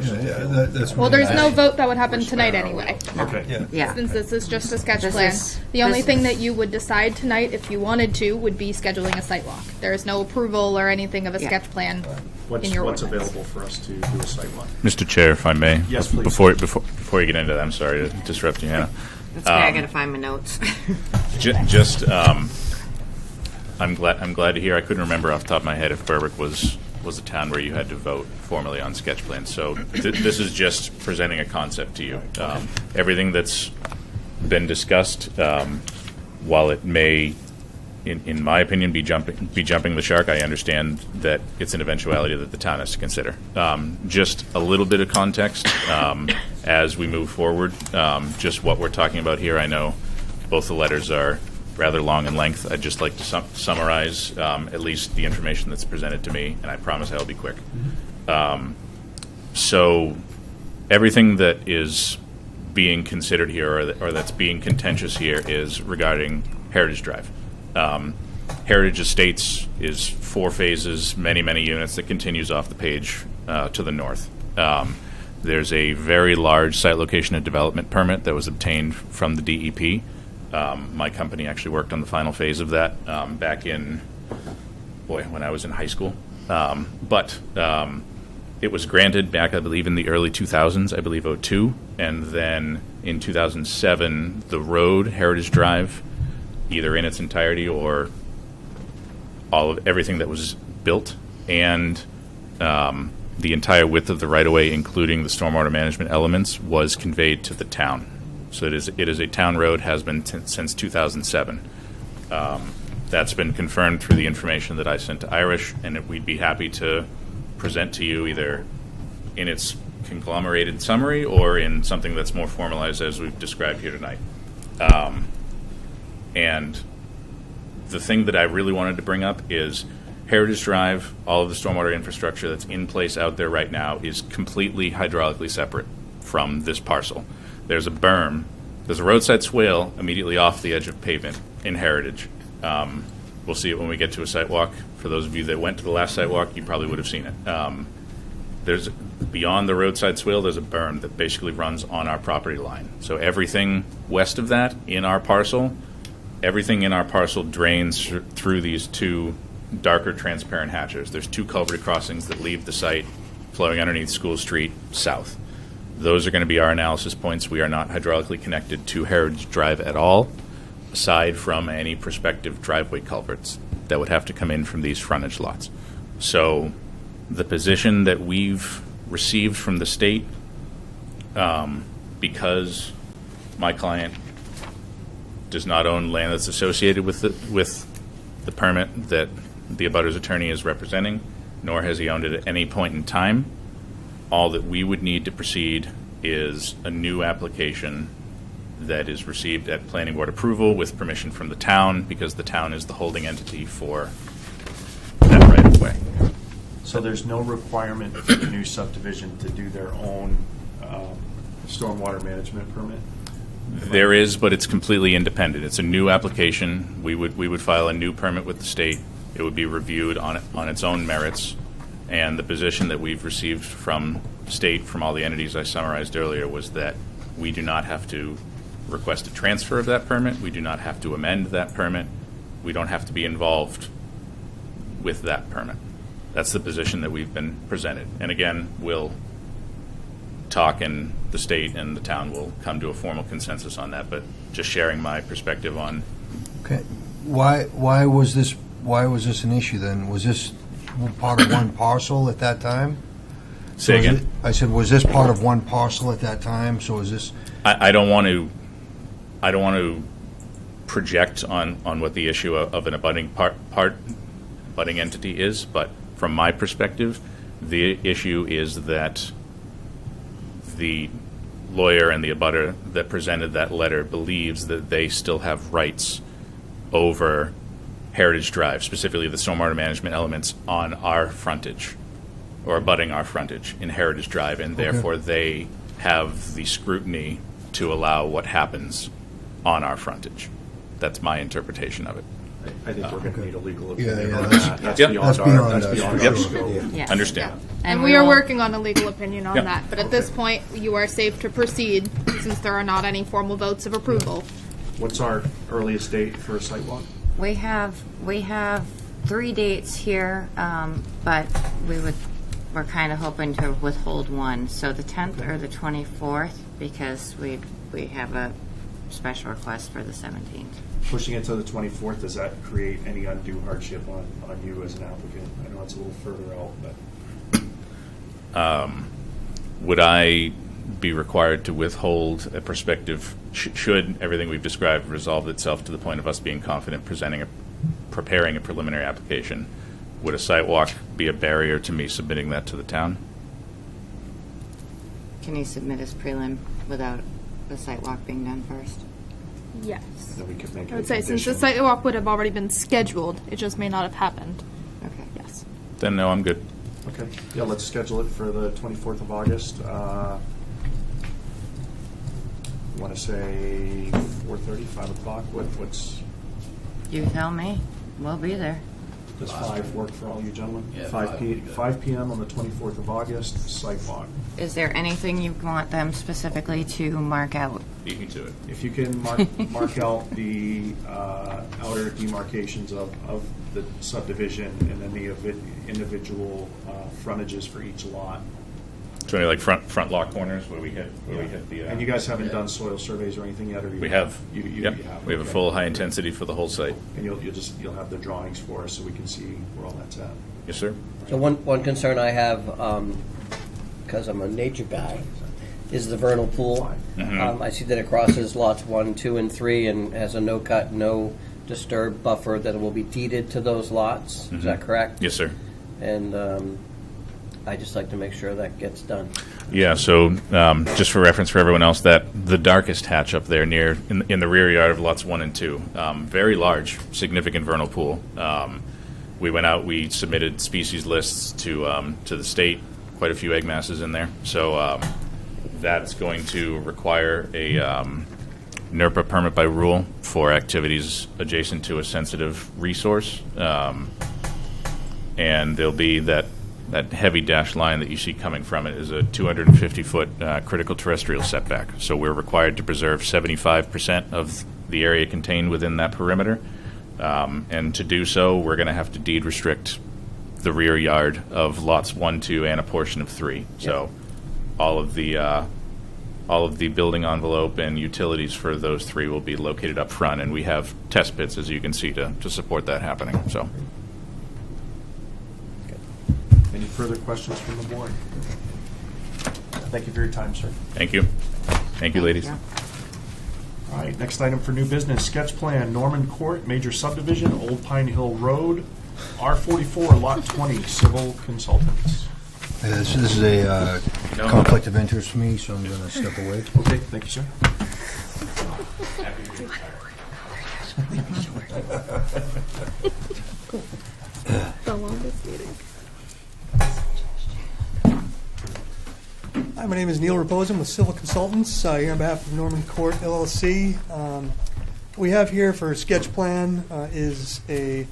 That's Well, there's no vote that would happen tonight anyway. Okay. Yeah. Since this is just a sketch This plan, is- the only this thing is- that you would decide tonight, if you wanted to, would be scheduling a site walk. There is no approval or anything of a Yeah. sketch plan What's in your what's ordinance. available for us to do a site walk? Mr. Chair, if I may. Yes, please. Before you get into that, I'm sorry to disrupt you, Hannah. That's why I got to find my notes. I'm glad to hear. I couldn't remember off the top of my head if Berwick was a town where you had to vote formally on sketch plans. So this is just presenting a concept to you. Everything that's been discussed, while it may, in my opinion, be jumping the shark, I understand that it's an eventuality that the town has to consider. Just a little bit of context as we move forward. Just what we're talking about here. I know both the letters are rather long in length. I'd just like to summarize at least the information that's presented to me, and I promise I'll be quick. So everything that is being considered here or that's being contentious here is regarding Heritage Drive. Heritage Estates is 4 phases, many, many units that continues off the page to the north. There's a very large site location and development permit that was obtained from the DEP. My company actually worked on the final phase of that back in, when I was in high school. But it was granted back, I believe, in the early 2000s, I believe 2002. And then in 2007, the road, Heritage Drive, either in its entirety or everything that was built, and the entire width of the right-of-way, including the stormwater management elements, was conveyed to the town. So it is a town road, has been since 2007. That's been confirmed through the information that I sent to Irish, and we'd be happy to present to you either in its conglomerated summary or in something that's more formalized as we've described here tonight. And the thing that I really wanted to bring up is Heritage Drive, all of the stormwater infrastructure that's in place out there right now is completely hydraulically separate from this parcel. There's a berm, there's a roadside swale immediately off the edge of pavement in Heritage. we'll see it when we get to a site walk. For those of you that went to the last site walk, you probably would have seen it. There's, beyond the roadside swale, there's a berm that basically runs on our property line. So everything west of that in our parcel, everything in our parcel drains through these two darker transparent hatches. There's two culvert crossings that leave the site flowing underneath School Street south. Those are going to be our analysis points. We are not hydraulically connected to Heritage Drive at all, aside from any prospective driveway culverts that would have to come in from these frontage lots. So the position that we've received from the state, because my client does not own land that's associated with the permit that the abutter's attorney is representing, nor has he owned it at any point in time, all that we would need to proceed is a new application that is received at planning board approval with permission from the town, because the town is the holding entity for that right of way. So there's no requirement for the new subdivision to do their own stormwater management permit? There is, but it's completely independent. It's a new application. We would file a new permit with the state. It would be reviewed on its own merits. And the position that we've received from state, from all the entities I summarized earlier, was that we do not have to request a transfer of that permit. We do not have to amend that permit. We don't have to be involved with that permit. That's the position that we've been presented. And again, we'll talk, and the state and the town will come to a formal consensus on that. But just sharing my perspective on. Okay. Why was this an issue then? Was this part of one parcel at that time? Say again? I said, was this part of one parcel at that time? So is this? I don't want to project on what the issue of an abutting abutting entity is, but from my perspective, the issue is that the lawyer and the abutter that presented that letter believes that they still have rights over Heritage Drive, specifically the stormwater management elements on our frontage, or abutting our frontage in Heritage Drive, and therefore they have the scrutiny to allow what happens on our frontage. That's my interpretation of it. I think we're going to need a legal opinion yeah, on that's- that. That's Yep. beyond That's beyond our us. scope. Yeah. Yes. Understand. And we are working on a legal opinion on that, but at this point, you are safe to proceed since there are not any formal votes of approval. What's our earliest date for a site walk? We have 3 dates here, but we're kind of hoping to withhold one. So the 10th or the 24th, because we have a special request for the 17th. Pushing it to the 24th, does that create any undue hardship on you as an applicant? I know it's a little further out, but. Would I be required to withhold a prospective, should everything we've described resolve itself to the point of us being confident preparing a preliminary application? Would a site walk be a barrier to me submitting that to the town? Can you submit as prelim without the site walk being done first? Yes. Then we could make it I a would say since the condition. site walk would have already been scheduled, it just may not have happened. Okay. Yes. Then no, I'm good. Okay, yeah, let's schedule it for the 24th of August. Want to say 4:30, 5 o'clock? What's, You tell me. We'll be there. does 5 work for all you gentlemen? Yeah, 5 p.m. on the 24th of August, site walk. Is there anything you want them specifically to mark out? Beat me to it. If you can mark out the outer demarcations of the subdivision and then the individual frontages for each lot. So any like front lot corners where we hit the. And you guys haven't done soil surveys or anything yet, or you We have. You Yep. have. We have a okay. full high intensity for the whole site. And you'll have the drawings for us so we can see where all that's at. Yes, sir. So one concern I have, because I'm a nature guy, is the vernal pool. Mhm. I see that it crosses lots 1, 2, and 3 and has a no-cut, no-disturb buffer that will be deeded to those lots. Is that correct? Yes, sir. And I just like to make sure that gets done. Yeah, so just for reference for everyone else, that the darkest hatch up there near in the rear yard of lots 1 and 2, very large, significant vernal pool. We went out, we submitted species lists to the state, quite a few egg masses in there. So that's going to require a NERPA permit by rule for activities adjacent to a sensitive resource. And there'll be that heavy dashed line that you see coming from it is a 250-foot critical terrestrial setback. So we're required to preserve 75% of the area contained within that perimeter. And to do so, we're going to have to deed restrict the rear yard of lots 1, 2, and a portion of 3. So all of the building envelope and utilities for those 3 will be located up front, and we have test pits, as you can see, to support that happening. So, Any further questions from the board? Thank you for your time, sir. thank you. Thank you, ladies. All right, next item for new business, sketch plan, Norman Court, major subdivision, Old Pine Hill Road, R44, Lot 20, civil consultants. This is a conflict of interest for me, so I'm going to step away. Okay, thank you, sir. The longest meeting. Hi, my name is Neil Raposa with Civil Consultants, here on behalf of Norman Court LLC. We have here for sketch plan it's a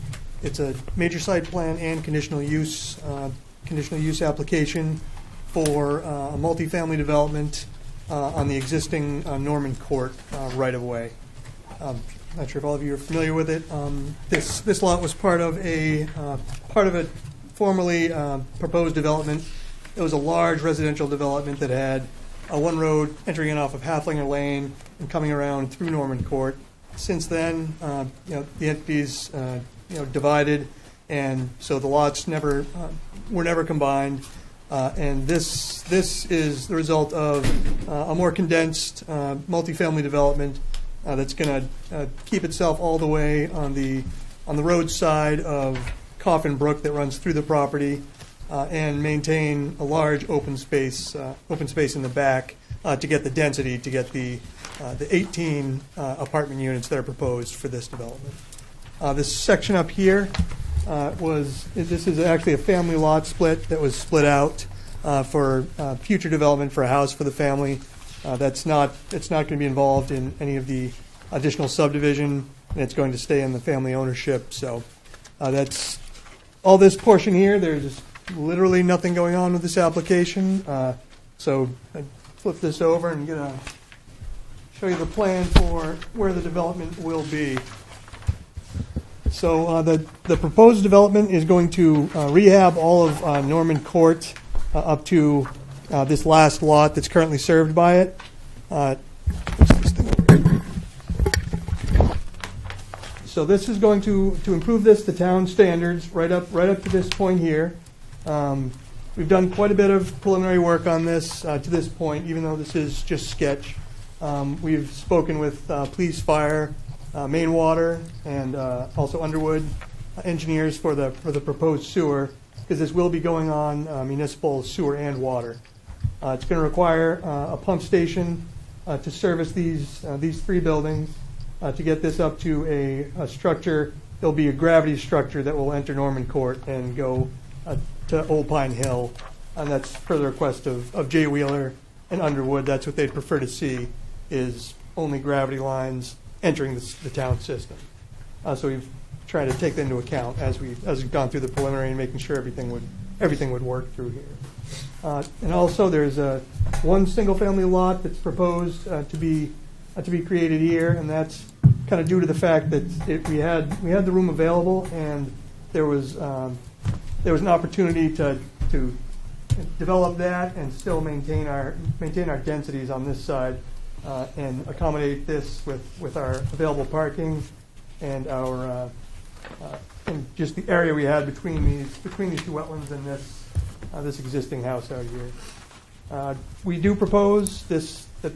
major site plan and conditional use application for a multifamily development on the existing Norman Court right of way. Not sure if all of you are familiar with it. This lot was part of a formerly proposed development. It was a large residential development that had one road entering in off of Halflinger Lane and coming around through Norman Court. Since then, the entities divided, and so the lots were never combined. And this is the result of a more condensed multifamily development that's going to keep itself all the way on the road side of Coffin Brook that runs through the property, and maintain a large open space in the back to get the density, to get the 18 apartment units that are proposed for this development. This section up here this is actually a family lot split that was split out for future development for a house for the family. It's not going to be involved in any of the additional subdivision, and it's going to stay in the family ownership. So that's all this portion here. There's literally nothing going on with this application. So I flip this over and show you the plan for where the development will be. So the proposed development is going to rehab all of Norman Court up to this last lot that's currently served by it. So this is going to improve this to town standards right up to this point here. We've done quite a bit of preliminary work on this to this point, even though this is just sketch. We've spoken with police, fire, Maine Water, and also Underwood engineers for the proposed sewer, because this will be going on municipal sewer and water. It's going to require a pump station to service these 3 buildings. To get this up to a structure, there'll be a gravity structure that will enter Norman Court and go to Old Pine Hill, and that's per the request of Jay Wheeler and Underwood. That's what they'd prefer to see, is only gravity lines entering the town system. So we've tried to take that into account as we've gone through the preliminary and making sure everything would work through here. And also, there's one single-family lot that's proposed to be created here, and that's kind of due to the fact that we had the room available, and there was an opportunity to develop that and still maintain our densities on this side, and accommodate this with our available parking and our and just the area we had between these 2 wetlands and this existing house out here. We do propose that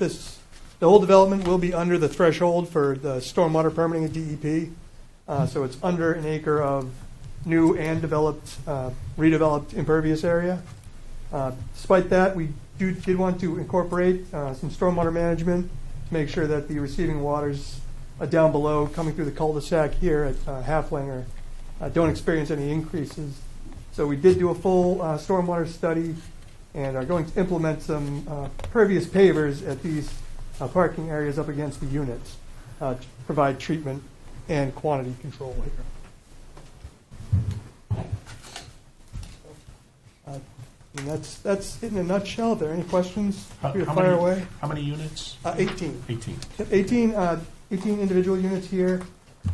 the whole development will be under the threshold for the stormwater permitting at DEP. So it's under an acre of new and redeveloped impervious area. Despite that, we did want to incorporate some stormwater management to make sure that the receiving waters down below, coming through the cul-de-sac here at Halflinger, don't experience any increases. So we did do a full stormwater study and are going to implement some pervious pavers at these parking areas up against the units. to provide treatment and quantity control here. And that's it in a nutshell. Are there any questions? Feel to fire away. How many units? 18. 18. 18 individual units here,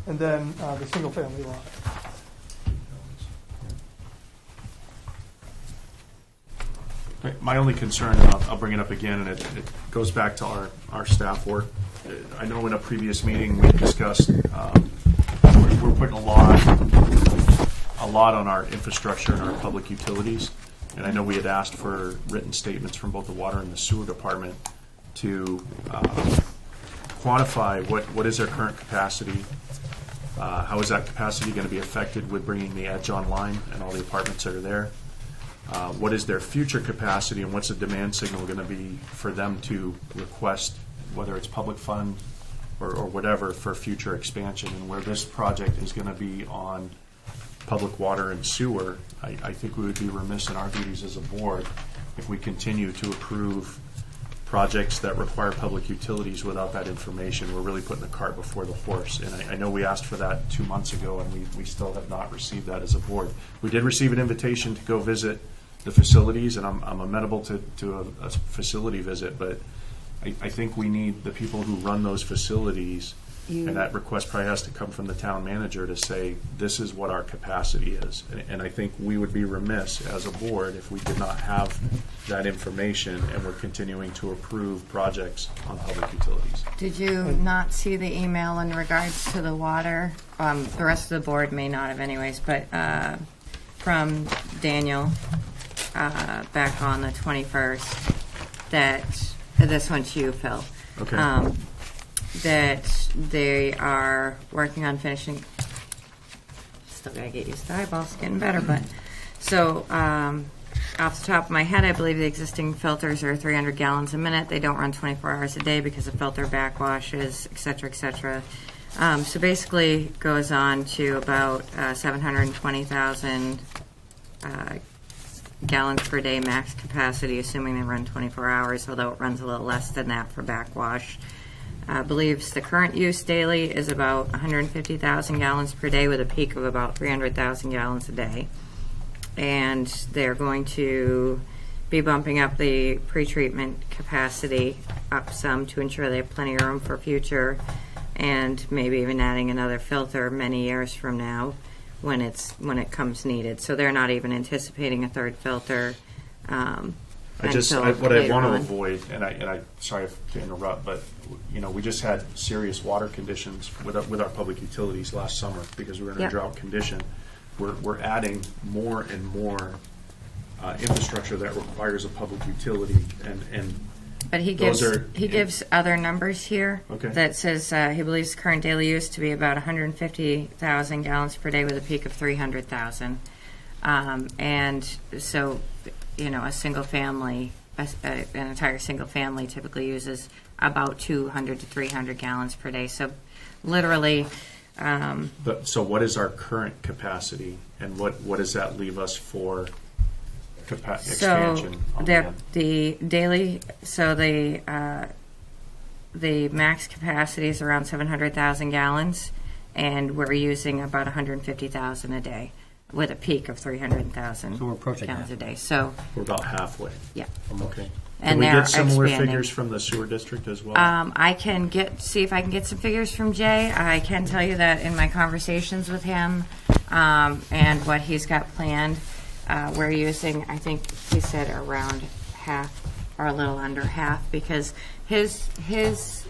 and then the single-family lot. My only concern, and I'll bring it up again, and it goes back to our staff work. I know in a previous meeting we discussed we're putting a lot on our infrastructure and our public utilities. And I know we had asked for written statements from both the water and the sewer department to quantify what is their current capacity, how is that capacity going to be affected with bringing the edge online and all the apartments that are there, what is their future capacity, and what's the demand signal going to be for them to request, whether it's public fund or whatever, for future expansion, and where this project is going to be on public water and sewer. I think we would be remiss in our duties as a board if we continue to approve projects that require public utilities without that information. We're really putting the cart before the horse. And I know we asked for that 2 months ago, and we still have not received that as a board. We did receive an invitation to go visit the facilities, and I'm amenable to a facility visit, but I think we need the people who run those facilities, and that request probably has to come from the town manager to say, this is what our capacity is. And I think we would be remiss as a board if we did not have that information and we're continuing to approve projects on public utilities. Did you not see the email in regards to the water? The rest of the board may not have anyways, but from Daniel back on the 21st, that, this one to you, Phil. Okay. That they are working on finishing. Still gotta get used to the eyeballs, getting better, but so off the top of my head, I believe the existing filters are 300 gallons a minute. They don't run 24 hours a day because of filter backwashes, et cetera, et cetera. So basically, it goes on to about 720,000 gallons per day max capacity, assuming they run 24 hours, although it runs a little less than that for backwash. Believes the current use daily is about 150,000 gallons per day with a peak of about 300,000 gallons a day. And they're going to be bumping up the pretreatment capacity up some to ensure they have plenty of room for future, and maybe even adding another filter many years from now when it comes needed. So they're not even anticipating a third filter. What I want to avoid, and I sorry to interrupt, but we just had serious water conditions with our public utilities last summer because we were in a drought condition. We're adding more and more infrastructure that requires a public utility, and but he gives other numbers here that says he believes current daily use to be about 150,000 gallons per day with a peak of 300,000, and so a single family, an entire single family typically uses about 200 to 300 gallons per day. So literally. So what is our current capacity, and what does that leave us for expansion? The daily, so the max capacity is around 700,000 gallons, and we're using about 150,000 a day, with a peak of 300,000 gallons a day. So we're about halfway. Yeah. Okay. And can we get similar expanding. figures from the sewer district as well? I can see if I can get some figures from Jay. I can tell you that in my conversations with him and what he's got planned, we're using, I think he said around half or a little under half, because it's his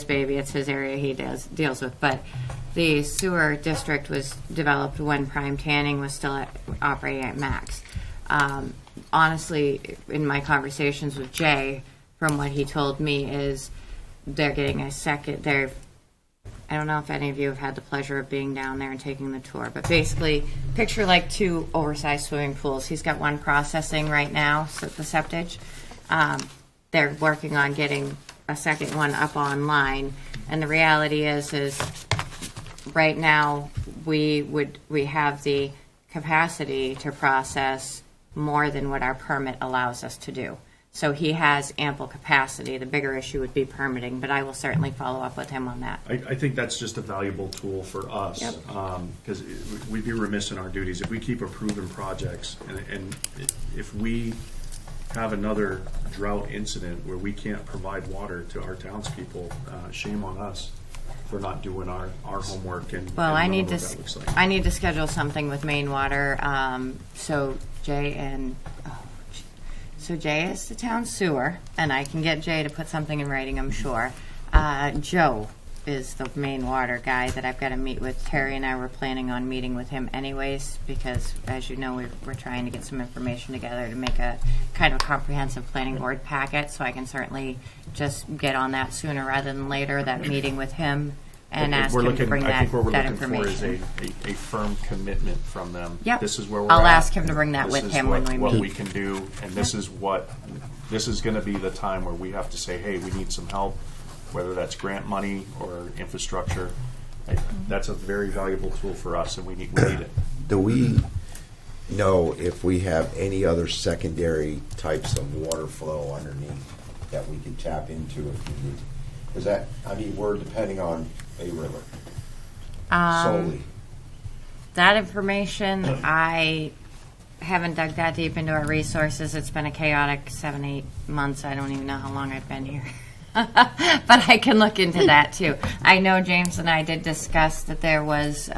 baby, it's his area he deals with, but the sewer district was developed when Prime Tanning was still operating at max. Honestly, in my conversations with Jay, from what he told me, is they're getting a second. I don't know if any of you have had the pleasure of being down there and taking the tour, but basically, picture like two oversized swimming pools. He's got one processing right now, so the septage. They're working on getting a second one up online, and the reality is right now we have the capacity to process more than what our permit allows us to do. So he has ample capacity. The bigger issue would be permitting, but I will certainly follow up with him on that. I think that's just a valuable tool for us, Yep. because we'd be remiss in our duties if we keep approving projects, and if we have another drought incident where we can't provide water to our townspeople, shame on us for not doing our homework and Well, and I need knowing to, what that looks like. I need to schedule something with Maine Water, so Jay and, so Jay is the town sewer, and I can get Jay to put something in writing, I'm sure. Joe is the main water guy that I've got to meet with. Terry and I were planning on meeting with him anyways, because as you know, we're trying to get some information together to make a kind of comprehensive planning board packet, so I can certainly just get on that sooner rather than later, that meeting with him, and ask him to bring I that think what we're that looking for is information. a firm commitment from them. Yep. This is where we're at. I'll ask him to bring that This with is him what- when we what meet. we can do, and this is going to be the time where we have to say, hey, we need some help, whether that's grant money or infrastructure. That's a very valuable tool for us, and we need it. Do we know if we have any other secondary types of water flow underneath that we could tap into if we need? Because that, I mean, we're depending on a river solely. That information, I haven't dug that deep into our resources. It's been a chaotic 7-8 months. I don't even know how long I've been here. But I can look into that too. I know James and I did discuss that there was,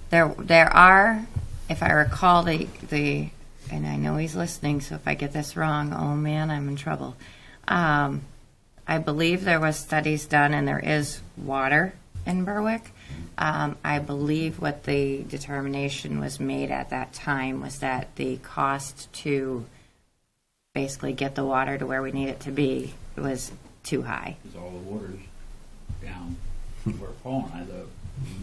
there are, if I recall the, and I know he's listening, so if I get this wrong, oh man, I'm in trouble. I believe there was studies done, and there is water in Berwick. I believe what the determination was made at that time was that the cost to basically get the water to where we need it to be was too high. Because all the water's down where Paul and I live,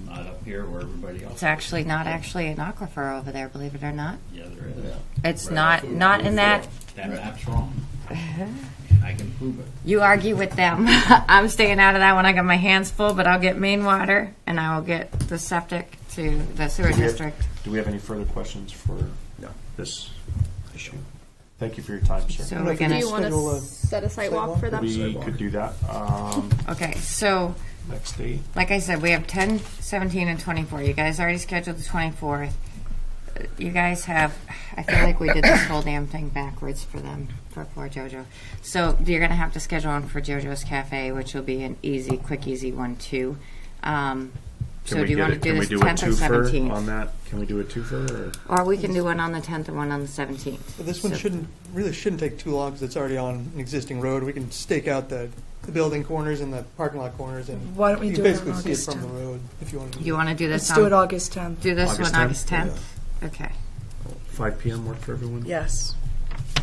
not up here where everybody else. It's actually not actually an aquifer over there, believe it or not. Yeah, there is. It's Right. not in that. That map's wrong. I can prove it. You argue with them. I'm staying out of that when I got my hands full, but I'll get main water and I will get the septic to the sewer district. Do we have any further questions for this issue? Thank you for your time, sir. So we're gonna Do you want to set a site walk for them? We could do that. Okay, so Next date. like I said, we have 10, 17, and 24. You guys already scheduled the 24th. You guys have, I feel like we did this whole damn thing backwards for them, for poor JoJo. So you're going to have to schedule one for JoJo's Cafe, which will be an easy, quick, easy one, too. So do you want to do this 10th or 17th? On that? Can we do a twofer? Or? Or we can do one on the 10th and one on the 17th. But this one So- shouldn't take too long because it's already on an existing road. We can stake out the building corners and the parking lot corners, and Why don't we you do can it basically on see it August from the 10th? road if you want to. You want to do this Let's do it August 10th. Do this August one 10th? August 10th? Okay. 5 p.m. work for everyone? Yes.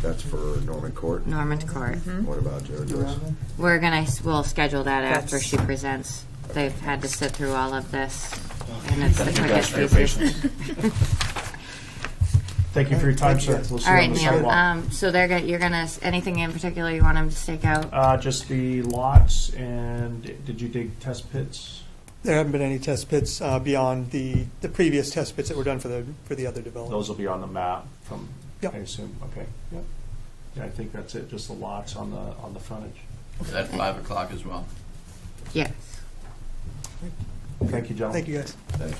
That's for Norman Court. Norman Court. What about JoJo's? We'll schedule that after That's- she presents. They've had to sit through all of this, and it's the Thank you guys quickest, for your easiest. Thank you for your time, sir. We'll see All you right, on the Neil, sidewalk. so you're gonna, anything in particular you want them to stake out? Just the lots, and did you dig test pits? There haven't been any test pits beyond the previous test pits that were done for the other development. Those will be on the map from, Yep. I assume, okay. Yep. Yeah, I think that's it, just the lots on the frontage. At 5 o'clock as well. Yes. Thank you, gentlemen. Thank you, guys. Thank you.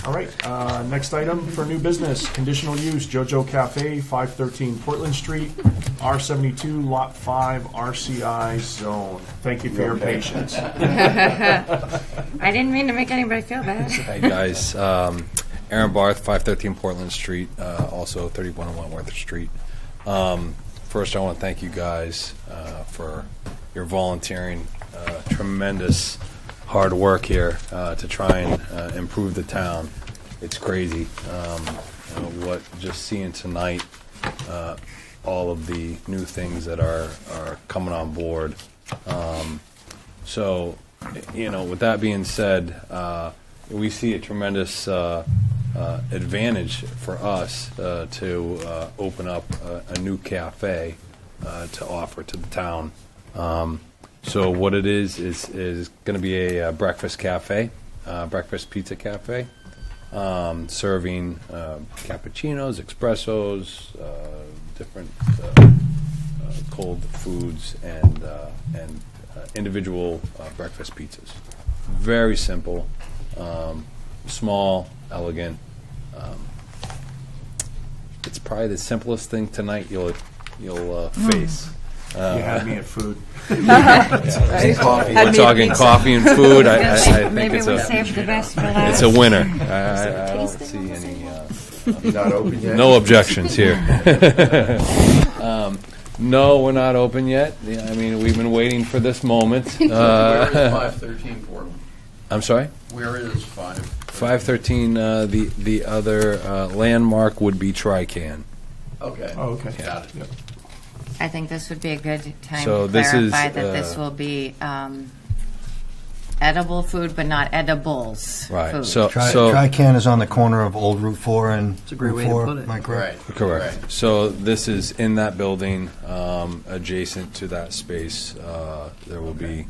All right, next item for new business, conditional use, JoJo Cafe, 513 Portland Street, R72, Lot 5, RCI zone. Thank you for your patience. I didn't mean to make anybody feel bad. Hey guys, Aaron Barth, 513 Portland Street, also 3101 Worth Street. First, I want to thank you guys for your volunteering, tremendous hard work here to try and improve the town. It's crazy. What just seeing tonight, all of the new things that are coming on board. So, with that being said, we see a tremendous advantage for us to open up a new cafe to offer to the town. So what it is going to be a breakfast cafe, breakfast pizza cafe. serving cappuccinos, espressos, different cold foods, and individual breakfast pizzas. Very simple, small, elegant. It's probably the simplest thing tonight you'll face. You had me at food. We're talking coffee and food. I think Maybe it's we saved the best for last. it's a winner. I don't see any. Not open yet? No objections here. No, we're not open yet. Yeah, I mean, we've been waiting for this moment. Where is 513 Portland? I'm sorry? Where is 5? 513, the other landmark would be Trican. Okay. Oh, okay. Got it. I think this would be a good time So to this is, clarify that this will be edible food, but not edibles Right. food. So Trican is on the corner of Old Route 4 and a great Route way to 4. put it. Am I correct? Correct. So this is in that building, adjacent to that space. There will be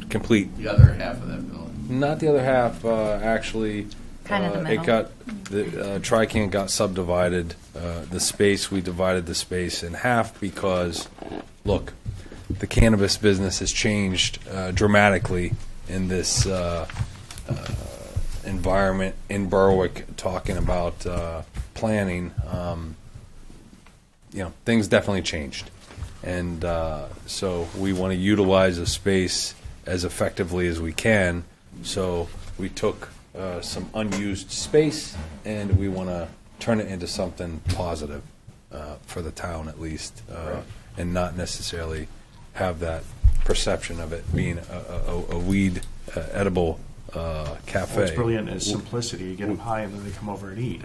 complete. The other half of that building. Not the other half, actually. Kind of the middle. It got the Trican got subdivided. The space, we divided the space in half because, look, the cannabis business has changed dramatically in this environment in Berwick. Talking about planning, things definitely changed, and so we want to utilize the space as effectively as we can. So we took some unused space, and we want to turn it into something positive for the town, at least, and not necessarily have that perception of it being a weed edible cafe. What's brilliant is simplicity. You get them high, and then they come over and eat.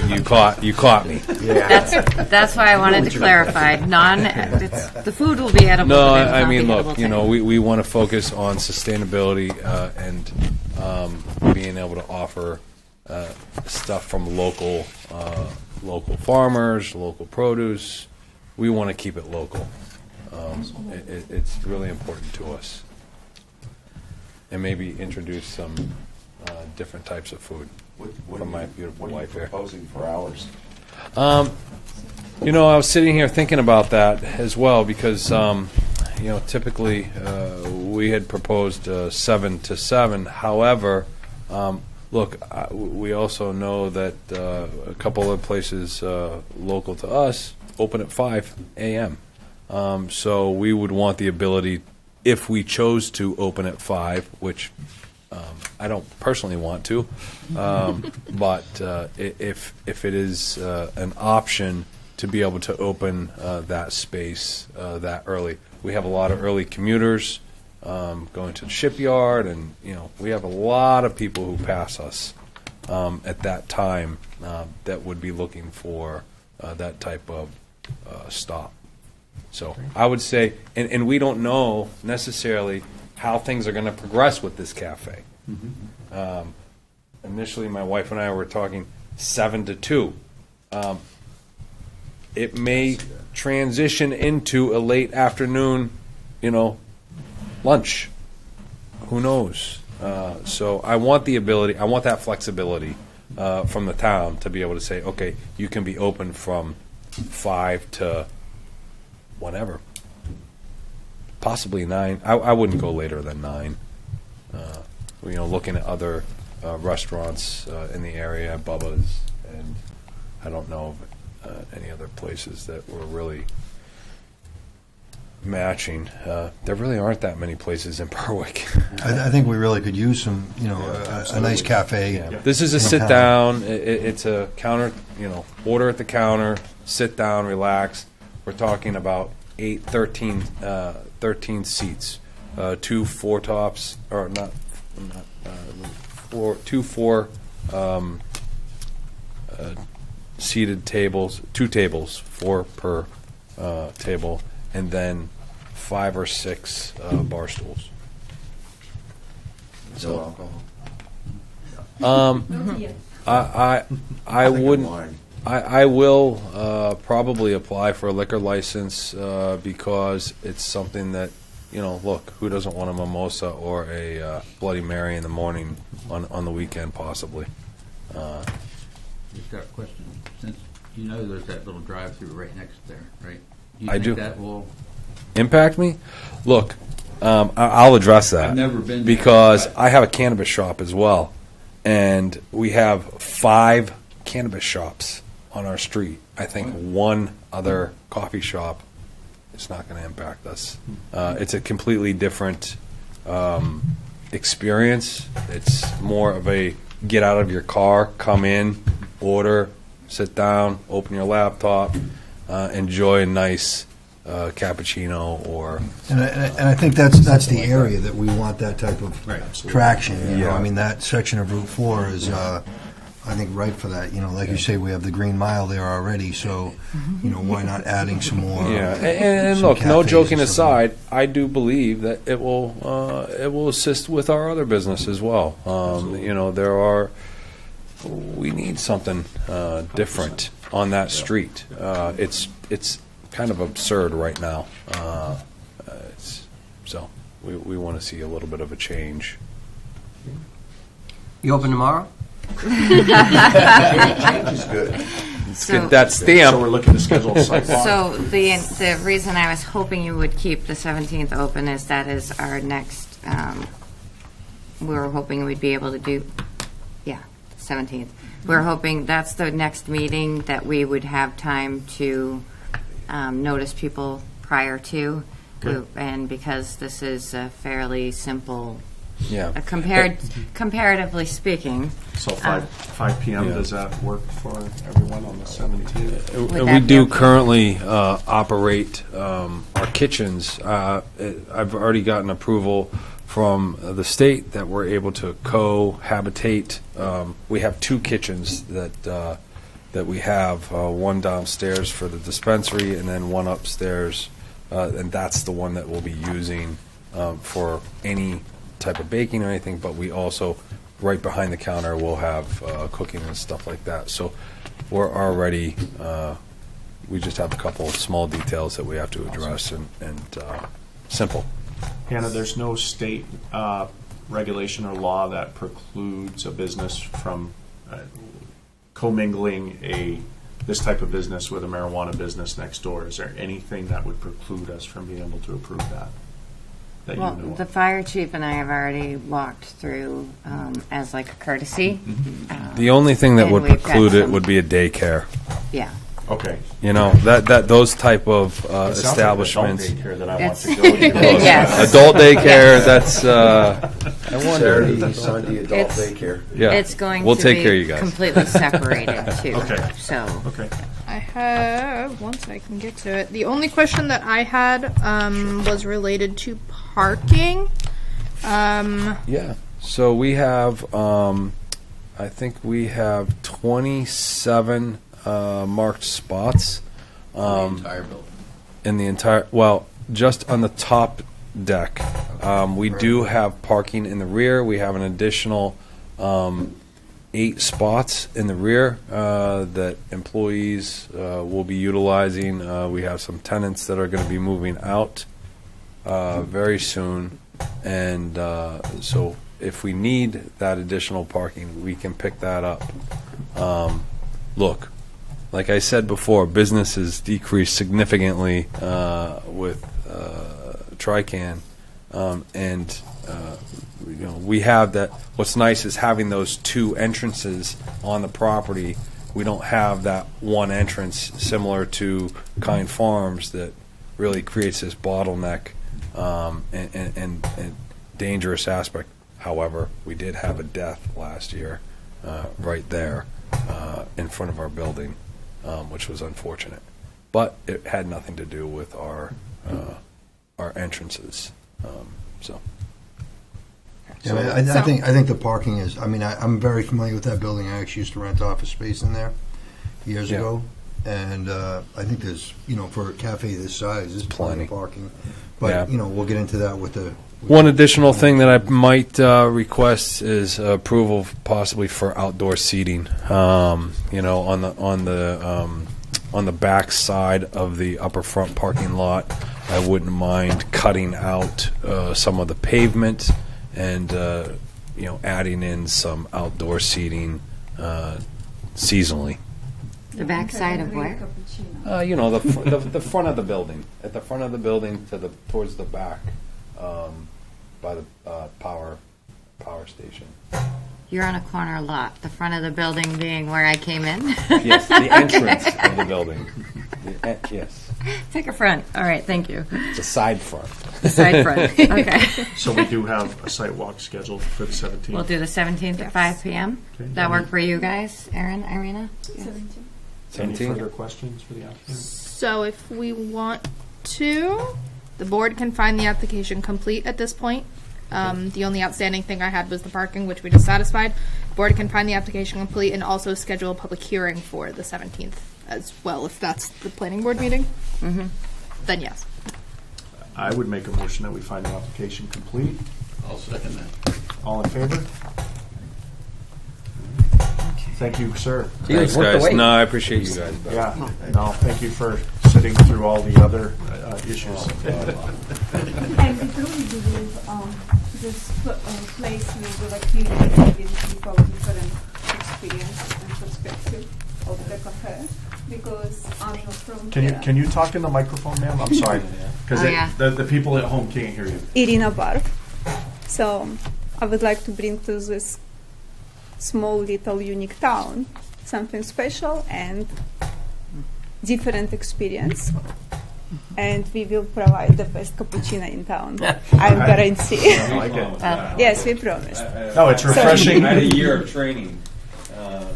You caught me. That's why I wanted to clarify. The food will be edible. No, but it will I not mean, be look, edible we want to focus on sustainability and being able to offer stuff from local farmers, local produce. We want to keep it local. It's really important to us. And maybe introduce some different types of food from my beautiful wife here. What are you proposing for hours? I was sitting here thinking about that as well because, typically we had proposed 7 to 7. However, look, we also know that a couple of places local to us open at 5 a.m. So we would want the ability, if we chose to open at 5, which I don't personally want to, but if it is an option to be able to open that space that early. We have a lot of early commuters going to the shipyard, and we have a lot of people who pass us at that time that would be looking for that type of stop. So I would say, and we don't know necessarily how things are going to progress with this cafe. Mm-hmm. Initially, my wife and I were talking 7 to 2. It may transition into a late afternoon, lunch. Who knows? So I want the ability, I want that flexibility from the town to be able to say, okay, you can be open from 5 to whenever. Possibly 9. I wouldn't go later than 9. Looking at other restaurants in the area, Bubba's, and I don't know of any other places that were really matching. There really aren't that many places in Berwick. I think we really could use some, a nice cafe. Yeah. This is a sit down. It's a counter, order at the counter, sit down, relax. We're talking about 13 seats, 2 4 tops, or not 4 seated tables, 2 tables, 4 per table, and then 5 or 6 bar stools. No alcohol. I wouldn't. I will probably apply for a liquor license because it's something that you know, look, who doesn't want a mimosa or a Bloody Mary in the morning on the weekend, possibly? Just got a question. Since you know there's that little drive-through right next there, right? Do you I think do. that will Impact me? Look, I'll address that. I've never been there, because but- I have a cannabis shop as well, and we have 5 cannabis shops on our street. I think one other coffee shop, it's not going to impact us. It's a completely different experience. It's more of a get out of your car, come in, order, sit down, open your laptop, enjoy a nice cappuccino or. And I think that's the area that we want that type of traction. You know, Yeah. I mean, that section of Route 4 is, I think, right for that. You know, like you say, we have the Green Mile there already, so, you know, why not adding some more? Yeah, and some look, no cafes joking or something? aside, I do believe that it will assist with our other business as well. You know, we need something different on that street. It's kind of absurd right now. So we want to see a little bit of a change. You open tomorrow? Change is good. Let's get that stamp. So we're looking to schedule a site walk. So the reason I was hoping you would keep the 17th open is that is our next, we were hoping we'd be able to do, 17th. We're hoping that's the next meeting that we would have time to notice people prior to. Good. And because this is a fairly simple, Yeah. comparatively speaking. So 5 p.m., Yeah. does that work for everyone on the 17th? Would And that we be do okay? currently operate our kitchens. I've already gotten approval from the state that we're able to cohabitate. We have 2 kitchens that we have, one downstairs for the dispensary and then one upstairs, and that's the one that we'll be using for any type of baking or anything, but we also, right behind the counter, will have cooking and stuff like that. So we're already, we just have a couple of small details that we have to address, and simple. Hannah, there's no state regulation or law that precludes a business from commingling this type of business with a marijuana business next door. Is there anything that would preclude us from being able to approve that? That Well, you know the of? fire chief and I have already walked through as like a courtesy. The only thing that And would we've got preclude it some- would be a daycare. Yeah. Okay. You know, that those type of It sounds like establishments. adult daycare that I want It's- to go to. Yes. Adult daycare, that's, I wonder. Saturday, Sunday, adult It's- daycare. Yeah. It's going We'll to take be care of you guys. completely separated too. Okay. So Okay. I have, once I can get to it, the only question that I had was related to parking. Yeah. So we have, I think we have 27 marked spots Entire building. in the entire, well, just on the top deck. We do have parking in the rear. We have an additional 8 spots in the rear that employees will be utilizing. We have some tenants that are going to be moving out very soon. And so if we need that additional parking, we can pick that up. Look, like I said before, business has decreased significantly with Trican. And you know, we have that. What's nice is having those 2 entrances on the property. We don't have that one entrance similar to Kind Farms that really creates this bottleneck and dangerous aspect. However, we did have a death last year right there in front of our building, which was unfortunate. But it had nothing to do with our entrances. So. Yeah, I think the parking is, I mean, I'm very familiar with that building. I actually used to rent office space in there years Yeah. ago. And I think there's, you know, for a cafe this size, there's plenty of parking. But, Yeah. you know, we'll get into that with the... One additional thing that I might request is approval possibly for outdoor seating. You know, on the back side of the upper front parking lot. I wouldn't mind cutting out some of the pavement and adding in some outdoor seating seasonly. The backside of where? The front of the building. At the front of the building towards the back, by the power station. You're on a corner lot, the front of the building being where I came in? Yes, the entrance of the building. Yes. Pick a front. All right, thank you. The side front. The side front, okay. So we do have a site walk scheduled for the 17th. We'll do the 17th at 5 p.m. Okay. That work for you guys, Erin, Irina? Yes. Any further questions for the applicant? So if we want to, the board can find the application complete at this point. The only outstanding thing I had was the parking, which we just satisfied. Board can find the application complete and also schedule a public hearing for the 17th as well, if that's the planning board meeting. Mm-hmm. Then yes. I would make a motion that we find the application complete. I'll second that. All in favor? Thank you, sir. Thanks, guys. No, I appreciate you guys. Yeah, no, thank you for sitting through all the other issues. And we truly believe this place will give people different experience and perspective of the cafe, because I'm not from here. Can you talk in the microphone, ma'am? I'm sorry, because the people at home can't hear you. Irina Barth. So I would like to bring to this small little unique town something special and different experience, and we will provide the best cappuccino in town. I guarantee. I like it. Yes, we promise. No, it's refreshing. I had a year of training,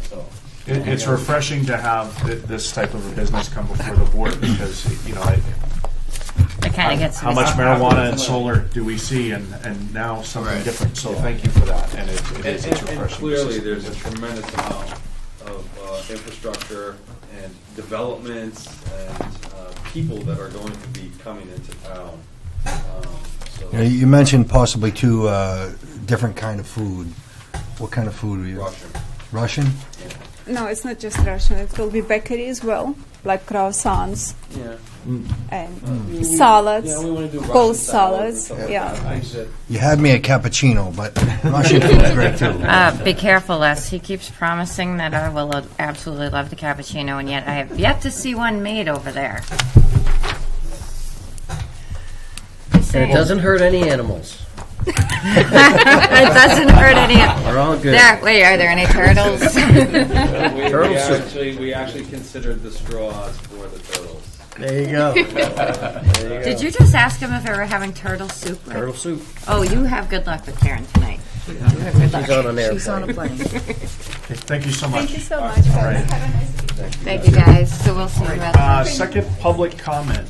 so. It's refreshing to have this type of a business come before the board, because It kind of gets how much marijuana and solar do we see, and now something different. So thank you for that, and it's refreshing. And clearly, there's a tremendous amount of infrastructure and developments and people that are going to be coming into town. You mentioned possibly two different kind of food. What kind of food are you? Russian. Russian? No, it's not just Russian. It will be bakery as well, like croissants and salads, Yeah, we want to do cold Russian salads. and stuff like Yeah. that. You had me at cappuccino, but Russian food is great too. Be careful, Les. He keeps promising that I will absolutely love the cappuccino, and yet I have yet to see one made over there. And it doesn't hurt any animals. It doesn't hurt any. We're all good. There, wait, are there any turtles? We actually considered the straws for the turtles. There you go. Did you just ask him if they were having turtle soup? Turtle soup. Oh, you have good luck with Karen tonight. You have good luck. She's on an airplane. She's on a plane. Okay, thank you so much. Thank you so much, guys. All right. Have a nice day. Thank you, guys. So we'll see you at the... Second public comment.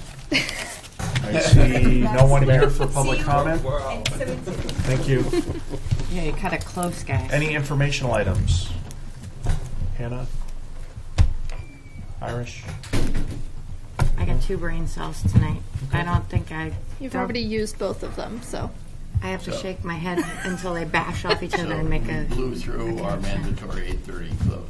I see no one here for public comment. Thank you. Yeah, you cut it close, guys. Any informational items? Hannah? Irish? I got 2 brain cells tonight. I don't think You've already used both of them, so. I have to shake my head until they bash off each other and make a... blew through our mandatory 8:30 close.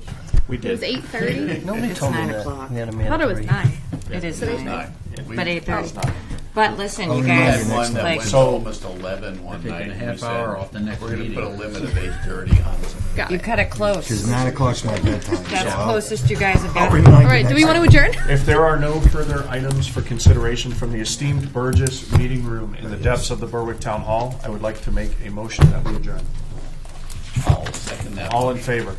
We It was 8:30? Nobody It's told me 9 that. o'clock. We had a I thought it was mandatory. 9. It is It's 9. 9. But 8:30. But listen, you We guys, had one that like... went So- almost 11 one Taking night. a and we half said, hour off the next we're going to meeting. put a limit of 8:30 on some. Got You it. cut it close. Because 9 o'clock's my bedtime. That's so closest you guys have I'll got. remind All you right, do next we want to time. adjourn? If there are no further items for consideration from the esteemed Burgess Meeting Room in the depths of the Berwick Town Hall, I would like to make a motion that we adjourn. I'll second that. All in favor?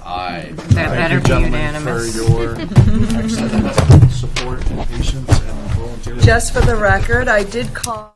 Aye. That better be Thank you, unanimous. gentlemen, for your excellent support and patience and volunteerism. Just for the record, I did call.